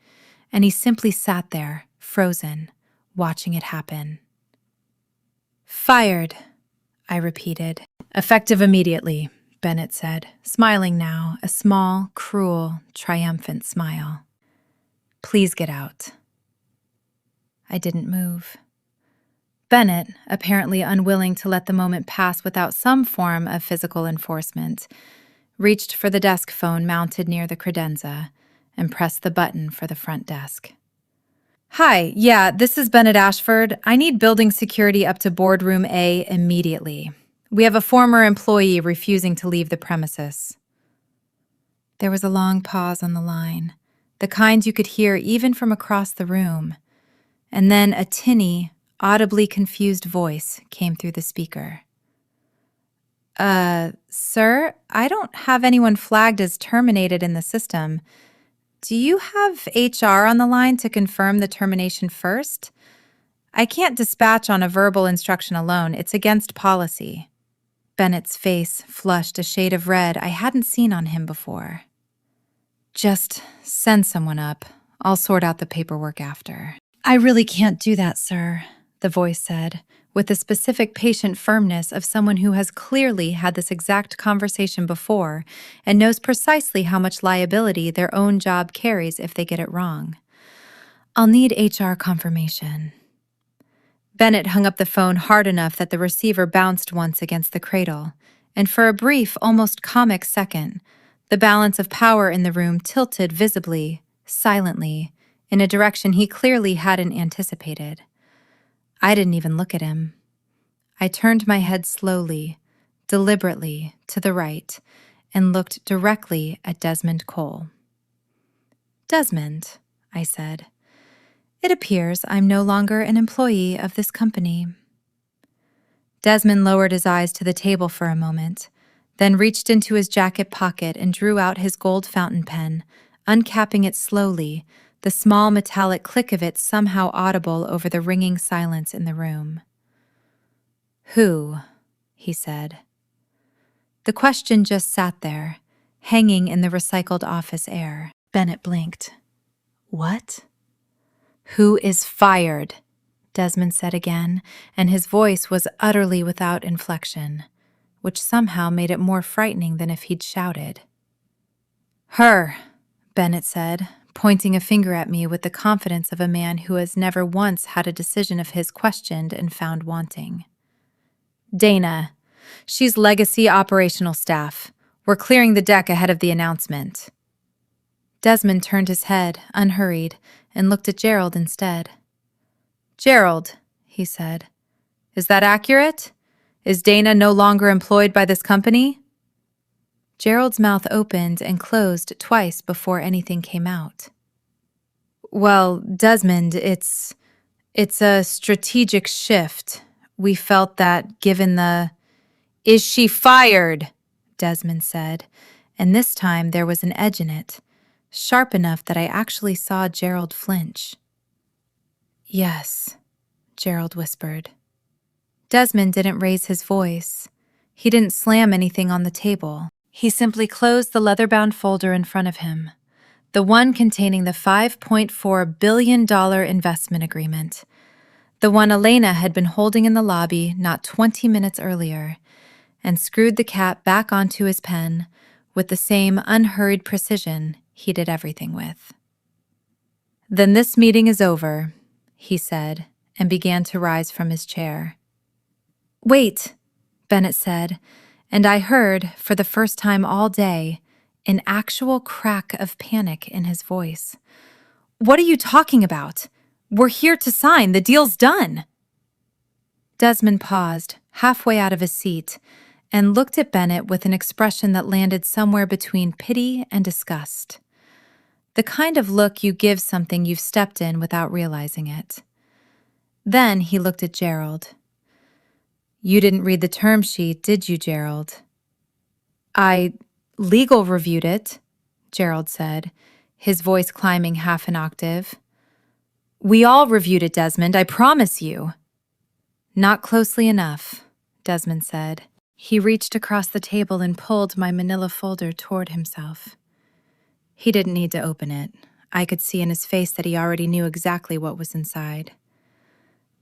[SPEAKER 1] and he simply sat there, frozen, watching it happen. "Fired," I repeated. "Effective immediately," Bennett said, smiling now, a small, cruel, triumphant smile. "Please get out." I didn't move. Bennett, apparently unwilling to let the moment pass without some form of physical enforcement, reached for the desk phone mounted near the credenza and pressed the button for the front desk. "Hi, yeah, this is Bennett Ashford. I need building security up to boardroom A immediately. We have a former employee refusing to leave the premises." There was a long pause on the line, the kind you could hear even from across the room, and then a tinny, audibly confused voice came through the speaker. Sir, I don't have anyone flagged as terminated in the system. Do you have HR on the line to confirm the termination first? I can't dispatch on a verbal instruction alone. It's against policy." Bennett's face flushed a shade of red I hadn't seen on him before. "Just send someone up. I'll sort out the paperwork after." "I really can't do that, sir," the voice said, with the specific patient firmness of someone who has clearly had this exact conversation before and knows precisely how much liability their own job carries if they get it wrong. "I'll need HR confirmation." Bennett hung up the phone hard enough that the receiver bounced once against the cradle, and for a brief, almost comic second, the balance of power in the room tilted visibly, silently, in a direction he clearly hadn't anticipated. I didn't even look at him. I turned my head slowly, deliberately, to the right, and looked directly at Desmond Cole. "Desmond," I said, "it appears I'm no longer an employee of this company." Desmond lowered his eyes to the table for a moment, then reached into his jacket pocket and drew out his gold fountain pen, uncapping it slowly, the small metallic click of it somehow audible over the ringing silence in the room. "Who?" he said. The question just sat there, hanging in the recycled office air. Bennett blinked. "What?" "Who is fired?" Desmond said again, and his voice was utterly without inflection, which somehow made it more frightening than if he'd shouted. "Her," Bennett said, pointing a finger at me with the confidence of a man who has never once had a decision of his questioned and found wanting. "Dana. She's legacy operational staff. We're clearing the deck ahead of the announcement." Desmond turned his head, unhurried, and looked at Gerald instead. "Gerald," he said, "is that accurate? Is Dana no longer employed by this company?" Gerald's mouth opened and closed twice before anything came out. "Well, Desmond, it's a strategic shift. We felt that given the—" "Is she fired?" Desmond said, and this time there was an edge in it, sharp enough that I actually saw Gerald flinch. "Yes," Gerald whispered. Desmond didn't raise his voice. He didn't slam anything on the table. He simply closed the leather-bound folder in front of him, the one containing the $5.4 billion investment agreement, the one Elena had been holding in the lobby not 20 minutes earlier, and screwed the cap back onto his pen with the same unhurried precision he did everything with. "Then this meeting is over," he said, and began to rise from his chair. "Wait," Bennett said, and I heard, for the first time all day, an actual crack of panic in his voice. "What are you talking about? We're here to sign. The deal's done." Desmond paused, halfway out of his seat, and looked at Bennett with an expression that landed somewhere between pity and disgust. The kind of look you give something you've stepped in without realizing it. Then he looked at Gerald. "You didn't read the term sheet, did you, Gerald?" "I legal reviewed it," Gerald said, his voice climbing half an octave. We all reviewed it, Desmond, I promise you. Not closely enough, Desmond said. He reached across the table and pulled my manila folder toward himself. He didn't need to open it. I could see in his face that he already knew exactly what was inside.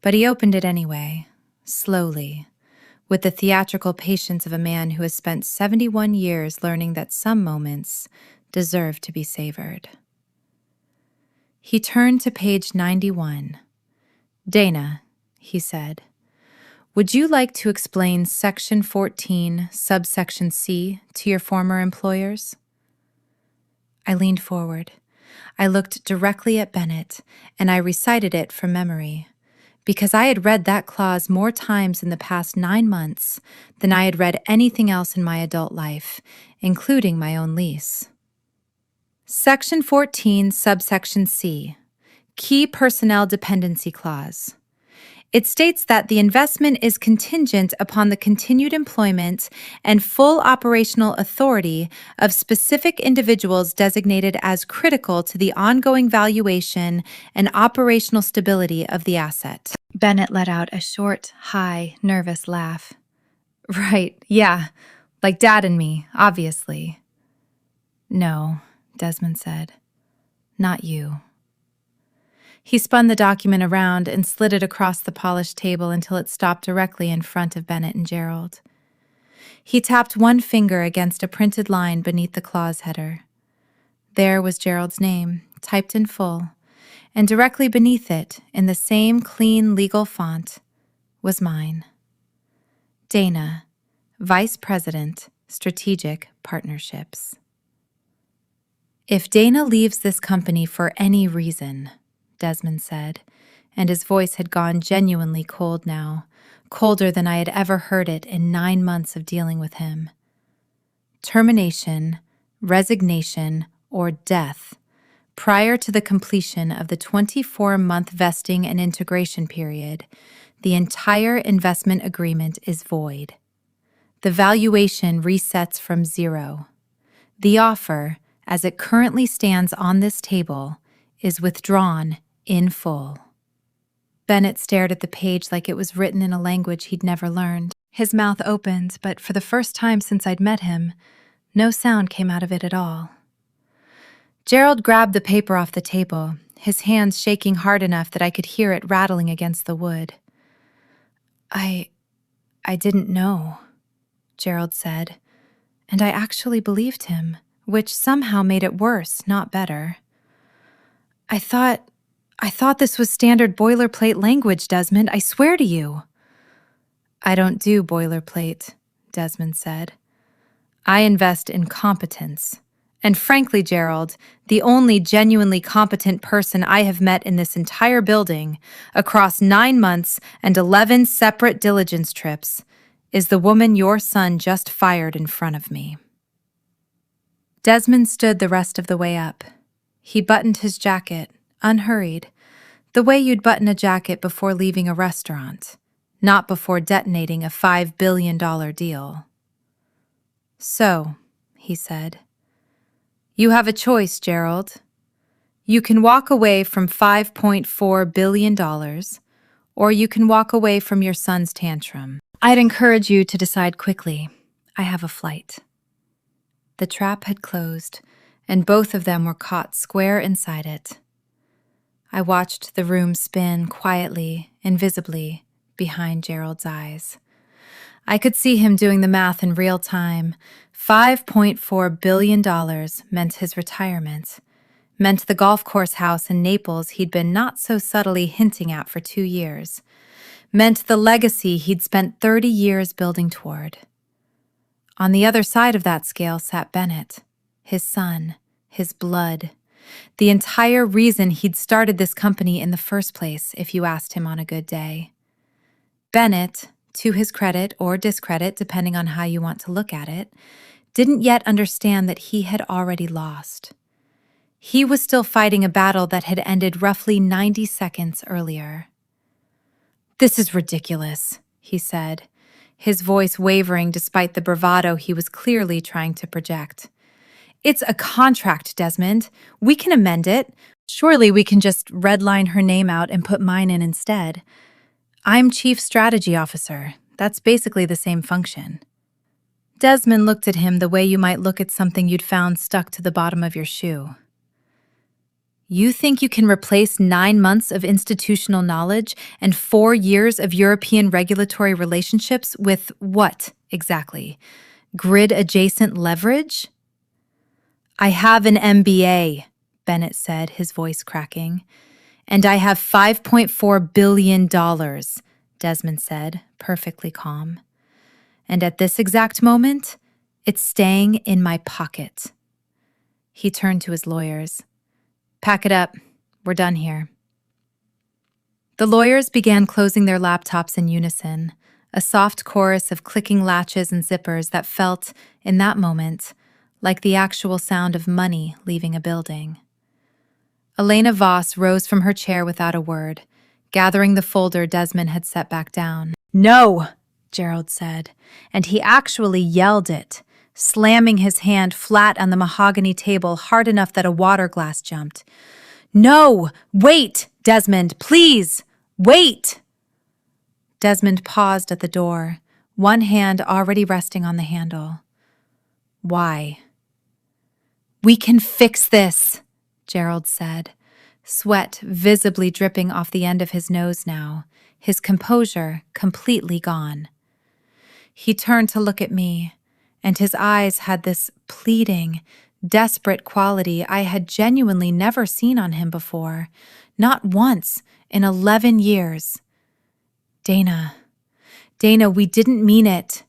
[SPEAKER 1] But he opened it anyway, slowly, with the theatrical patience of a man who has spent 71 years learning that some moments deserve to be savored. He turned to page 91. Dana, he said, would you like to explain Section 14, subsection C to your former employers? I leaned forward. I looked directly at Bennett, and I recited it from memory, because I had read that clause more times in the past 9 months than I had read anything else in my adult life, including my own lease. Section 14, subsection C, Key Personnel Dependency Clause. It states that the investment is contingent upon the continued employment and full operational authority of specific individuals designated as critical to the ongoing valuation and operational stability of the asset. Bennett let out a short, high, nervous laugh. Right, yeah, like Dad and me, obviously. No, Desmond said. Not you. He spun the document around and slid it across the polished table until it stopped directly in front of Bennett and Gerald. He tapped one finger against a printed line beneath the clause header. There was Gerald's name, typed in full, and directly beneath it, in the same clean legal font, was mine. Dana, Vice President, Strategic Partnerships. If Dana leaves this company for any reason, Desmond said, and his voice had gone genuinely cold now, colder than I had ever heard it in 9 months of dealing with him. Termination, resignation, or death, prior to the completion of the 24-month vesting and integration period, the entire investment agreement is void. The valuation resets from 0. The offer, as it currently stands on this table, is withdrawn in full. Bennett stared at the page like it was written in a language he'd never learned. His mouth opened, but for the first time since I'd met him, no sound came out of it at all. Gerald grabbed the paper off the table, his hands shaking hard enough that I could hear it rattling against the wood. I didn't know, Gerald said, and I actually believed him, which somehow made it worse, not better. I thought this was standard boilerplate language, Desmond, I swear to you. I don't do boilerplate, Desmond said. I invest in competence. And frankly, Gerald, the only genuinely competent person I have met in this entire building, across 9 months and 11 separate diligence trips, is the woman your son just fired in front of me. Desmond stood the rest of the way up. He buttoned his jacket, unhurried, the way you'd button a jacket before leaving a restaurant, not before detonating a $5 billion deal. So, he said, you have a choice, Gerald. You can walk away from $5.4 billion, or you can walk away from your son's tantrum. I'd encourage you to decide quickly. I have a flight. The trap had closed, and both of them were caught square inside it. I watched the room spin quietly, invisibly, behind Gerald's eyes. I could see him doing the math in real time. $5.4 billion meant his retirement, meant the golf course house in Naples he'd been not so subtly hinting at for 2 years, meant the legacy he'd spent 30 years building toward. On the other side of that scale sat Bennett, his son, his blood, the entire reason he'd started this company in the first place, if you asked him on a good day. Bennett, to his credit or discredit, depending on how you want to look at it, didn't yet understand that he had already lost. He was still fighting a battle that had ended roughly 90 seconds earlier. "This is ridiculous," he said, his voice wavering despite the bravado he was clearly trying to project. "It's a contract, Desmond. We can amend it. Surely we can just redline her name out and put mine in instead. I'm Chief Strategy Officer. That's basically the same function. Desmond looked at him the way you might look at something you'd found stuck to the bottom of your shoe. You think you can replace 9 months of institutional knowledge and 4 years of European regulatory relationships with what, exactly? Grid-adjacent leverage? I have an MBA, Bennett said, his voice cracking. And I have $5.4 billion, Desmond said, perfectly calm. And at this exact moment, it's staying in my pocket. He turned to his lawyers. Pack it up. We're done here. The lawyers began closing their laptops in unison, a soft chorus of clicking latches and zippers that felt, in that moment, like the actual sound of money leaving a building. Elena Voss rose from her chair without a word, gathering the folder Desmond had set back down. No, Gerald said, and he actually yelled it, slamming his hand flat on the mahogany table hard enough that a water glass jumped. No! Wait, Desmond, please! Wait! Desmond paused at the door, one hand already resting on the handle. Why? We can fix this, Gerald said, sweat visibly dripping off the end of his nose now, his composure completely gone. He turned to look at me, and his eyes had this pleading, desperate quality I had genuinely never seen on him before, not once in 11 years. Dana, we didn't mean it.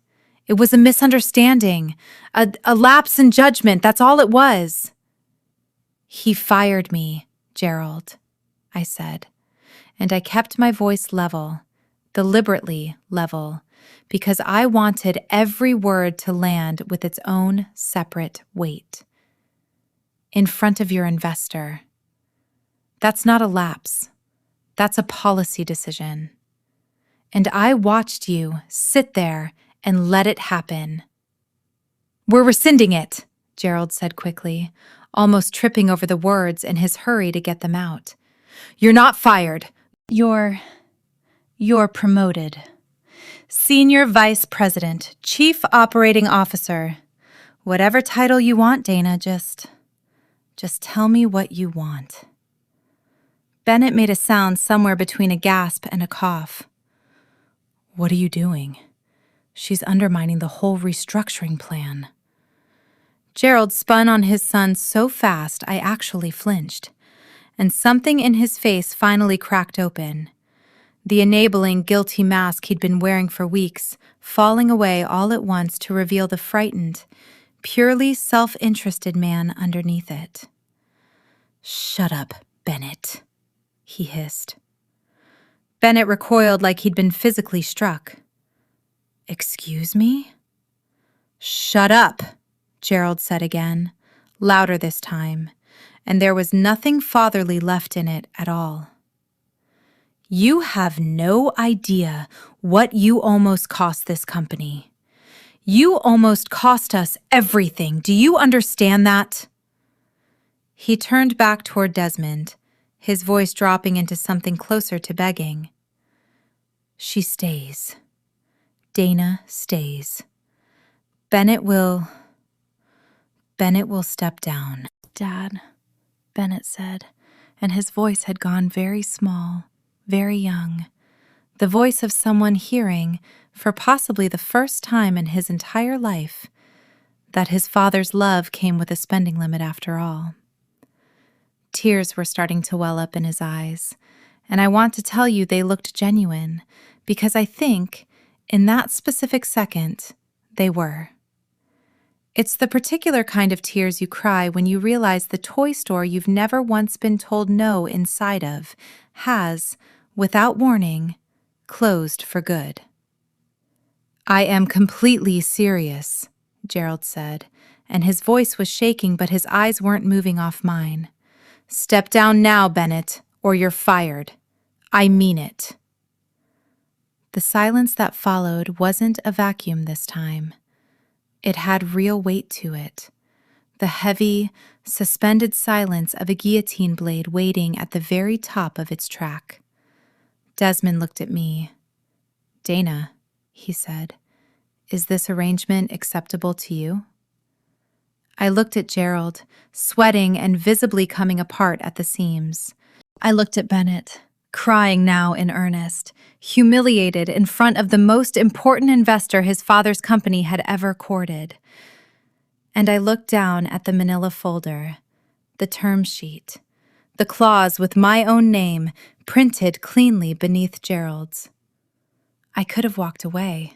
[SPEAKER 1] It was a misunderstanding, a lapse in judgment, that's all it was. He fired me, Gerald, I said, and I kept my voice level, deliberately level, because I wanted every word to land with its own separate weight. In front of your investor. That's not a lapse. That's a policy decision. And I watched you sit there and let it happen. We're rescinding it, Gerald said quickly, almost tripping over the words in his hurry to get them out. You're not fired. You're promoted. Senior Vice President, Chief Operating Officer. Whatever title you want, Dana, just tell me what you want. Bennett made a sound somewhere between a gasp and a cough. What are you doing? She's undermining the whole restructuring plan. Gerald spun on his son so fast I actually flinched, and something in his face finally cracked open. The enabling, guilty mask he'd been wearing for weeks, falling away all at once to reveal the frightened, purely self-interested man underneath it. Shut up, Bennett, he hissed. Bennett recoiled like he'd been physically struck. Excuse me? Shut up, Gerald said again, louder this time, and there was nothing fatherly left in it at all. You have no idea what you almost cost this company. You almost cost us everything. Do you understand that? He turned back toward Desmond, his voice dropping into something closer to begging. She stays. Dana stays. Bennett will step down. Dad, Bennett said, and his voice had gone very small, very young, the voice of someone hearing, for possibly the first time in his entire life, that his father's love came with a spending limit after all. Tears were starting to well up in his eyes, and I want to tell you they looked genuine, because I think, in that specific second, they were. It's the particular kind of tears you cry when you realize the toy store you've never once been told no inside of has, without warning, closed for good. I am completely serious, Gerald said, and his voice was shaking but his eyes weren't moving off mine. Step down now, Bennett, or you're fired. I mean it. The silence that followed wasn't a vacuum this time. It had real weight to it. the heavy, suspended silence of a guillotine blade waiting at the very top of its track. Desmond looked at me. "Dana," he said, "is this arrangement acceptable to you?" I looked at Gerald, sweating and visibly coming apart at the seams. I looked at Bennett, crying now in earnest, humiliated in front of the most important investor his father's company had ever courted. And I looked down at the manila folder, the term sheet, the clause with my own name printed cleanly beneath Gerald's. I could have walked away.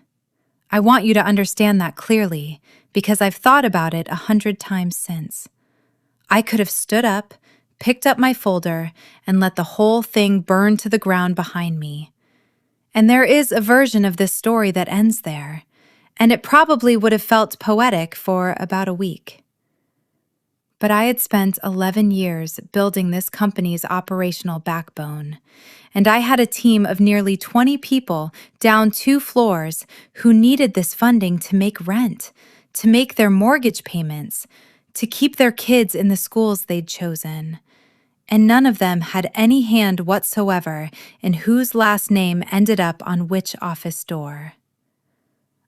[SPEAKER 1] I want you to understand that clearly, because I've thought about it 100 times since. I could have stood up, picked up my folder, and let the whole thing burn to the ground behind me. And there is a version of this story that ends there, and it probably would have felt poetic for about a week. But I had spent 11 years building this company's operational backbone, and I had a team of nearly 20 people down 2 floors who needed this funding to make rent, to make their mortgage payments, to keep their kids in the schools they'd chosen. And none of them had any hand whatsoever in whose last name ended up on which office door.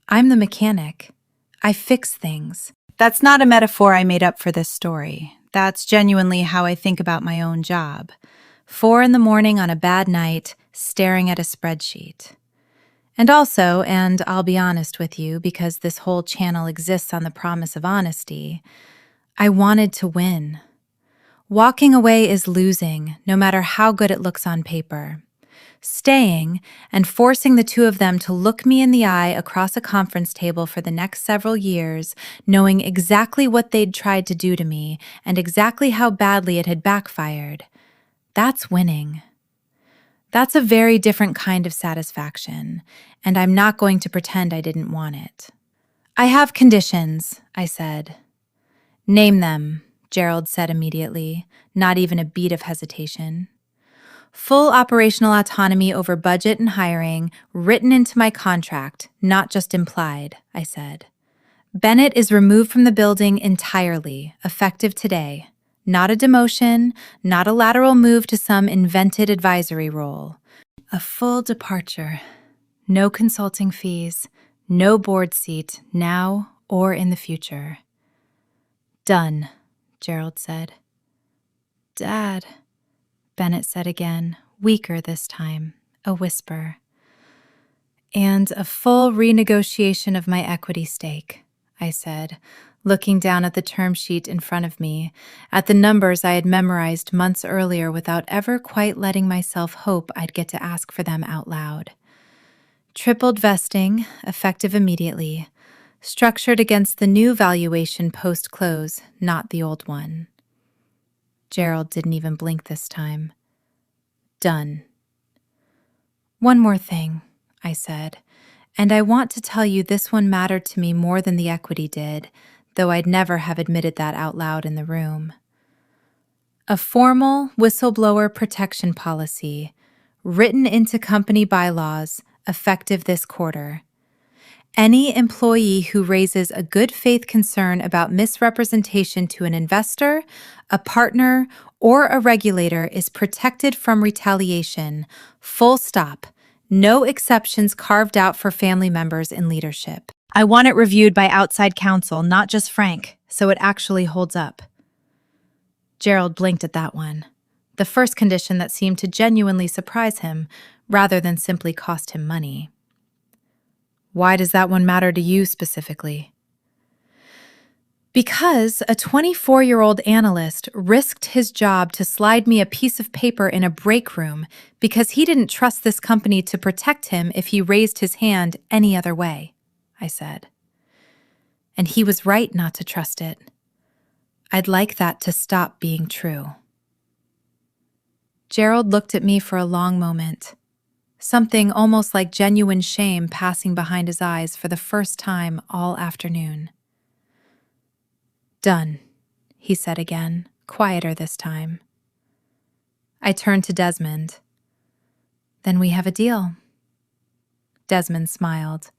[SPEAKER 1] I'm the mechanic. I fix things. That's not a metaphor I made up for this story. That's genuinely how I think about my own job. 4 a.m. on a bad night, staring at a spreadsheet. And also, and I'll be honest with you because this whole channel exists on the promise of honesty, I wanted to win. Walking away is losing, no matter how good it looks on paper. Staying and forcing the 2 of them to look me in the eye across a conference table for the next several years, knowing exactly what they'd tried to do to me and exactly how badly it had backfired, that's winning. That's a very different kind of satisfaction, and I'm not going to pretend I didn't want it. "I have conditions," I said. "Name them," Gerald said immediately, not even a beat of hesitation. "Full operational autonomy over budget and hiring, written into my contract, not just implied," I said. "Bennett is removed from the building entirely, effective today. Not a demotion, not a lateral move to some invented advisory role. A full departure. No consulting fees, no board seat, now or in the future." "Done," Gerald said. "Dad," Bennett said again, weaker this time, a whisper. "And a full renegotiation of my equity stake," I said, looking down at the term sheet in front of me, at the numbers I had memorized months earlier without ever quite letting myself hope I'd get to ask for them out loud. "Tripled vesting, effective immediately, structured against the new valuation post-close, not the old one." Gerald didn't even blink this time. "Done." "One more thing," I said, "and I want to tell you this one mattered to me more than the equity did, though I'd never have admitted that out loud in the room. A formal whistleblower protection policy, written into company bylaws, effective this quarter. Any employee who raises a good faith concern about misrepresentation to an investor, a partner, or a regulator is protected from retaliation, full stop. No exceptions carved out for family members in leadership. I want it reviewed by outside counsel, not just Frank, so it actually holds up." Gerald blinked at that one, the first condition that seemed to genuinely surprise him, rather than simply cost him money. "Why does that one matter to you specifically?" "Because a 24-year-old analyst risked his job to slide me a piece of paper in a break room because he didn't trust this company to protect him if he raised his hand any other way," I said. "And he was right not to trust it. I'd like that to stop being true." Gerald looked at me for a long moment, something almost like genuine shame passing behind his eyes for the first time all afternoon. "Done," he said again, quieter this time. I turned to Desmond. "Then we have a deal." Desmond smiled.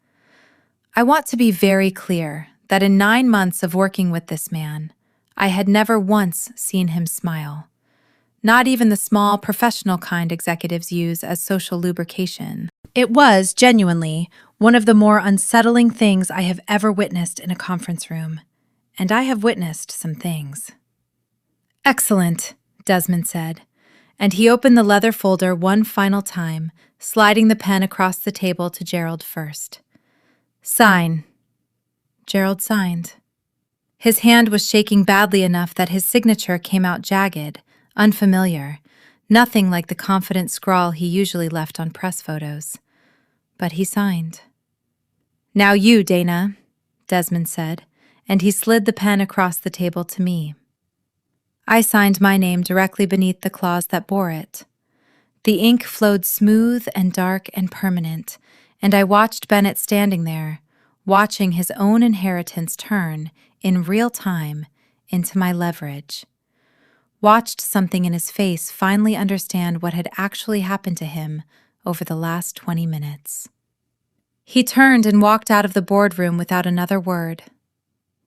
[SPEAKER 1] "I want to be very clear that in 9 months of working with this man, I had never once seen him smile. Not even the small, professional kind executives use as social lubrication. It was, genuinely, one of the more unsettling things I have ever witnessed in a conference room. And I have witnessed some things. "Excellent," Desmond said, and he opened the leather folder one final time, sliding the pen across the table to Gerald first. "Sign." Gerald signed. His hand was shaking badly enough that his signature came out jagged, unfamiliar, nothing like the confident scrawl he usually left on press photos. But he signed. "Now you, Dana," Desmond said, and he slid the pen across the table to me. I signed my name directly beneath the clause that bore it. The ink flowed smooth and dark and permanent, and I watched Bennett standing there, watching his own inheritance turn, in real time, into my leverage. Watched something in his face finally understand what had actually happened to him over the last 20 minutes. He turned and walked out of the boardroom without another word.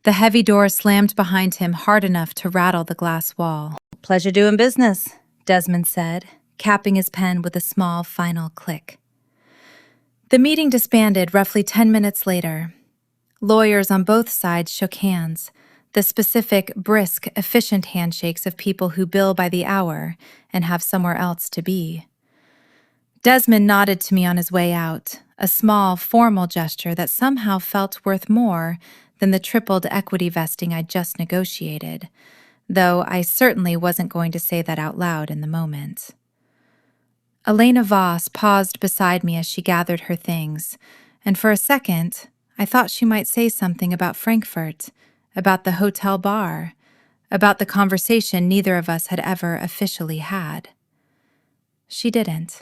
[SPEAKER 1] The heavy door slammed behind him hard enough to rattle the glass wall. "Pleasure doing business," Desmond said, capping his pen with a small final click. The meeting disbanded roughly 10 minutes later. Lawyers on both sides shook hands, the specific, brisk, efficient handshakes of people who bill by the hour and have somewhere else to be. Desmond nodded to me on his way out, a small, formal gesture that somehow felt worth more than the tripled equity vesting I'd just negotiated, though I certainly wasn't going to say that out loud in the moment. Elena Voss paused beside me as she gathered her things, and for a second, I thought she might say something about Frankfurt, about the hotel bar, about the conversation neither of us had ever officially had. She didn't.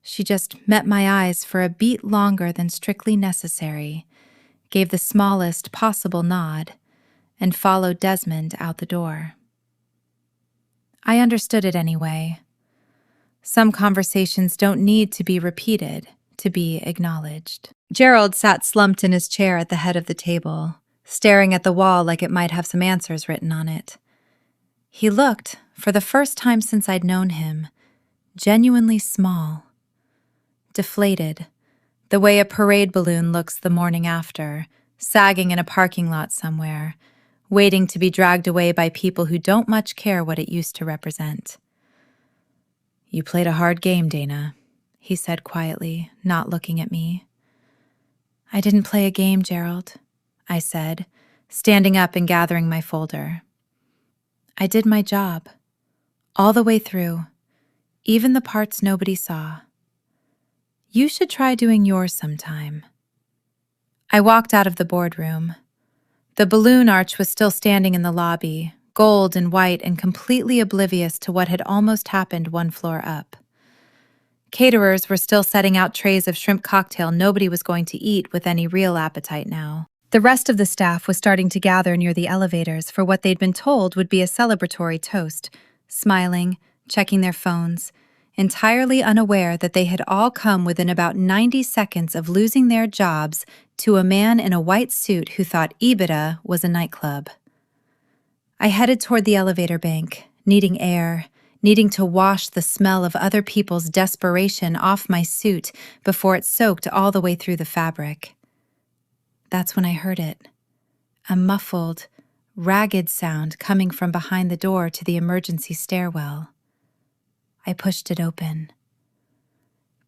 [SPEAKER 1] She just met my eyes for a beat longer than strictly necessary, gave the smallest possible nod, and followed Desmond out the door. I understood it anyway. Some conversations don't need to be repeated to be acknowledged. Gerald sat slumped in his chair at the head of the table, staring at the wall like it might have some answers written on it. He looked, for the first time since I'd known him, genuinely small. Deflated, the way a parade balloon looks the morning after, sagging in a parking lot somewhere, waiting to be dragged away by people who don't much care what it used to represent. "You played a hard game, Dana," he said quietly, not looking at me. "I didn't play a game, Gerald," I said, standing up and gathering my folder. "I did my job, all the way through, even the parts nobody saw. You should try doing yours sometime." I walked out of the boardroom. The balloon arch was still standing in the lobby, gold and white and completely oblivious to what had almost happened one floor up. Caterers were still setting out trays of shrimp cocktail nobody was going to eat with any real appetite now. The rest of the staff was starting to gather near the elevators for what they'd been told would be a celebratory toast, smiling, checking their phones, entirely unaware that they had all come within about 90 seconds of losing their jobs to a man in a white suit who thought Ibiza was a nightclub. I headed toward the elevator bank, needing air, needing to wash the smell of other people's desperation off my suit before it soaked all the way through the fabric. That's when I heard it, a muffled, ragged sound coming from behind the door to the emergency stairwell. I pushed it open.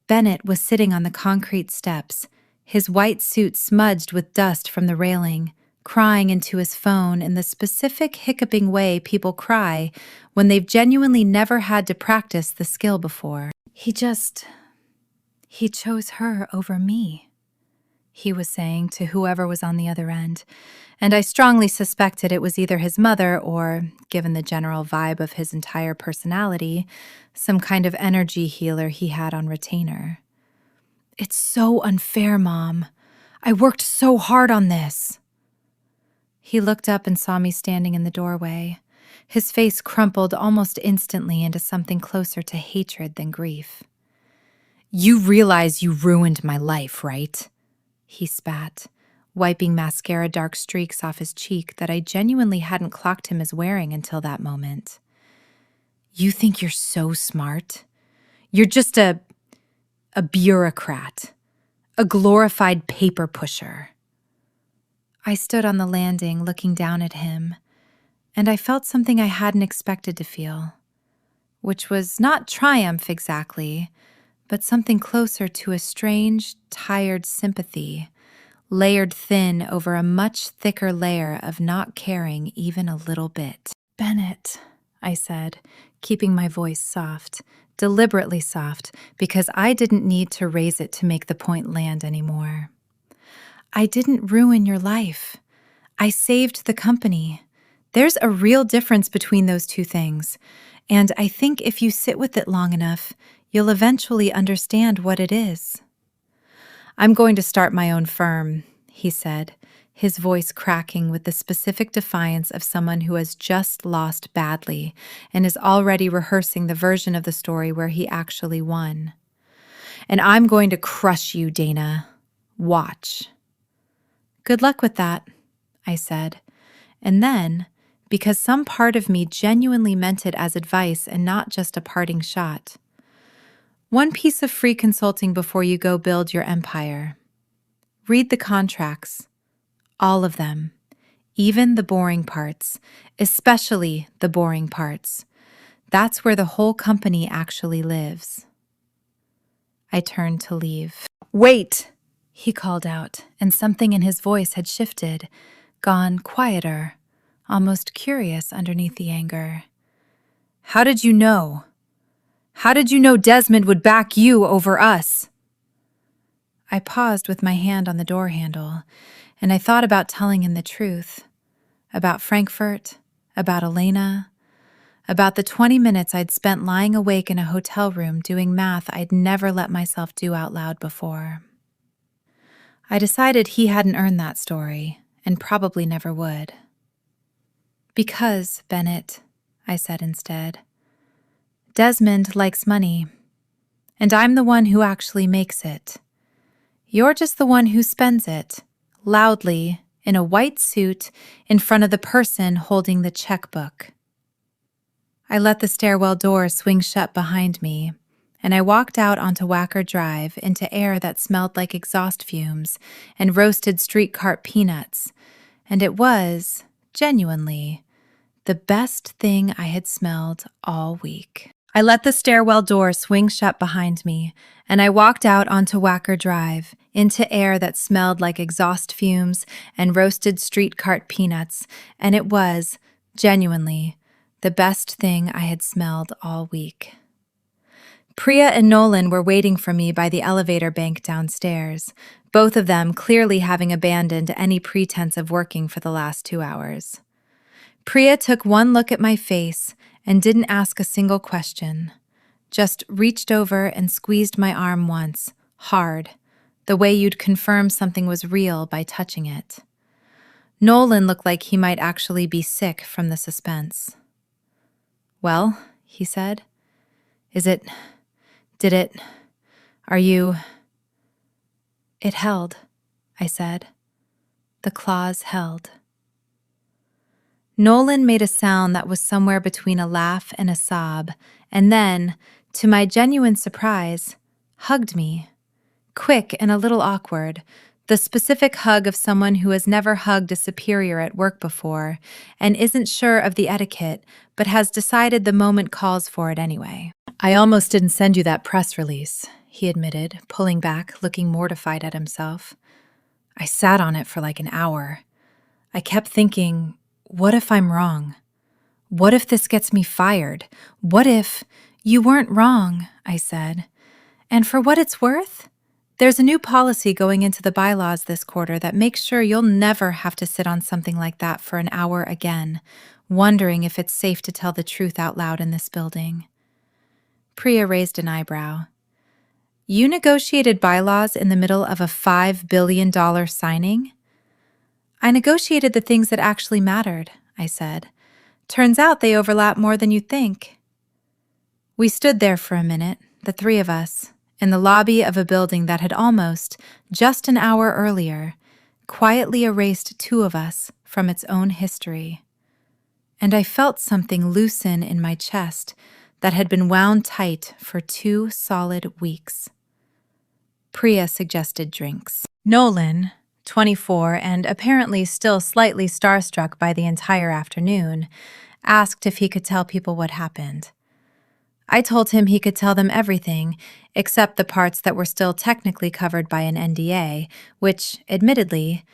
[SPEAKER 1] Bennett was sitting on the concrete steps, his white suit smudged with dust from the railing, crying into his phone in the specific hiccuping way people cry when they've genuinely never had to practice the skill before. He chose her over me, he was saying to whoever was on the other end, and I strongly suspected it was either his mother or, given the general vibe of his entire personality, some kind of energy healer he had on retainer. "It's so unfair, Mom. I worked so hard on this." He looked up and saw me standing in the doorway. His face crumpled almost instantly into something closer to hatred than grief. "You realize you ruined my life, right?" he spat, wiping mascara dark streaks off his cheek that I genuinely hadn't clocked him as wearing until that moment. You think you're so smart? You're just a bureaucrat, a glorified paper pusher. I stood on the landing looking down at him, and I felt something I hadn't expected to feel, which was not triumph exactly, but something closer to a strange, tired sympathy, layered thin over a much thicker layer of not caring even a little bit. Bennett, I said, keeping my voice soft, deliberately soft, because I didn't need to raise it to make the point land anymore. I didn't ruin your life. I saved the company. There's a real difference between those two things, and I think if you sit with it long enough, you'll eventually understand what it is. I'm going to start my own firm, he said, his voice cracking with the specific defiance of someone who has just lost badly and is already rehearsing the version of the story where he actually won. And I'm going to crush you, Dana. Watch. Good luck with that, I said. And then, because some part of me genuinely meant it as advice and not just a parting shot, one piece of free consulting before you go build your empire. Read the contracts. All of them. Even the boring parts. Especially the boring parts. That's where the whole company actually lives. I turned to leave. Wait! He called out, and something in his voice had shifted, gone quieter, almost curious underneath the anger. How did you know? How did you know Desmond would back you over us? I paused with my hand on the door handle, and I thought about telling him the truth. About Frankfurt, about Elena, about the 20 minutes I'd spent lying awake in a hotel room doing math I'd never let myself do out loud before. I decided he hadn't earned that story, and probably never would. Because, Bennett, I said instead, Desmond likes money, and I'm the one who actually makes it. You're just the one who spends it, loudly, in a white suit, in front of the person holding the checkbook. I let the stairwell door swing shut behind me, and I walked out onto Wacker Drive into air that smelled like exhaust fumes and roasted street cart peanuts, and it was, genuinely, the best thing I had smelled all week. I let the stairwell door swing shut behind me, and I walked out onto Wacker Drive, into air that smelled like exhaust fumes and roasted street cart peanuts, and it was, genuinely, the best thing I had smelled all week. Priya and Nolan were waiting for me by the elevator bank downstairs, both of them clearly having abandoned any pretense of working for the last 2 hours. Priya took one look at my face and didn't ask a single question, just reached over and squeezed my arm once, hard, the way you'd confirm something was real by touching it. Nolan looked like he might actually be sick from the suspense. Well, he said, are you... It held, I said. The claws held. Nolan made a sound that was somewhere between a laugh and a sob, and then, to my genuine surprise, hugged me. Quick and a little awkward, the specific hug of someone who has never hugged a superior at work before and isn't sure of the etiquette, but has decided the moment calls for it anyway. I almost didn't send you that press release, he admitted, pulling back, looking mortified at himself. I sat on it for like an hour. I kept thinking, what if I'm wrong? What if this gets me fired? What if... You weren't wrong, I said. And for what it's worth, there's a new policy going into the bylaws this quarter that makes sure you'll never have to sit on something like that for an hour again, wondering if it's safe to tell the truth out loud in this building. Priya raised an eyebrow. You negotiated bylaws in the middle of a $5 billion signing? I negotiated the things that actually mattered, I said. Turns out they overlap more than you'd think. We stood there for a minute, the three of us, in the lobby of a building that had almost, just an hour earlier, quietly erased two of us from its own history. And I felt something loosen in my chest that had been wound tight for 2 solid weeks. Priya suggested drinks. Nolan, 24 and apparently still slightly starstruck by the entire afternoon, asked if he could tell people what happened. I told him he could tell them everything, except the parts that were still technically covered by an NDA, which, admittedly,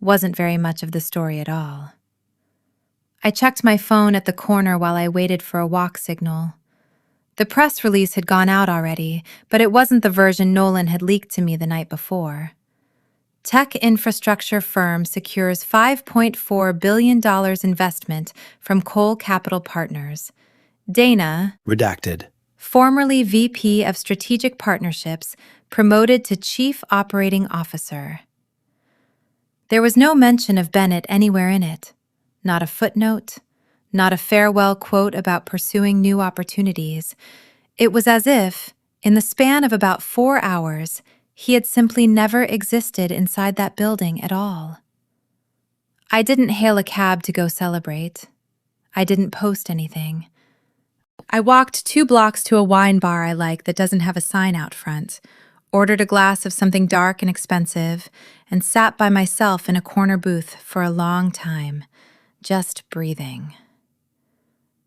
[SPEAKER 1] wasn't very much of the story at all. I checked my phone at the corner while I waited for a walk signal. The press release had gone out already, but it wasn't the version Nolan had leaked to me the night before. Tech infrastructure firm secures $5.4 billion investment from Cole Capital Partners. Dana,
[SPEAKER 2] Redacted.
[SPEAKER 1] formerly VP of Strategic Partnerships, promoted to Chief Operating Officer. There was no mention of Bennett anywhere in it. Not a footnote, not a farewell quote about pursuing new opportunities. It was as if, in the span of about 4 hours, he had simply never existed inside that building at all. I didn't hail a cab to go celebrate. I didn't post anything. I walked 2 blocks to a wine bar I like that doesn't have a sign out front, ordered a glass of something dark and expensive, and sat by myself in a corner booth for a long time, just breathing.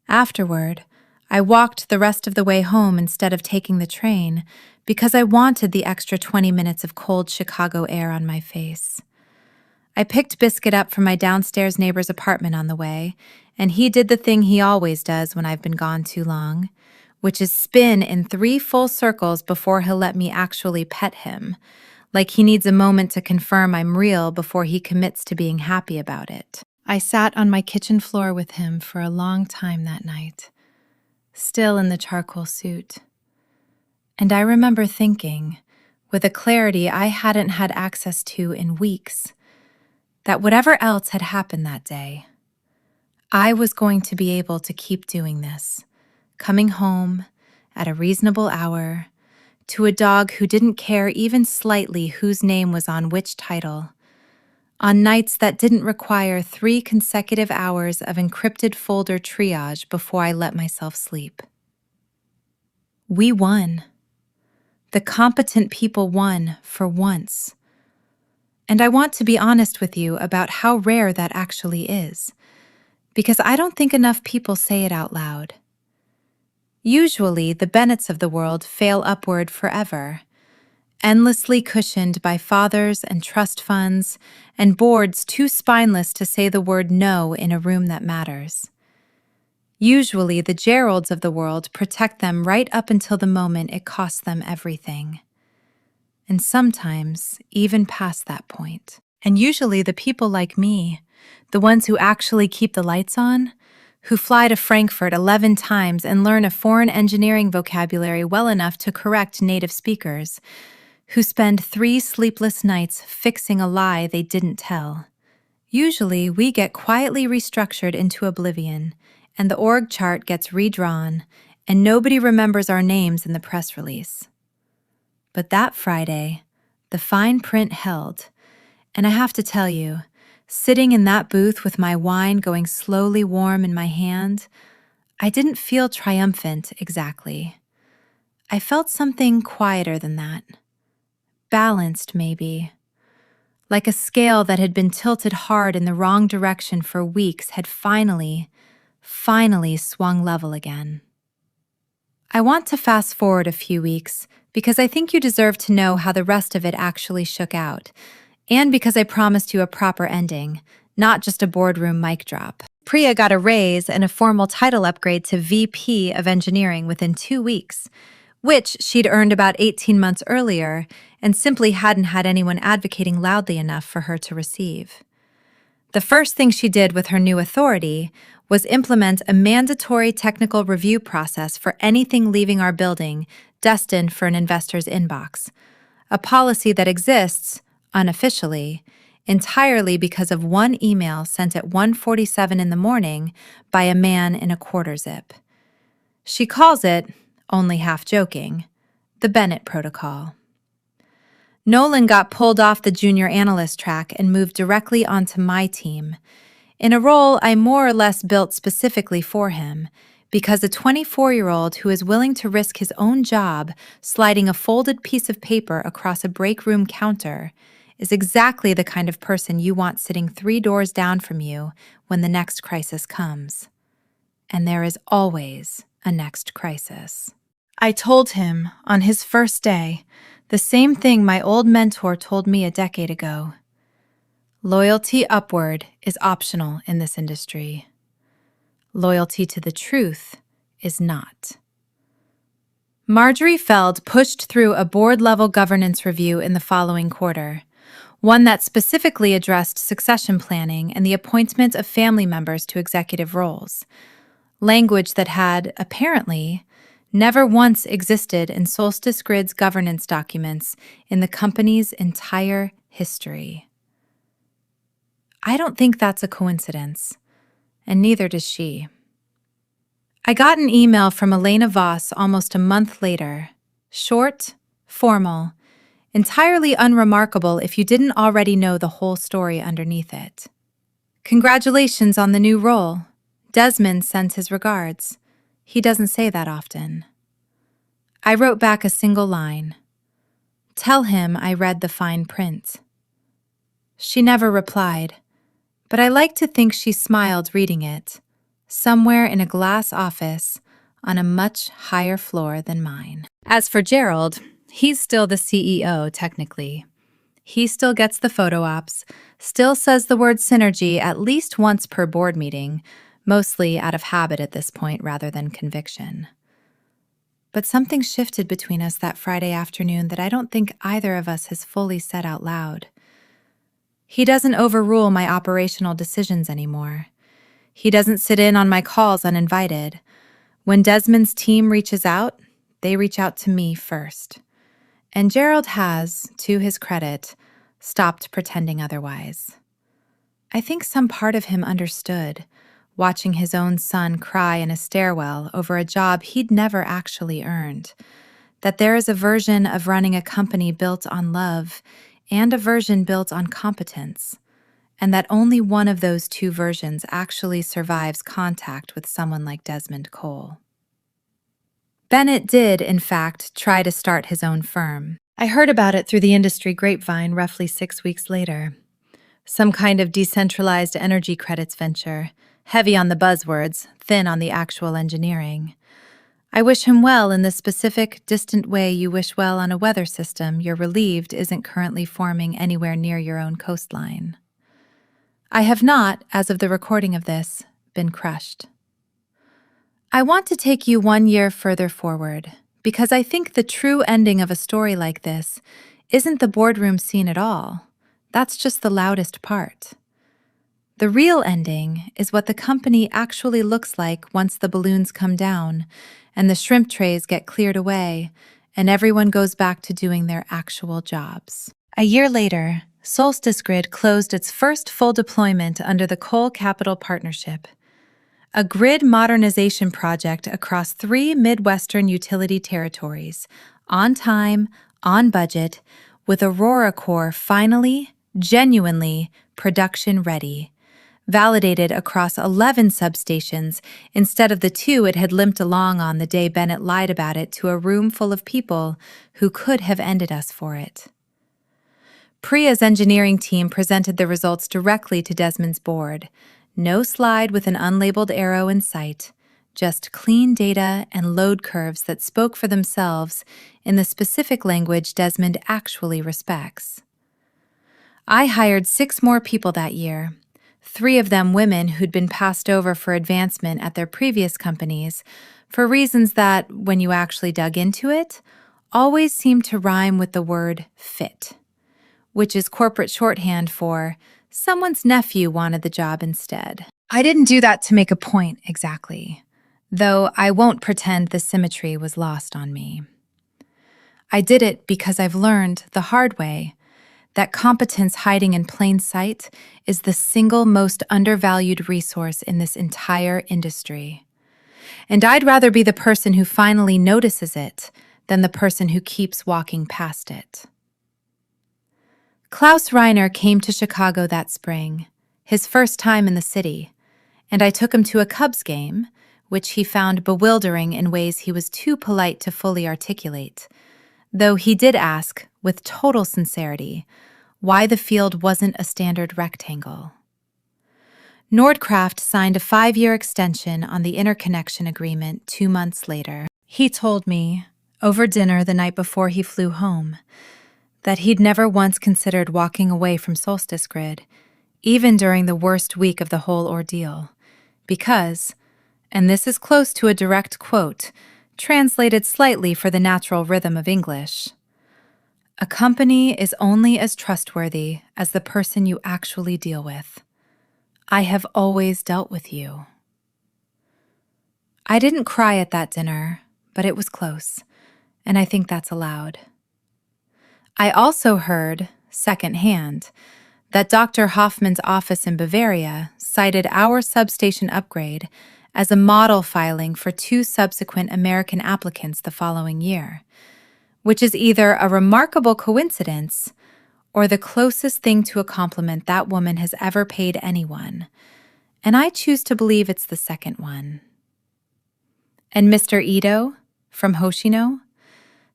[SPEAKER 1] Afterward, I walked the rest of the way home instead of taking the train because I wanted the extra 20 minutes of cold Chicago air on my face. I picked Biscuit up from my downstairs neighbor's apartment on the way, and he did the thing he always does when I've been gone too long, which is spin in 3 full circles before he'll let me actually pet him, like he needs a moment to confirm I'm real before he commits to being happy about it. I sat on my kitchen floor with him for a long time that night, still in the charcoal suit. And I remember thinking, with a clarity I hadn't had access to in weeks, that whatever else had happened that day, I was going to be able to keep doing this, coming home at a reasonable hour to a dog who didn't care even slightly whose name was on which title, on nights that didn't require 3 consecutive hours of encrypted folder triage before I let myself sleep. We won. The competent people won for once. And I want to be honest with you about how rare that actually is, because I don't think enough people say it out loud. Usually, the Bennetts of the world fail upward forever, endlessly cushioned by fathers and trust funds and boards too spineless to say the word no in a room that matters. Usually, the Geralds of the world protect them right up until the moment it costs them everything. And sometimes even past that point. And usually the people like me, the ones who actually keep the lights on, who fly to Frankfurt 11 times and learn a foreign engineering vocabulary well enough to correct native speakers, who spend 3 sleepless nights fixing a lie they didn't tell. Usually we get quietly restructured into oblivion, and the org chart gets redrawn, and nobody remembers our names in the press release. But that Friday, the fine print held, and I have to tell you, sitting in that booth with my wine going slowly warm in my hand, I didn't feel triumphant exactly. I felt something quieter than that. Balanced, maybe. Like a scale that had been tilted hard in the wrong direction for weeks had finally swung level again. I want to fast forward a few weeks because I think you deserve to know how the rest of it actually shook out, and because I promised you a proper ending, not just a boardroom mic drop. Priya got a raise and a formal title upgrade to VP of Engineering within 2 weeks, which she'd earned about 18 months earlier and simply hadn't had anyone advocating loudly enough for her to receive. The first thing she did with her new authority was implement a mandatory technical review process for anything leaving our building destined for an investor's inbox, a policy that exists, unofficially, entirely because of one email sent at 1:47 in the morning by a man in a quarter zip. She calls it, only half joking, the Bennett Protocol. Nolan got pulled off the junior analyst track and moved directly onto my team, in a role I more or less built specifically for him, because a 24-year-old who is willing to risk his own job sliding a folded piece of paper across a break room counter is exactly the kind of person you want sitting 3 doors down from you when the next crisis comes. And there is always a next crisis. I told him, on his first day, the same thing my old mentor told me a decade ago. Loyalty upward is optional in this industry. Loyalty to the truth is not. Marjorie Feld pushed through a board-level governance review in the following quarter, one that specifically addressed succession planning and the appointment of family members to executive roles, language that had, apparently, never once existed in Solstice Grid's governance documents in the company's entire history. I don't think that's a coincidence, and neither does she. I got an email from Elena Voss almost a month later, short, formal, entirely unremarkable if you didn't already know the whole story underneath it. Congratulations on the new role. Desmond sends his regards. He doesn't say that often. I wrote back a single line. Tell him I read the fine print. She never replied, but I like to think she smiled reading it, somewhere in a glass office on a much higher floor than mine. As for Gerald, he's still the CEO, technically. He still gets the photo ops, still says the word synergy at least once per board meeting, mostly out of habit at this point rather than conviction. But something shifted between us that Friday afternoon that I don't think either of us has fully said out loud. He doesn't overrule my operational decisions anymore. He doesn't sit in on my calls uninvited. When Desmond's team reaches out, they reach out to me first. And Gerald has, to his credit, stopped pretending otherwise. I think some part of him understood, watching his own son cry in a stairwell over a job he'd never actually earned, that there is a version of running a company built on love and a version built on competence, and that only one of those two versions actually survives contact with someone like Desmond Cole. Bennett did, in fact, try to start his own firm. I heard about it through the industry grapevine roughly 6 weeks later. Some kind of decentralized energy credits venture, heavy on the buzzwords, thin on the actual engineering. I wish him well in the specific, distant way you wish well on a weather system you're relieved isn't currently forming anywhere near your own coastline. I have not, as of the recording of this, been crushed. I want to take you 1 year further forward, because I think the true ending of a story like this isn't the boardroom scene at all. That's just the loudest part. The real ending is what the company actually looks like once the balloons come down and the shrimp trays get cleared away and everyone goes back to doing their actual jobs. A year later, Solstice Grid closed its first full deployment under the Coal Capital Partnership, a grid modernization project across 3 Midwestern utility territories, on time, on budget, with Aurora Core finally, genuinely, production ready, validated across 11 substations instead of the 2 it had limped along on the day Bennett lied about it to a room full of people who could have ended us for it. Priya's engineering team presented the results directly to Desmond's board. No slide with an unlabeled arrow in sight, just clean data and load curves that spoke for themselves in the specific language Desmond actually respects. I hired 6 more people that year, 3 of them women who'd been passed over for advancement at their previous companies for reasons that, when you actually dug into it, always seemed to rhyme with the word fit, which is corporate shorthand for someone's nephew wanted the job instead. I didn't do that to make a point exactly, though I won't pretend the symmetry was lost on me. I did it because I've learned the hard way that competence hiding in plain sight is the single most undervalued resource in this entire industry. And I'd rather be the person who finally notices it than the person who keeps walking past it. Klaus Reiner came to Chicago that spring, his first time in the city, and I took him to a Cubs game, which he found bewildering in ways he was too polite to fully articulate, though he did ask, with total sincerity, why the field wasn't a standard rectangle. Nordkraft signed a 5-year extension on the interconnection agreement 2 months later. He told me, over dinner the night before he flew home, that he'd never once considered walking away from Solstice Grid, even during the worst week of the whole ordeal, because, and this is close to a direct quote, translated slightly for the natural rhythm of English, "A company is only as trustworthy as the person you actually deal with. I have always dealt with you." I didn't cry at that dinner, but it was close, and I think that's allowed. I also heard, secondhand, that Dr. Hoffman's office in Bavaria cited our substation upgrade as a model filing for 2 subsequent American applicants the following year, which is either a remarkable coincidence or the closest thing to a compliment that woman has ever paid anyone, and I choose to believe it's the second one. And Mr. Ito, from Hoshino,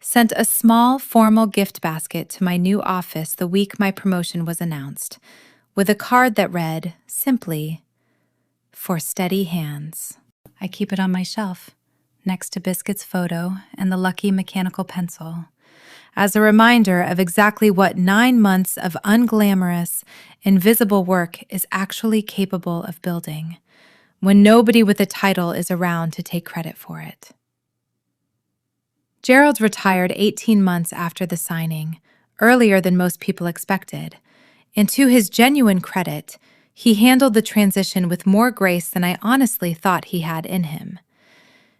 [SPEAKER 1] sent a small formal gift basket to my new office the week my promotion was announced, with a card that read, simply, "For steady hands." I keep it on my shelf, next to Biscuit's photo and the lucky mechanical pencil, as a reminder of exactly what 9 months of unglamorous, invisible work is actually capable of building, when nobody with a title is around to take credit for it. Gerald retired 18 months after the signing, earlier than most people expected, and to his genuine credit, he handled the transition with more grace than I honestly thought he had in him.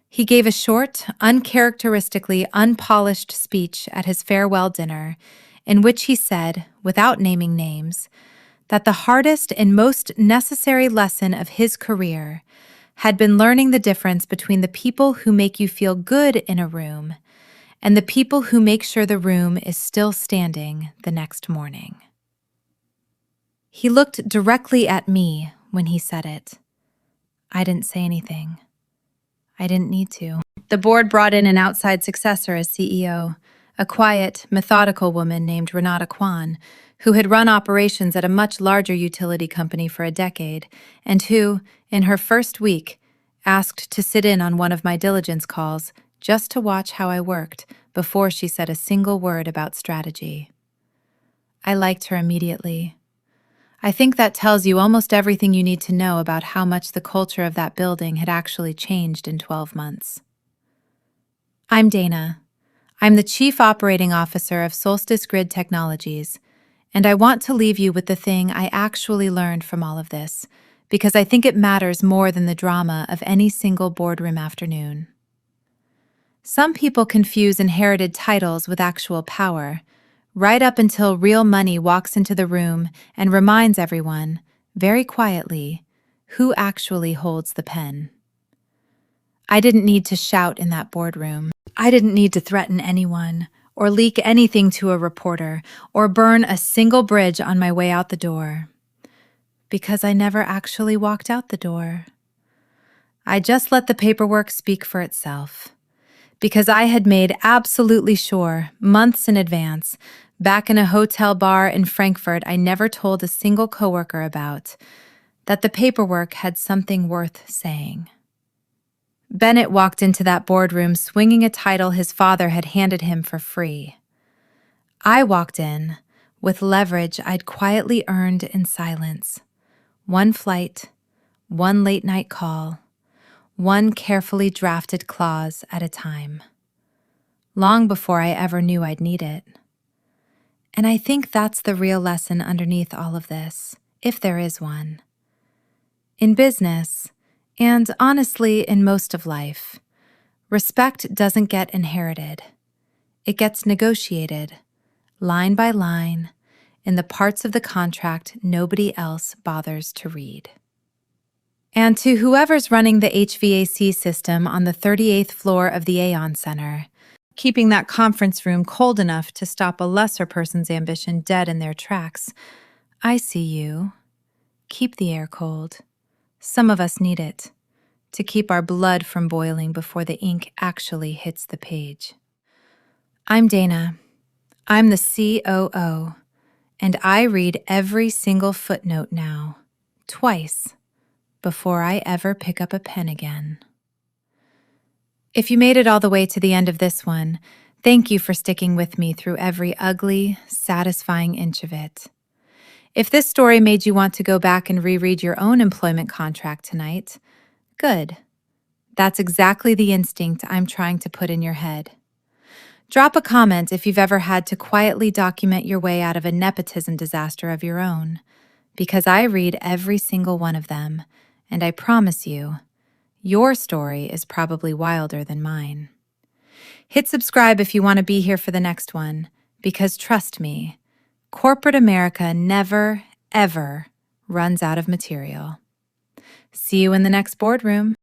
[SPEAKER 1] He gave a short, uncharacteristically unpolished speech at his farewell dinner, in which he said, without naming names, that the hardest and most necessary lesson of his career had been learning the difference between the people who make you feel good in a room and the people who make sure the room is still standing the next morning. He looked directly at me when he said it. I didn't say anything. I didn't need to. The board brought in an outside successor as CEO, a quiet, methodical woman named Renata Kwan, who had run operations at a much larger utility company for a decade, and who, in her first week, asked to sit in on one of my diligence calls just to watch how I worked before she said a single word about strategy. I liked her immediately. I think that tells you almost everything you need to know about how much the culture of that building had actually changed in 12 months. I'm Dana. I'm the Chief Operating Officer of Solstice Grid Technologies, and I want to leave you with the thing I actually learned from all of this, because I think it matters more than the drama of any single boardroom afternoon. Some people confuse inherited titles with actual power, right up until real money walks into the room and reminds everyone, very quietly, who actually holds the pen. I didn't need to shout in that boardroom. I didn't need to threaten anyone, or leak anything to a reporter, or burn a single bridge on my way out the door. Because I never actually walked out the door. I just let the paperwork speak for itself. Because I had made absolutely sure, months in advance, back in a hotel bar in Frankfurt I never told a single coworker about, that the paperwork had something worth saying. Bennett walked into that boardroom swinging a title his father had handed him for free. I walked in with leverage I'd quietly earned in silence. One flight, one late-night call, one carefully drafted clause at a time. Long before I ever knew I'd need it. And I think that's the real lesson underneath all of this, if there is one. In business, and honestly in most of life, respect doesn't get inherited. It gets negotiated, line by line, in the parts of the contract nobody else bothers to read. And to whoever's running the HVAC system on the 38th floor of the Aon Center, keeping that conference room cold enough to stop a lesser person's ambition dead in their tracks. I see you. Keep the air cold. Some of us need it to keep our blood from boiling before the ink actually hits the page. I'm Dana. I'm the COO, and I read every single footnote now, twice, before I ever pick up a pen again. If you made it all the way to the end of this one, thank you for sticking with me through every ugly, satisfying inch of it. If this story made you want to go back and reread your own employment contract tonight, good. That's exactly the instinct I'm trying to put in your head. Drop a comment if you've ever had to quietly document your way out of a nepotism disaster of your own, because I read every single one of them, and I promise you, your story is probably wilder than mine. Hit subscribe if you want to be here for the next one, because trust me, corporate America never, ever runs out of material. See you in the next boardroom.